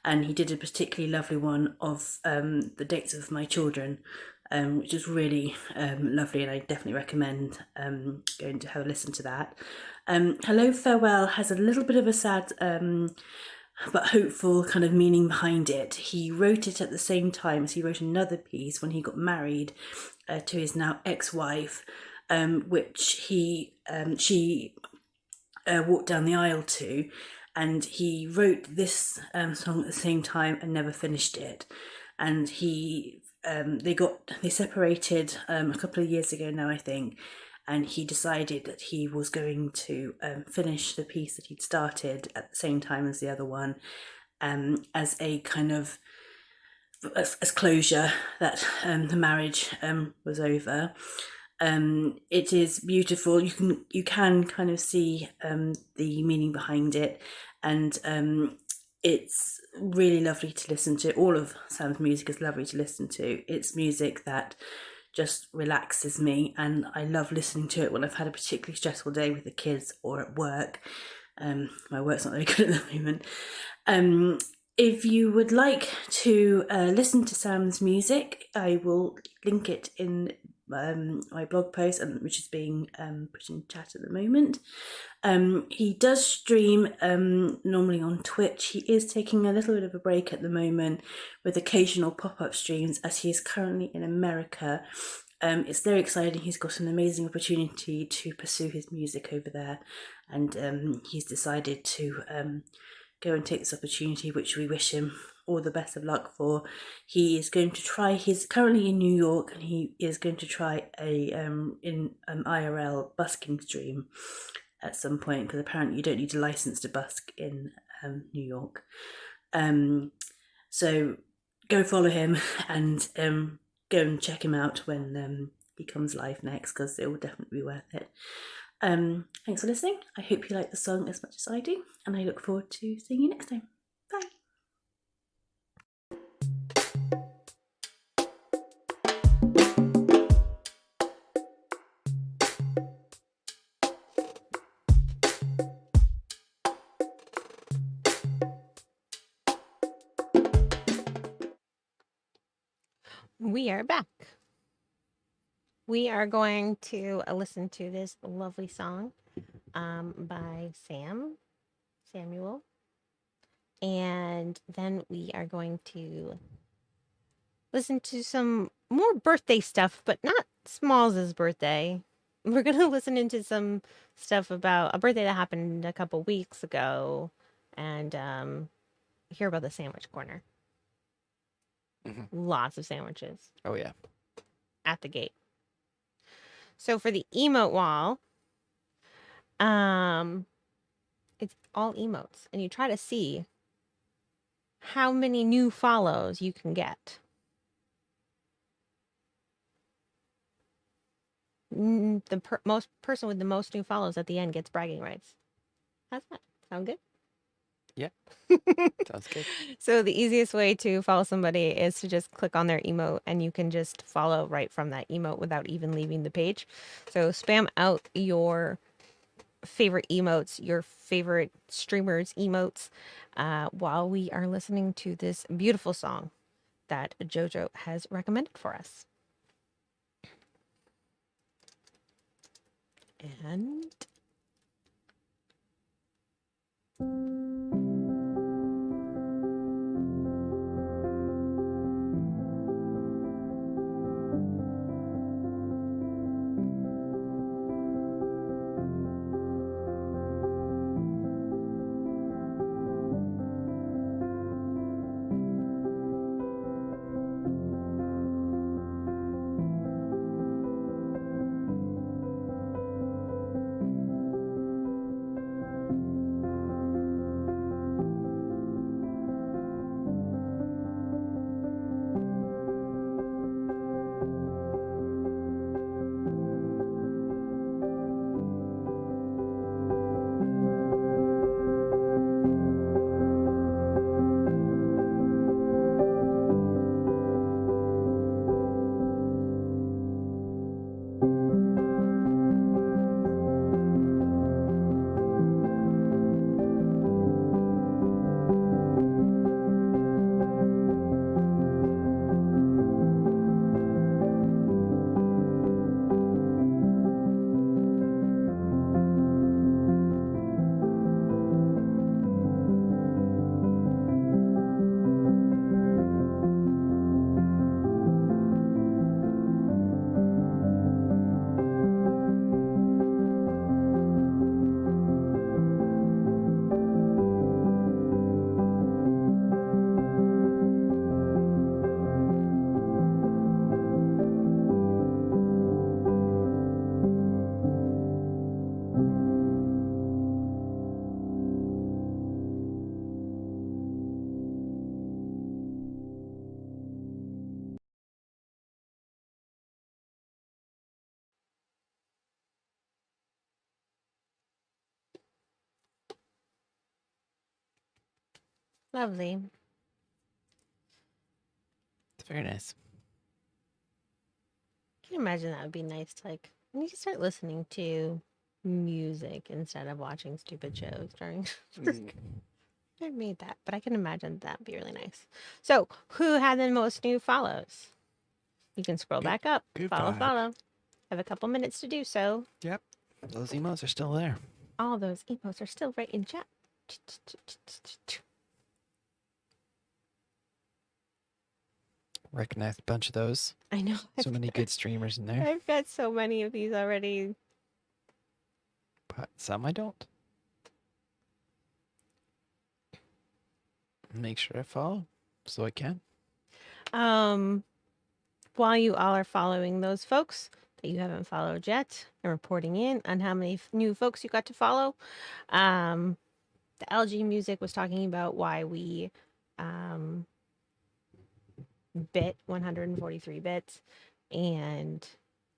and he did a particularly lovely one of the dates of my children, which is really lovely, and I definitely recommend going to have a listen to that. Hello Farewell has a little bit of a sad but hopeful kind of meaning behind it. He wrote it at the same time as he wrote another piece when he got married to his now ex-wife, which she walked down the aisle to, and he wrote this song at the same time and never finished it. And they separated a couple of years ago now, I think, and he decided that he was going to finish the piece that he'd started at the same time as the other one, as a kind of as closure that the marriage was over. It is beautiful. You can kind of see the meaning behind it, and it's really lovely to listen to. All of Sam's music is lovely to listen to. It's music that just relaxes me, and I love listening to it when I've had a particularly stressful day with the kids or at work. My work's not very good at the moment. If you would like to listen to Sam's music, I will link it in my blog post, which is being put in chat at the moment. He does stream normally on Twitch. He is taking a little bit of a break at the moment with occasional pop-up streams, as he is currently in America. It's very exciting. He's got an amazing opportunity to pursue his music over there, and he's decided to go and take this opportunity, which we wish him all the best of luck for. He is going to try, he's currently in New York, and he is going to try a IRL busking stream at some point, because apparently you don't need a license to busk in New York. So go follow him and go and check him out when he comes live next, because it will definitely be worth it. Thanks for listening. I hope you like the song as much as I do, and I look forward to seeing you next time. Bye. We are back. We are going to listen to this lovely song by Samuel. And then we are going to listen to some more birthday stuff, but not Smalls' birthday. We're going to listen into some stuff about a birthday that happened a couple weeks ago and hear about the sandwich corner. Lots of sandwiches. Oh, yeah. At the gate. So for the emote wall, it's all emotes, and you try to see how many new follows you can get. The most person with the most new follows at the end gets bragging rights. How's that? Sound good? Yeah. Sounds good. So the easiest way to follow somebody is to just click on their emote, and you can just follow right from that emote without even leaving the page. So spam out your favorite emotes, your favorite streamers' emotes, while we are listening to this beautiful song that JoJo has recommended for us. And lovely. It's very nice. can imagine that would be nice to like. I need to start listening to music instead of watching stupid shows during work. I made that, but I can imagine that'd be really nice. So, who had the most new follows? You can scroll back up. good Follow, vibe. follow. Have a couple minutes to do so. Yep. Those emos are still there. All those emotes are still right in chat. Recognized a bunch of those. I know. So many good streamers in there, I've got so many of these already. but some I don't. Make sure I follow so I can. While you all are following those folks that you haven't followed yet and reporting in on how many new folks you got to follow, the LG Music was talking about why we bit 143 bits. And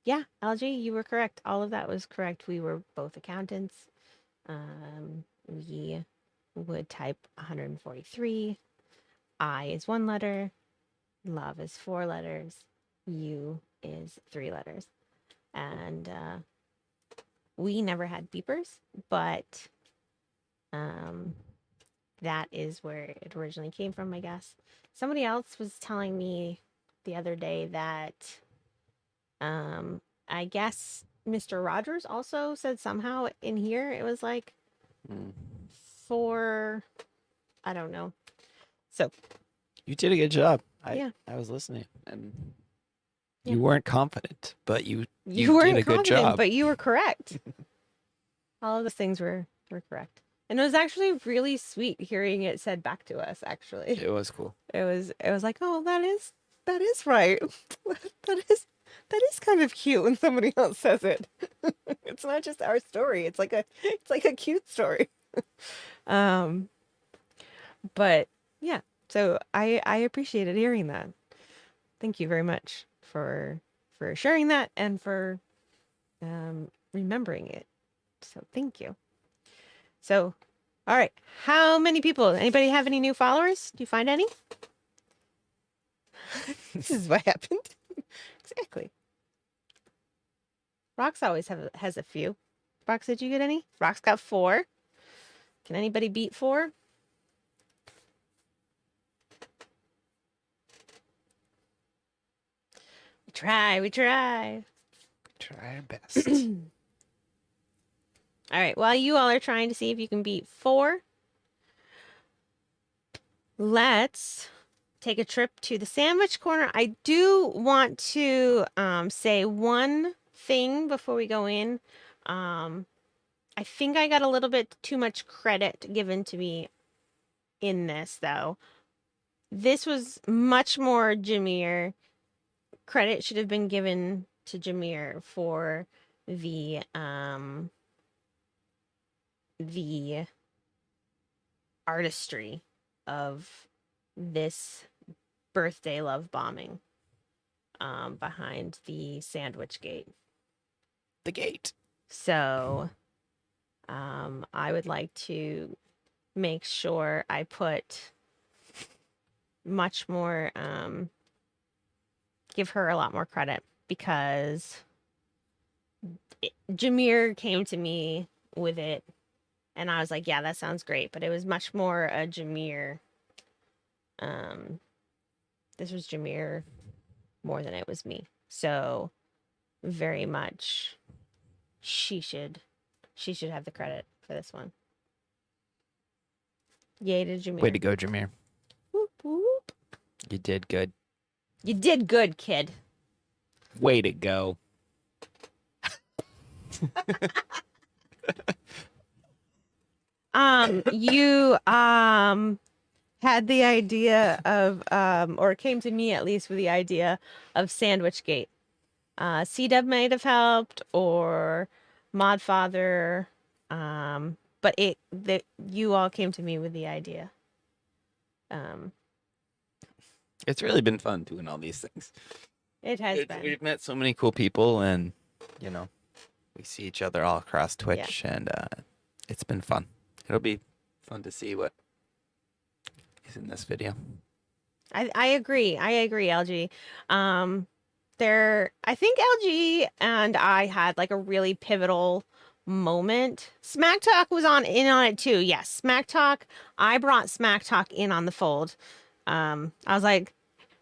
yeah, LG, you were correct. All of that was correct. We were both accountants. We would type 143. I is 1 letter. Love is 4 letters. U is 3 letters. And we never had beepers, but that is where it originally came from, I guess. Somebody else was telling me the other day that I guess Mr. Rogers also said somehow in here it was like 4, I don't know. So You did a good job. Yeah. I was listening, and Yeah. you weren't confident, but you weren't did a good confident, job. but you were correct. All of those things were correct. And it was actually really sweet hearing it said back to us, actually. It was cool. It was like, oh, that is right. that is kind of cute when somebody else says it. It's not just our story. It's like a cute story. But yeah, so I appreciated hearing that. Thank you very much for sharing that and for remembering it. So thank you. So, all right, how many people? Anybody have any new followers? Do you find any? This is what happened. Exactly. Rox always has a few. Rox, did you get any? Rox got 4. Can anybody beat 4? We try. Try our best. All right, while you all are trying to see if you can beat 4, let's take a trip to the sandwich corner. I do want to say one thing before we go in. I think I got a little bit too much credit given to me in this, though. This was much more Jameer. Credit should have been given to Jameer for the artistry of this birthday love bombing behind the sandwich gate. The gate. So I would like to make sure I put much more give her a lot more credit, because Jameer came to me with it and I was like, yeah, that sounds great, but it was much more a Jameer. This was Jameer more than it was me. So very much she should have the credit for this one. Yay to Jameer. Way to go, Jameer. Whoop, whoop. You did good. You did good, kid. Way to go. You had the idea of or came to me at least with the idea of Sandwich Gate. C-Dub might have helped, or Modfather, but you all came to me with the idea. It's really been fun doing all these things. It has been. We've met so many cool people, and we see each other all across Twitch, and it's been fun. It'll be fun to see what is in this video. I agree, LG. I think LG and I had like a really pivotal moment. Smack Talk was in on it too. Yes, Smack Talk. I brought Smack Talk in on the fold. I was like,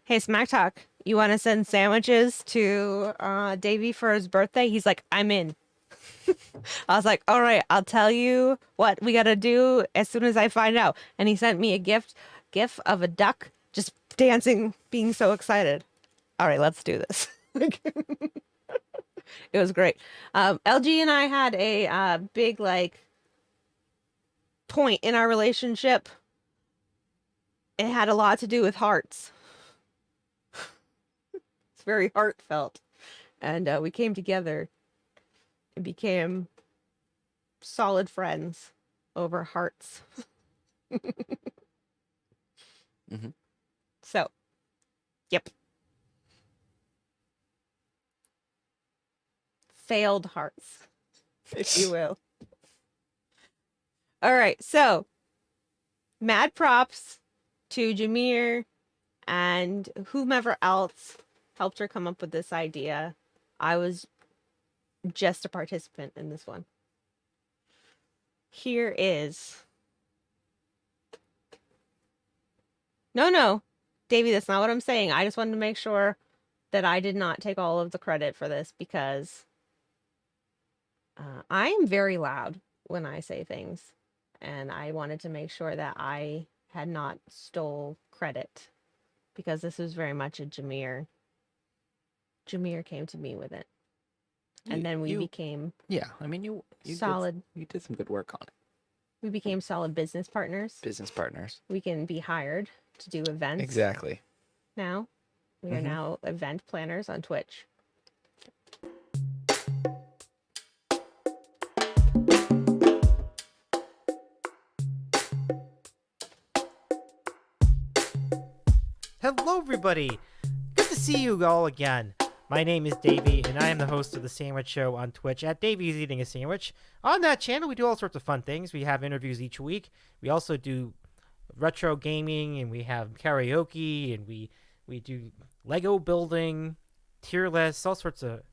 "Hey, Smack Talk, you want to send sandwiches to Davey for his birthday?" He's like, "I'm in." I was like, "All right, I'll tell you what we gotta do as soon as I find out." And he sent me a gif of a duck just dancing, being so excited. All right, let's do this. It was great. LG and I had a big like point in our relationship. It had a lot to do with hearts. It's very heartfelt, and we came together and became solid friends over hearts. Mhm. So, yep. Failed hearts, if you will. All right, so mad props to Jameer and whomever else helped her come up with this idea. I was just a participant in this one. Here is. No, Davey, that's not what I'm saying. I just wanted to make sure that I did not take all of the credit for this because I am very loud when I say things, and I wanted to make sure that I had not stole credit because this was very much a Jameer. Jameer came to me with it, and then we became Yeah, I mean, you solid. You did some good work on it. We became solid business partners. Business partners. We can be hired to do events. Exactly. Now, we are now event planners on Twitch. Hello, everybody. Good to see you all again. My name is Davey, and I am the host of The Sandwich Show on Twitch at Davey's Eating a Sandwich. On that channel, we do all sorts of fun things. We have interviews each week. We also do retro gaming, and we have karaoke, and we do Lego building, tier lists, all sorts of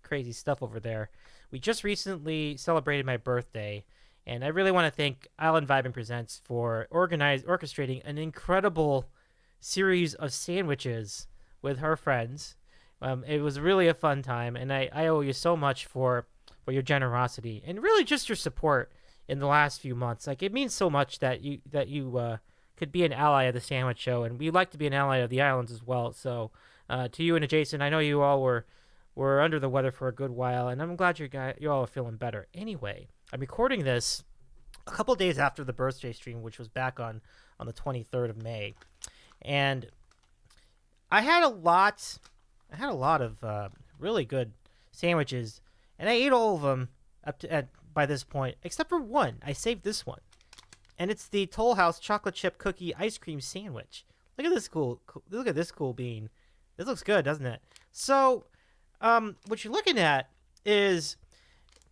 crazy stuff over there. We just recently celebrated my birthday, and I really want to thank IslandVibingPresents for orchestrating an incredible series of sandwiches with her friends. It was really a fun time, and I owe you so much for your generosity and really just your support in the last few months. Like, it means so much that you could be an ally of the Sandwich Show, and we'd like to be an ally of the Islands as well. So to you and Jason, I know you all were under the weather for a good while, and I'm glad you all are feeling better. Anyway, I'm recording this a couple days after the birthday stream, which was back on the 23rd of May, and I had a lot of really good sandwiches, and I ate all of them by this point, except for one. I saved this one, and it's the Toll House chocolate chip cookie ice cream sandwich. Look at this cool bean. This looks good, doesn't it? So, what you're looking at is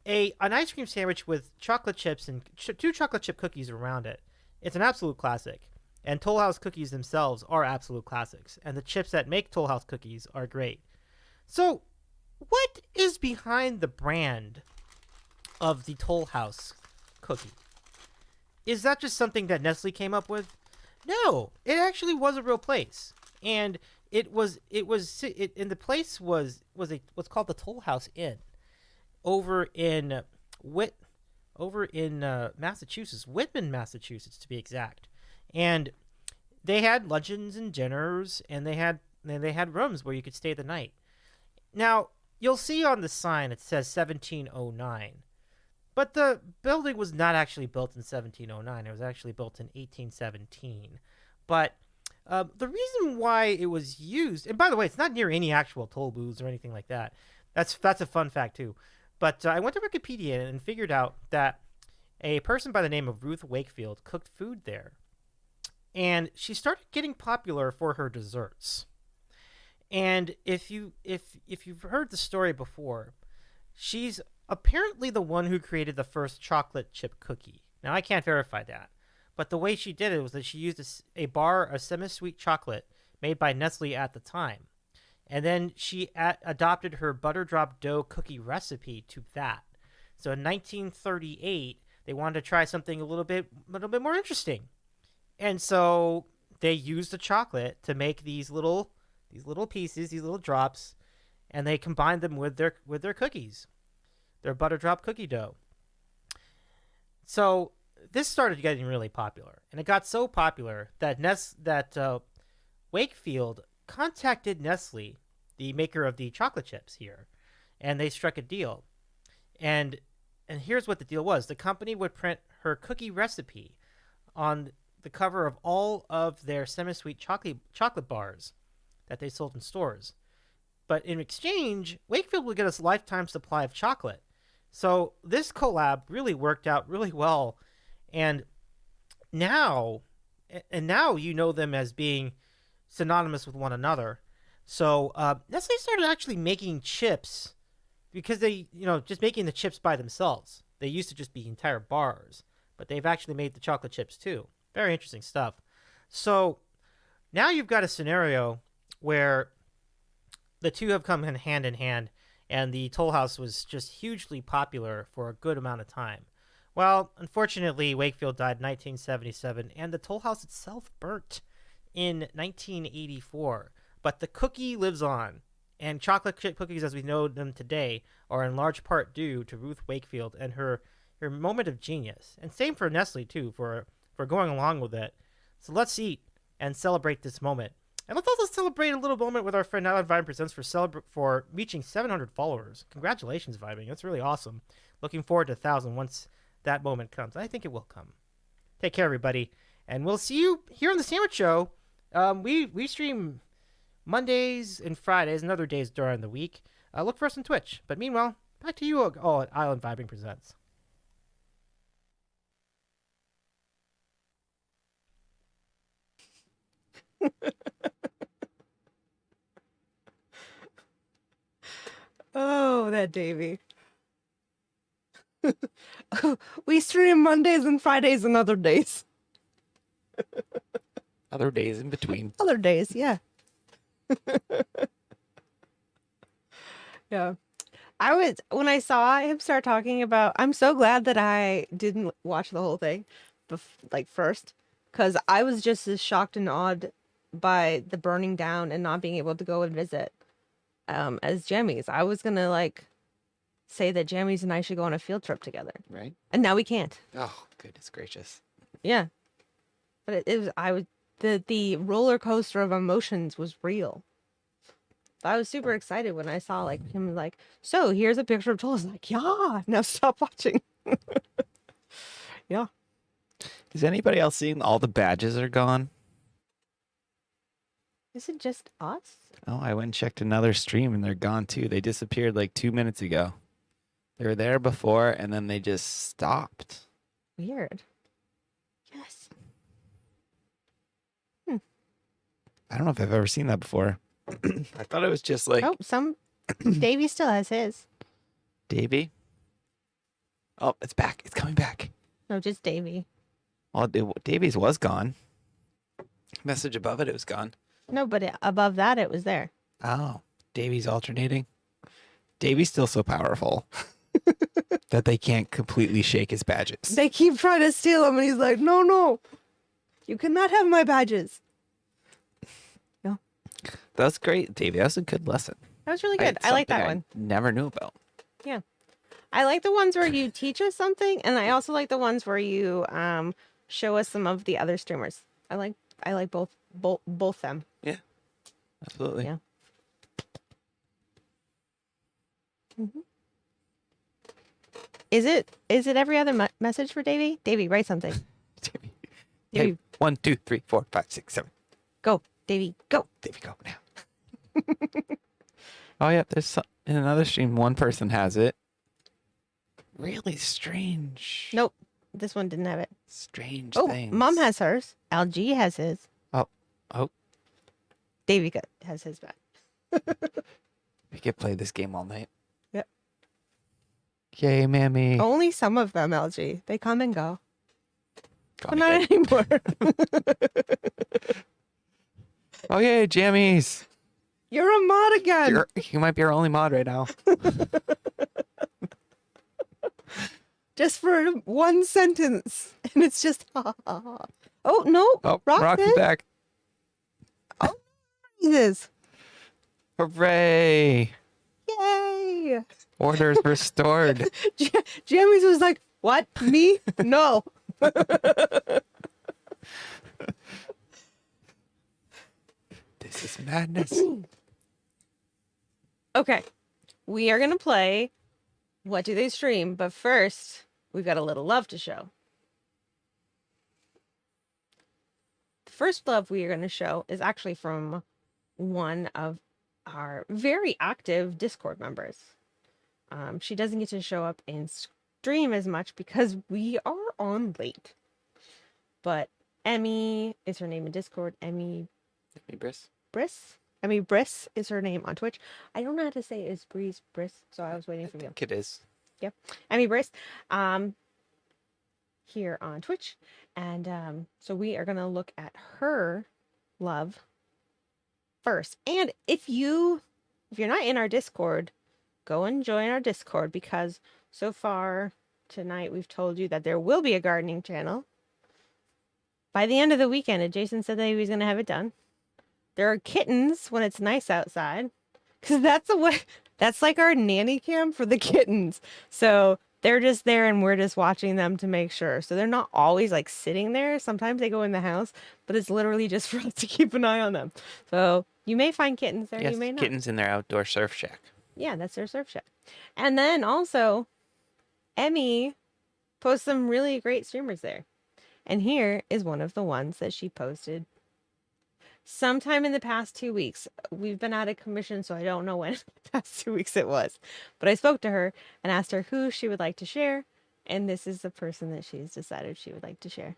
an ice cream sandwich with chocolate chips and two chocolate chip cookies around it. It's an absolute classic. And Toll House cookies themselves are absolute classics. And the chips that make Toll House cookies are great. So, what is behind the brand of the Toll House cookie? Is that just something that Nestle came up with? No, it actually was a real place. And the place was what's called the Toll House Inn over in Massachusetts, Whitman, Massachusetts to be exact. And they had luncheons and dinners, and they had rooms where you could stay the night. Now, you'll see on the sign it says 1709, but the building was not actually built in 1709. It was actually built in 1817. But the reason why it was used, and by the way, it's not near any actual toll booths or anything like that. That's a fun fact too. But I went to Wikipedia and figured out that a person by the name of Ruth Wakefield cooked food there. And she started getting popular for her desserts. And if you've heard the story before, she's apparently the one who created the first chocolate chip cookie. Now, I can't verify that, but the way she did it was that she used a bar of semi-sweet chocolate made by Nestle at the time, And then she adopted her butter drop dough cookie recipe to that. So in 1938, they wanted to try something a little bit more interesting. And so they used the chocolate to make these little pieces, these little drops, and they combined them with their cookies, their butter drop cookie dough. So this started getting really popular, and it got so popular that Wakefield contacted Nestle, the maker of the chocolate chips here, and they struck a deal. And here's what the deal was: the company would print her cookie recipe on the cover of all of their semi-sweet chocolate bars that they sold in stores. But in exchange, Wakefield would get us a lifetime supply of chocolate. So this collab really worked out really well. And now you know them as being synonymous with one another. So Nestle started actually making chips because they, just making the chips by themselves. They used to just be entire bars, but they've actually made the chocolate chips too. Very interesting stuff. So now you've got a scenario where the two have come in hand, and the Toll House was just hugely popular for a good amount of time. Well, unfortunately, Wakefield died in 1977, and the Toll House itself burnt in 1984. But the cookie lives on, and chocolate chip cookies as we know them today are in large part due to Ruth Wakefield and her moment of genius. And same for Nestle, too, for going along with it. So let's eat and celebrate this moment. And let's also celebrate a little moment with our friend IslandVibingPresents for reaching 700 followers. Congratulations, Vibing. That's really awesome. Looking forward to 1,000 once that moment comes. I think it will come. Take care, everybody. And we'll see you here on The Sandwich Show. We stream Mondays and Fridays and other days during the week. Look for us on Twitch. But meanwhile, back to you all at Island Vibing Presents. Oh, that Davy. We stream Mondays and Fridays and other days. Other days in between. Other days, yeah. Yeah. When I saw him start talking about, I'm so glad that I didn't watch the whole thing, first, because I was just as shocked and awed by the burning down and not being able to go and visit as Jammies. I was gonna say that Jammies and I should go on a field trip together, Right? and now we can't. Oh, goodness gracious. Yeah, but the roller coaster of emotions was real. I was super excited when I saw him so here's a picture of Joel. I was like, yeah, now stop watching. Yeah. Is anybody else seeing all the badges are gone? Is it just us? Oh, I went and checked another stream and they're gone too. They disappeared 2 minutes ago. They were there before and then they just stopped. Weird. Yes. I don't know if I've ever seen that before. I thought it was just Oh, Davey still has his. Davey. Oh, it's back. It's coming back. No, just Davey. Well, Davey's was gone. Message above it was gone. No, but above that, it was there. Oh, Davey's alternating. Davey's still so powerful that they can't completely shake his badges. They keep trying to steal him, and he's like, no. You cannot have my badges. No. That's great, Davey. That was a good lesson. That was really good. I like that one. Never knew about. Yeah. I like the ones where you teach us something, and I also like the ones where you show us some of the other streamers. I like both them. Yeah. Absolutely. Yeah. Mm-hmm. Is it every other message for Davey? Davey, write something. Davey. Davey. Hey, 1, 2, 3, 4, 5, 6, 7. Go, Davey, go. Davey, go now. Oh yeah, in another stream, one person has it. Really strange. Nope, this one didn't have it. Strange Oh, things. Mom has hers. LG has his. Oh. Davey has his back. We could play this game all night. Yep. Yay, mammy. Only some of them, LG. They come and go. Call But me not good. anymore. Oh, yay, jammies. You're a mod again. You might be our only mod right now. Just for one sentence. And it's just, ha, ha, ha. Oh, no. Oh, Rock's Rock's in. back. Jesus. Hooray! Yay. Order's restored. Jammies was like, what? Me? No. This is madness. Okay. We are going to play What Do They Stream? But first, we've got a little love to show. The first love we are going to show is actually from one of our very active Discord members. She doesn't get to show up in stream as much because we are on late. But Emmy is her name in Discord. Emmy Hey, Briss. Briss. Emmy Briss is her name on Twitch. I don't know how to say it. Is Breeze Briss? So I was waiting for I you. think it is. Yep. Emmy Briss. Here on Twitch. And so we are gonna look at her love first. And if you're not in our Discord, go and join our Discord, because so far tonight we've told you that there will be a gardening channel. By the end of the weekend, and Jason said that he was going to have it done. There are kittens when it's nice outside, because that's like our nanny cam for the kittens. So they're just there and we're just watching them to make sure. So they're not always like sitting there. Sometimes they go in the house, but it's literally just for us to keep an eye on them. So you may find kittens there, Yes, you may not. kittens in their outdoor surf shack. Yeah, that's their surf shack. And then also, Emmy posts some really great streamers there. And here is one of the ones that she posted sometime in the past 2 weeks. We've been out of commission, so I don't know when the past 2 weeks it was. But I spoke to her and asked her who she would like to share. And this is the person that she's decided she would like to share.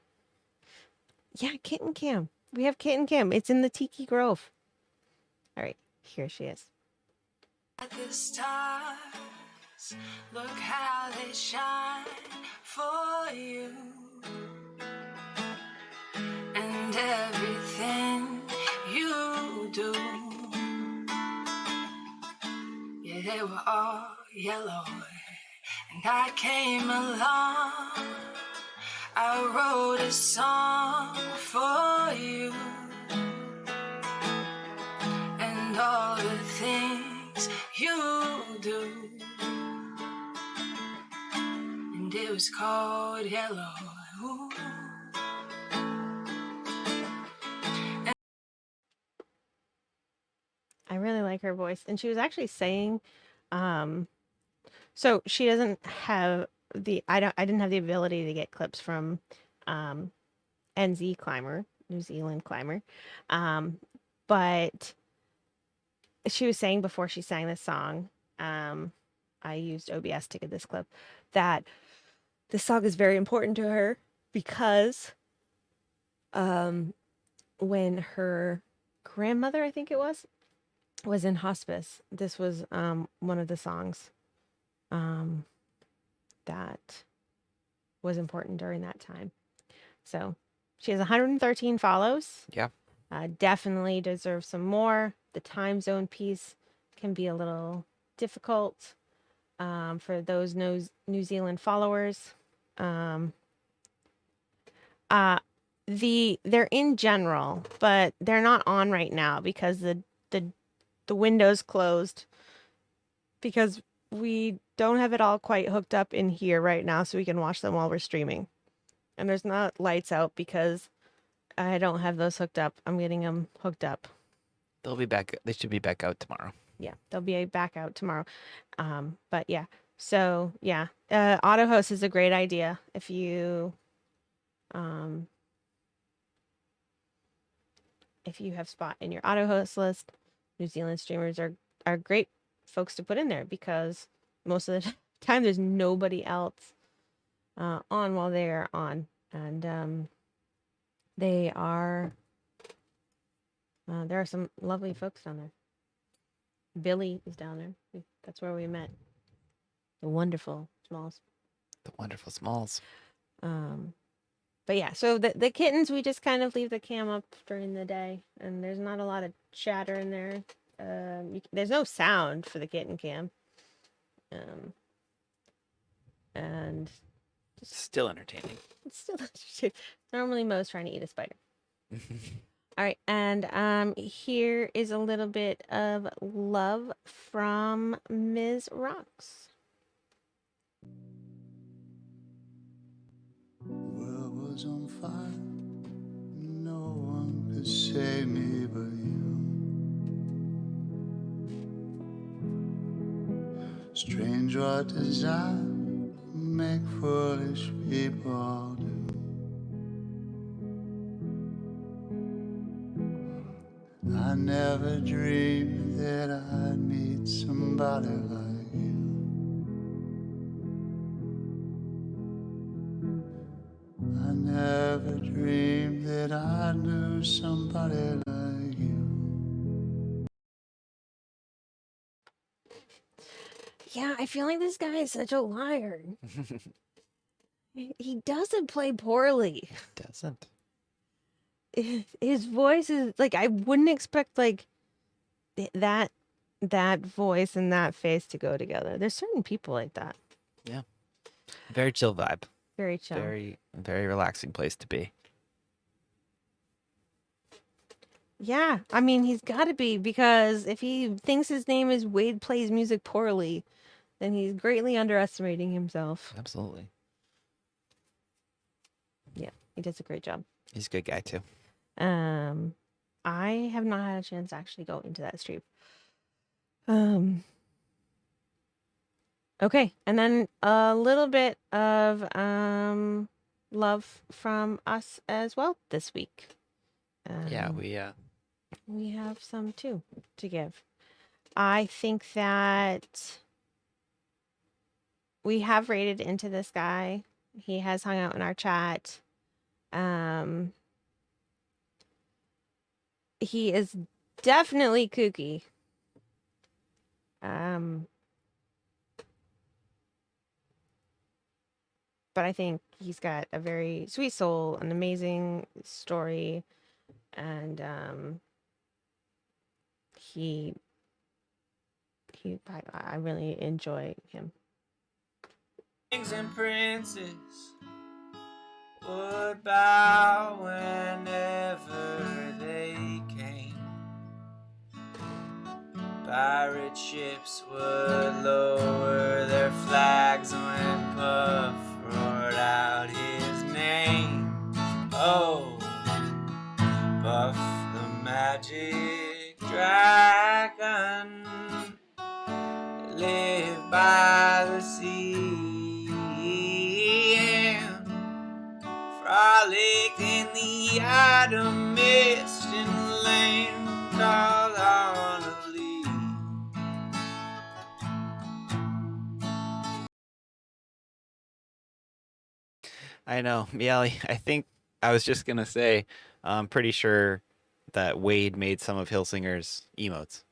Yeah, Kitten Cam. We have Kitten Cam. It's in the Tiki Grove. All right, here she is. The stars, look how they shine for you, and everything you do. Yeah, they were all yellow, and I came along. I wrote a song for you, and all the things you do, and it was called Yellow. Ooh. I really like her voice. And she was actually saying, so she doesn't have I didn't have the ability to get clips from NZ Climber, New Zealand Climber. But she was saying before she sang this song, I used OBS to get this clip, that this song is very important to her because when her grandmother, I think it was in hospice, this was one of the songs that was important during that time. So she has 113 follows. Yeah. Definitely deserves some more. The time zone piece can be a little difficult for those New Zealand followers. They're in general, but they're not on right now because the window's closed, because we don't have it all quite hooked up in here right now so we can watch them while we're streaming. And there's not lights out because I don't have those hooked up. I'm getting them hooked up. They'll be back. They should be back out tomorrow. Yeah, they'll be back out tomorrow. But yeah, so yeah, auto host is a great idea if you have spot in your auto host list. New Zealand streamers are great folks to put in there because most of the time there's nobody else on while they're on, and they are there are some lovely folks down there. Billy is down there. That's where we met. The wonderful Smalls. The wonderful Smalls. But yeah, so the kittens, we just kind of leave the cam up during the day, and there's not a lot of chatter in there. there's no sound for the kitten cam. And Still entertaining. it's still normally Mo's trying to eat a spider. All right, and here is a little bit of love from Ms. Rocks. World was on fire, no one could save me but you. Strange what desire make foolish people do. I never dreamed that I'd meet somebody like you. I never dreamed that I knew somebody like you. Yeah, I feel like this guy is such a liar. He doesn't play poorly. Doesn't. His voice is like, I wouldn't expect like that voice and that face to go together. There's certain people like that. Yeah. Very chill vibe. Very chill. Very relaxing place to be. Yeah, I mean, he's got to be, because if he thinks his name is Wade Plays Music Poorly, then he's greatly underestimating himself. Absolutely. Yeah, he does a great job. He's a good guy too. I have not had a chance to actually go into that stream. Okay, and then a little bit of love from us as well this week. Yeah, we have some too to give. I think that we have rated into this guy. He has hung out in our chat. He is definitely kooky. But I think he's got a very sweet soul, an amazing story, and I really enjoy him. Kings and princes would bow whenever they came. Pirate ships would lower their flags when Puff roared out his name. Oh, Puff the magic dragon lived by the sea and frolicked in the autumn mist in the land called Honolulu. I know, Miali. I think I was just gonna say, I'm pretty sure that Wade made some of Hilsinger's emotes.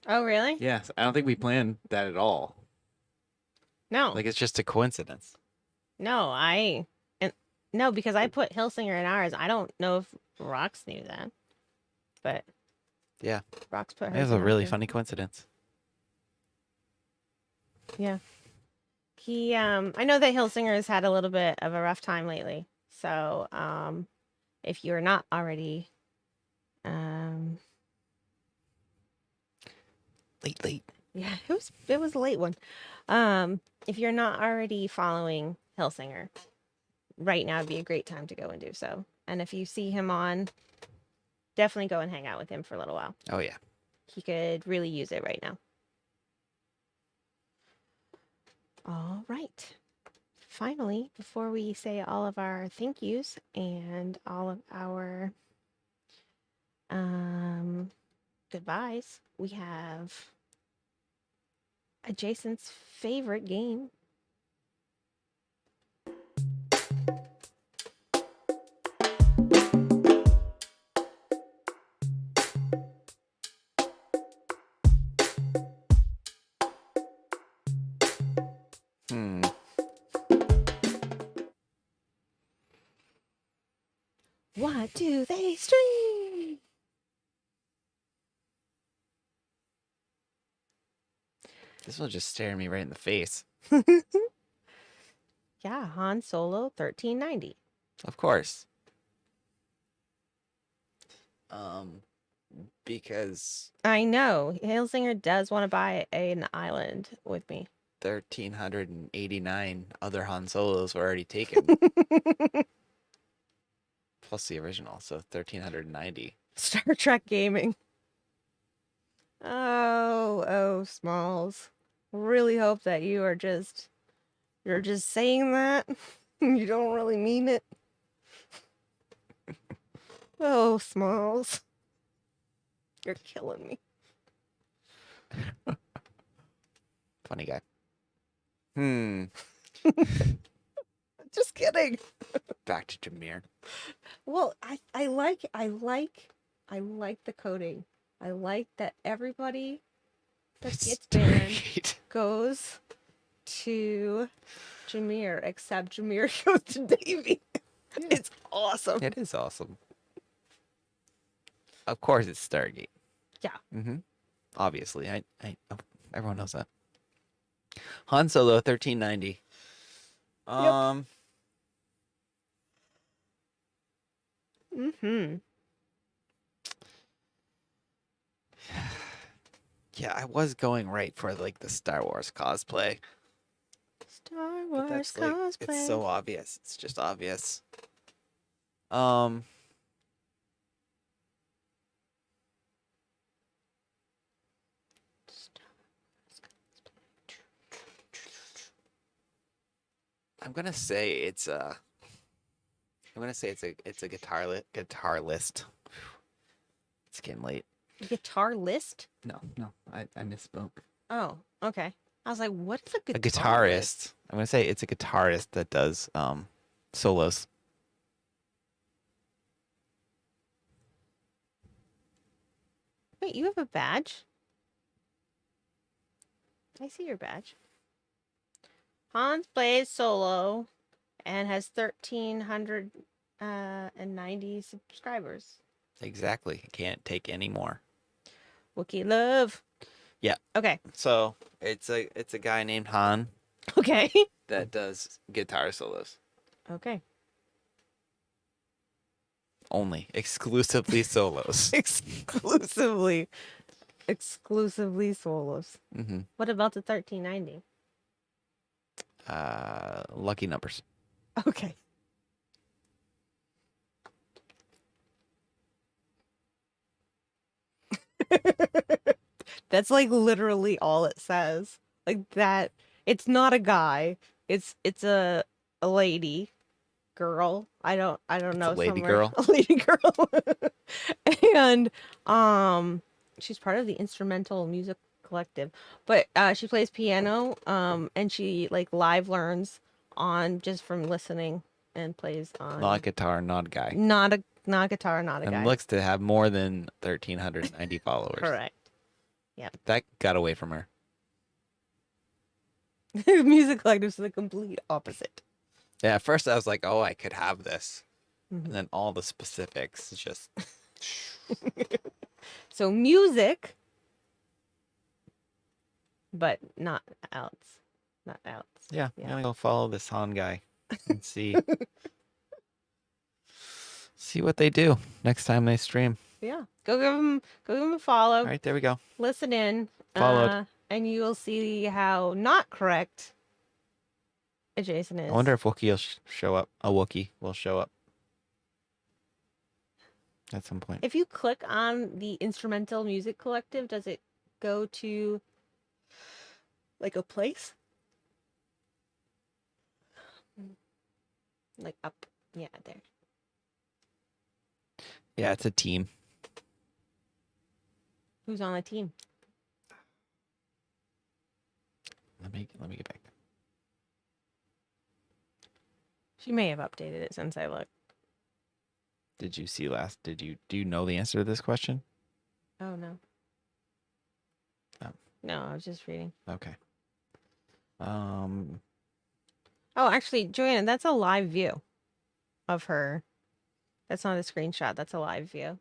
Oh, really? Yes, I don't think we planned that at all. No. Like, it's just a coincidence. No, no, because I put Hilsinger in ours. I don't know if Rox knew that, but Yeah, Rox put it hers was a in really too. funny coincidence. Yeah. He I know that Hilsinger has had a little bit of a rough time lately. So, if you're not already Late. yeah, it was a late one. If you're not already following Hilsinger, right now would be a great time to go and do so. And if you see him on, definitely go and hang out with him for a little while. Oh yeah. He could really use it right now. All right. Finally, before we say all of our thank yous and all of our goodbyes, we have Jason's favorite game. What do they stream? This will just stare me right in the face. Yeah, Han Solo 1390. Of course. Because I know. Hailsinger does want to buy an island with me. 1,389 other Han Solos were already taken. Plus the original, so 1,390. Star Trek gaming. Oh, Smalls. Really hope that you're just saying that. You don't really mean it. Oh, Smalls. You're killing me. Funny guy. Just kidding. Back to Jameer. Well, I like the coding. I like that everybody that gets banned Stargate. goes to Jameer, except Jameer goes to Davey. It's awesome. It is awesome. Of course, it's Stargate. Yeah. Mm-hmm. Obviously, everyone knows that. Han Solo 1390. Mm-hmm. Yeah, I was going right for like the Star Wars cosplay. Star But Wars that's like cosplay. it's so obvious. It's just obvious. I'm gonna say it's a guitar list. It's getting late. Guitar list? No, I misspoke. Oh, okay. I was like, what is a A guitar guitarist. I'm gonna say it's a guitarist that does solos. Wait, you have a badge? I see your badge. Hans plays solo and has 1,390 subscribers. Exactly. Can't take any more. Wookie love. Yeah. Okay. So it's a guy named Han Okay. that does guitar solos. Okay. Only exclusively solos. Exclusively solos. Mm-hmm. What about the 1,390? Lucky numbers. Okay. That's like literally all it says. Like that. It's not a guy. It's a lady, girl. I don't know. a lady somewhere. girl? A lady girl. And she's part of the instrumental music collective. But she plays piano. And she like live learns on just from listening and plays on Not guitar, not guy. not guitar, not a And guy. looks to have more than 1,390 followers. Correct. Yep. That got away from her. Music collective's the complete opposite. Yeah, at first I was like, oh, I could have this. Mhm. And then all the specifics just. So music, but not outs. Not outs. Yeah, I'm gonna go follow this Han guy and see what they do next time they stream. Yeah. Go give him a follow. All right, there we go. Listen in. Followed. And you will see how not correct Jason is. I wonder if Wookiee will show up. A Wookiee will show up at some point. If you click on the instrumental music collective, does it go to like a place? Like up. Yeah, there. Yeah, it's a team. Who's on the team? Let me get back there. She may have updated it since I looked. Did you see last? Do you know the answer to this question? Oh no. Oh. No, I was just reading. Okay. Oh, actually, Joanna, that's a live view of her. That's not a screenshot. That's a live view.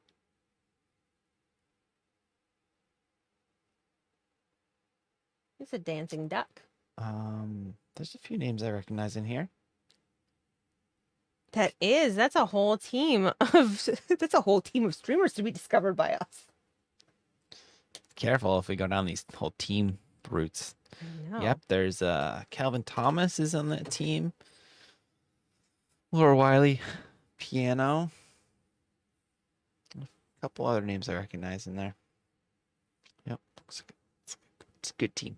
It's a dancing duck. There's a few names I recognize in here. That's a whole team of that's a whole team of streamers to be discovered by us. Careful if we go down these whole team routes. I know. Yep, there's Calvin Thomas is on that team. Laura Wiley, piano. A couple other names I recognize in there. Yep, it's a good team.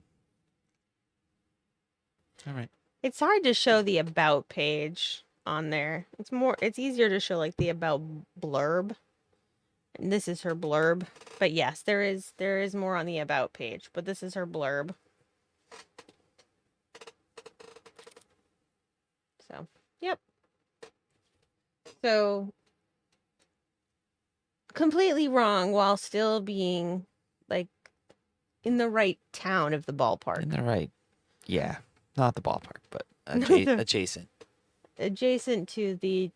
All right. It's hard to show the about page on there. It's easier to show like the about blurb. And this is her blurb. But yes, there is more on the about page, but this is her blurb. So, yep. So completely wrong while still being like in the right town of the ballpark. In the right. Yeah, not the ballpark, but adjacent. Adjacent to the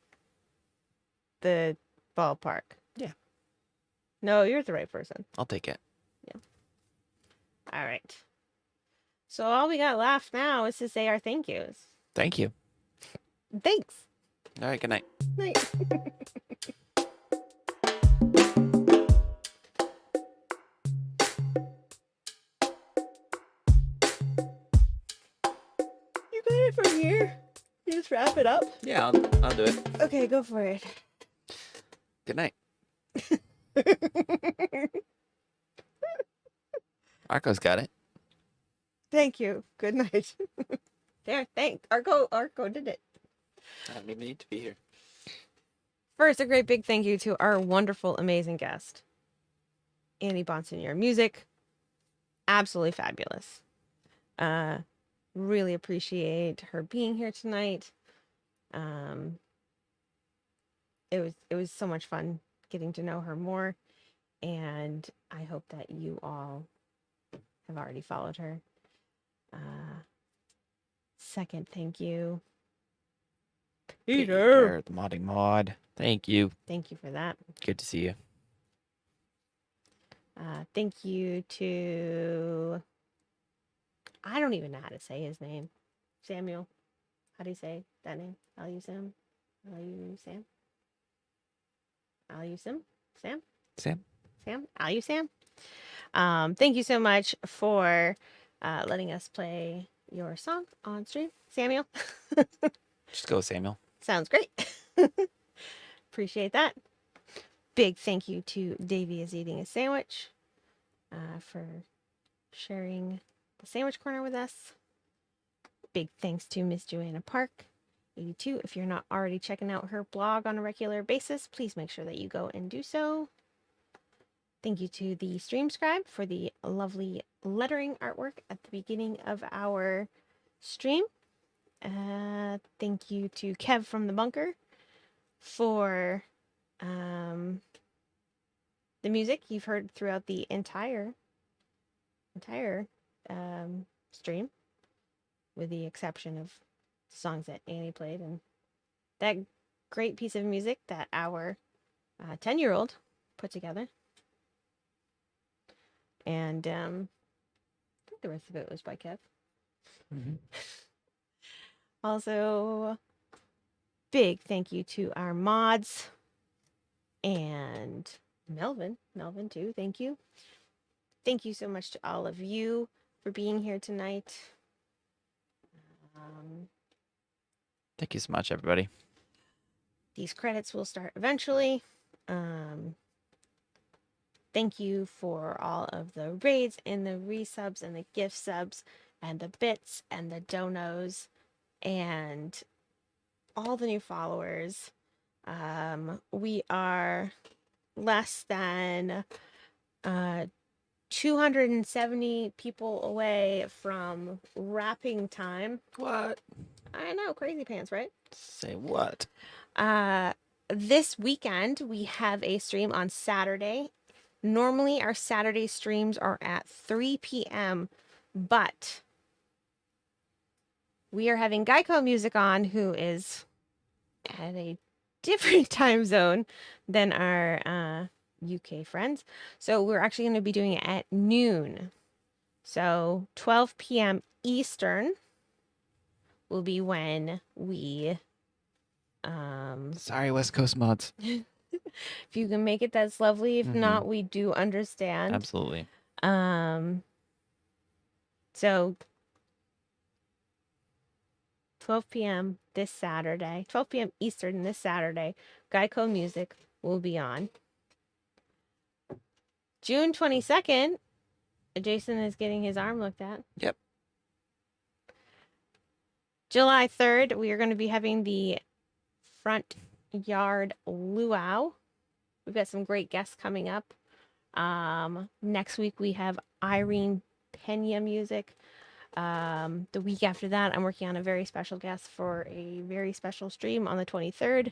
ballpark. Yeah. No, you're the right person. I'll take it. All right. So all we got left now is to say our thank yous. Thank you. Thanks. All right, good night. Night. You got it from here? You just wrap it up? Yeah, I'll do it. Okay, go for it. Good night. Arco's got it. Thank you. Good night. There, thanks. Arco did it. I don't even need to be here. First, a great big thank you to our wonderful, amazing guest, Annie Bonsignor. Music, absolutely fabulous. Really appreciate her being here tonight. It was so much fun getting to know her more, and I hope that you all have already followed her. Second, thank you, Peter. The modding mod. Thank you. Thank you for that. Good to see you. Thank you to, I don't even know how to say his name. Samuel. How do you say that name? Sam? Thank you so much for letting us play your song on stream, Samuel. Just go, Samuel. Sounds great. Appreciate that. Big thank you to Davey is eating a sandwich for sharing the sandwich corner with us. Big thanks to Miss Joanna Park 82. If you're not already checking out her blog on a regular basis, please make sure that you go and do so. Thank you to the Stream Scribe for the lovely lettering artwork at the beginning of our stream. Thank you to Kev from the Bunker for the music you've heard throughout the entire stream, with the exception of songs that Annie played and that great piece of music that our 10-year-old put together. And I think the rest of it was by Kev. Mm-hmm. Also, big thank you to our mods and Melvin too. Thank you. Thank you so much to all of you for being here tonight. Thank you so much, everybody. These credits will start eventually. Thank you for all of the raids and the resubs and the gift subs and the bits and the donos and all the new followers. We are less than 270 people away from wrapping time. What? I know, crazy pants, right? Say what? This weekend we have a stream on Saturday. Normally our Saturday streams are at 3 p.m., but we are having Geico Music on, who is at a different time zone than our UK friends. So we're actually going to be doing it at noon. So 12 p.m. Eastern will be when we Sorry, West Coast mods. if you can make it, that's lovely. If Mhm. not, we do understand. Absolutely. So 12 p.m. this Saturday, 12 p.m. Eastern this Saturday, Geico Music will be on. June 22nd, Jason is getting his arm looked at. Yep. July 3rd, we are going to be having the front yard luau. We've got some great guests coming up. Next week we have Irene Pena music. The week after that, I'm working on a very special guest for a very special stream on the 23rd.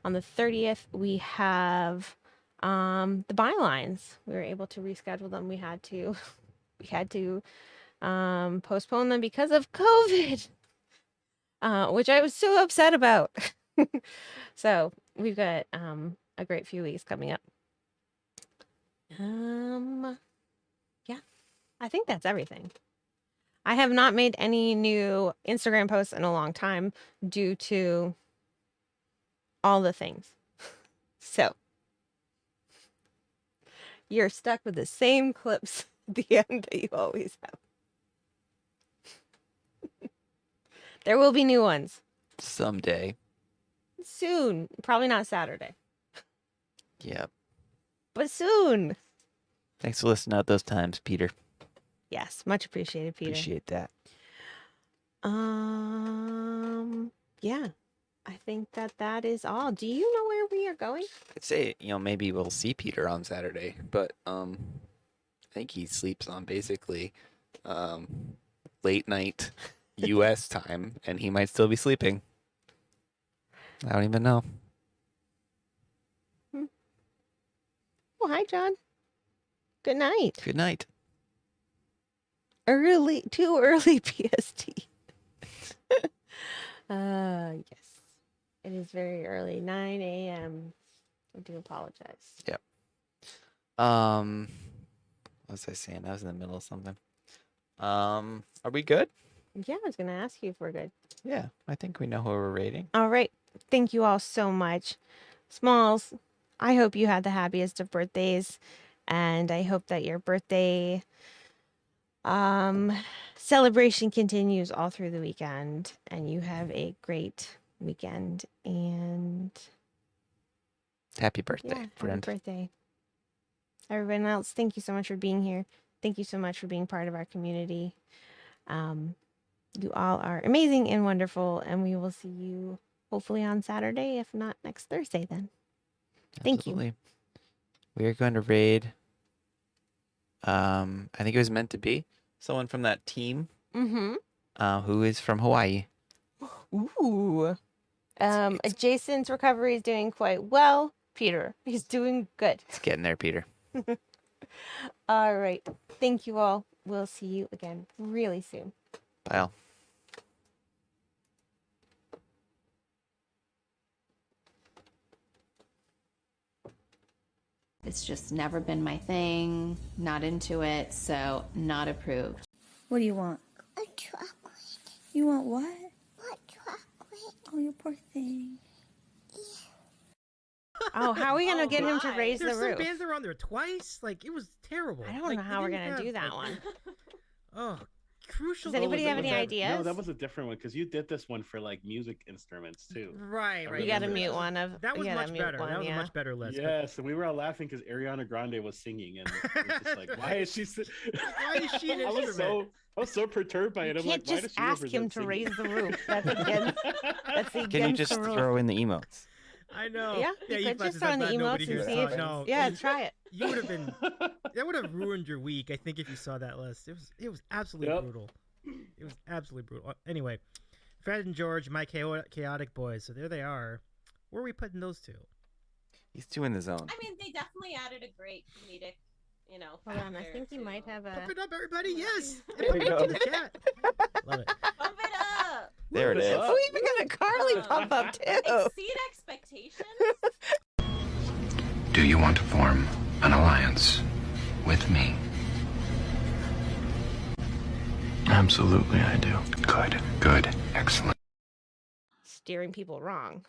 On the 30th, we have the bylines. We were able to reschedule them. We had to postpone them because of COVID, which I was so upset about. So we've got a great few weeks coming up. Yeah, I think that's everything. I have not made any new Instagram posts in a long time due to all the things. So you're stuck with the same clips at the end that you always have. There will be new ones Someday. soon. Probably not Saturday, Yep. but soon. Thanks for listening out those times, Peter. Yes, much appreciated, Peter. Appreciate that. Yeah, I think that is all. Do you know where we are going? I'd say, maybe we'll see Peter on Saturday, but I think he sleeps on basically late night US time, and he might still be sleeping. I don't even know. Oh, hi, John. Good night. Good night. Too early PST. Yes. It is very early, 9 a.m. I do apologize. Yep. What was I saying? I was in the middle of something. Are we good? Yeah, I was going to ask you if we're good. Yeah, I think we know who we're rating. All right. Thank you all so much. Smalls, I hope you had the happiest of birthdays, and I hope that your birthday celebration continues all through the weekend, and you have a great weekend. And Happy birthday, yeah, friend. happy birthday. Everyone else, thank you so much for being here. Thank you so much for being part of our community. You all are amazing and wonderful, and we will see you hopefully on Saturday, if not next Thursday then. Thank you. We are going to raid, I think it was meant to be someone from that team who is from Hawaii. Ooh. Jason's recovery is doing quite well. Peter, he's doing good. It's getting there, Peter. All right. Thank you all. We'll see you again really soon. Bye all. It's just never been my thing, not into it, so not approved. What do you want? A chocolate. You want what? A chocolate. Oh, you poor thing. Oh, how are we gonna get him to raise the There's roof? some bands that were on there twice. Like, it was terrible. I don't know how we're gonna do that one. Oh, crucial. Does anybody have any No, ideas? that was a different one because you did this one for like music instruments too. Right. You gotta mute one of. That was you gotta much mute better. one, That was yeah. a much better list. Yes, and we were all laughing because Ariana Grande was singing, and it was just like, why is she? Why is she an instrument? I was so perturbed by it. You I'm can't like, why just does she ask him represent to singing? raise the roof. That's against. That's against Can you just the rules. throw in the emotes? I know. Yeah, you could just throw in the emotes and see if. No, Yeah, try it. You would have been. That would have ruined your week. I think if you saw that list, it was absolutely brutal. It was absolutely brutal. Anyway, Fred and George, my chaotic boys. So there they are. Where are we putting those two? He's two in the zone. I mean, they definitely added a great comedic, Hold on, I think he might have a. Pump it up, everybody! Yes. There Pump we it up go. in the chat. Love it. Pump it up! There it is. Oh, even got a Carly pump up too. Exceed expectations? Do you want to form an alliance with me? Absolutely, I do. Good, good, excellent. Steering people wrong.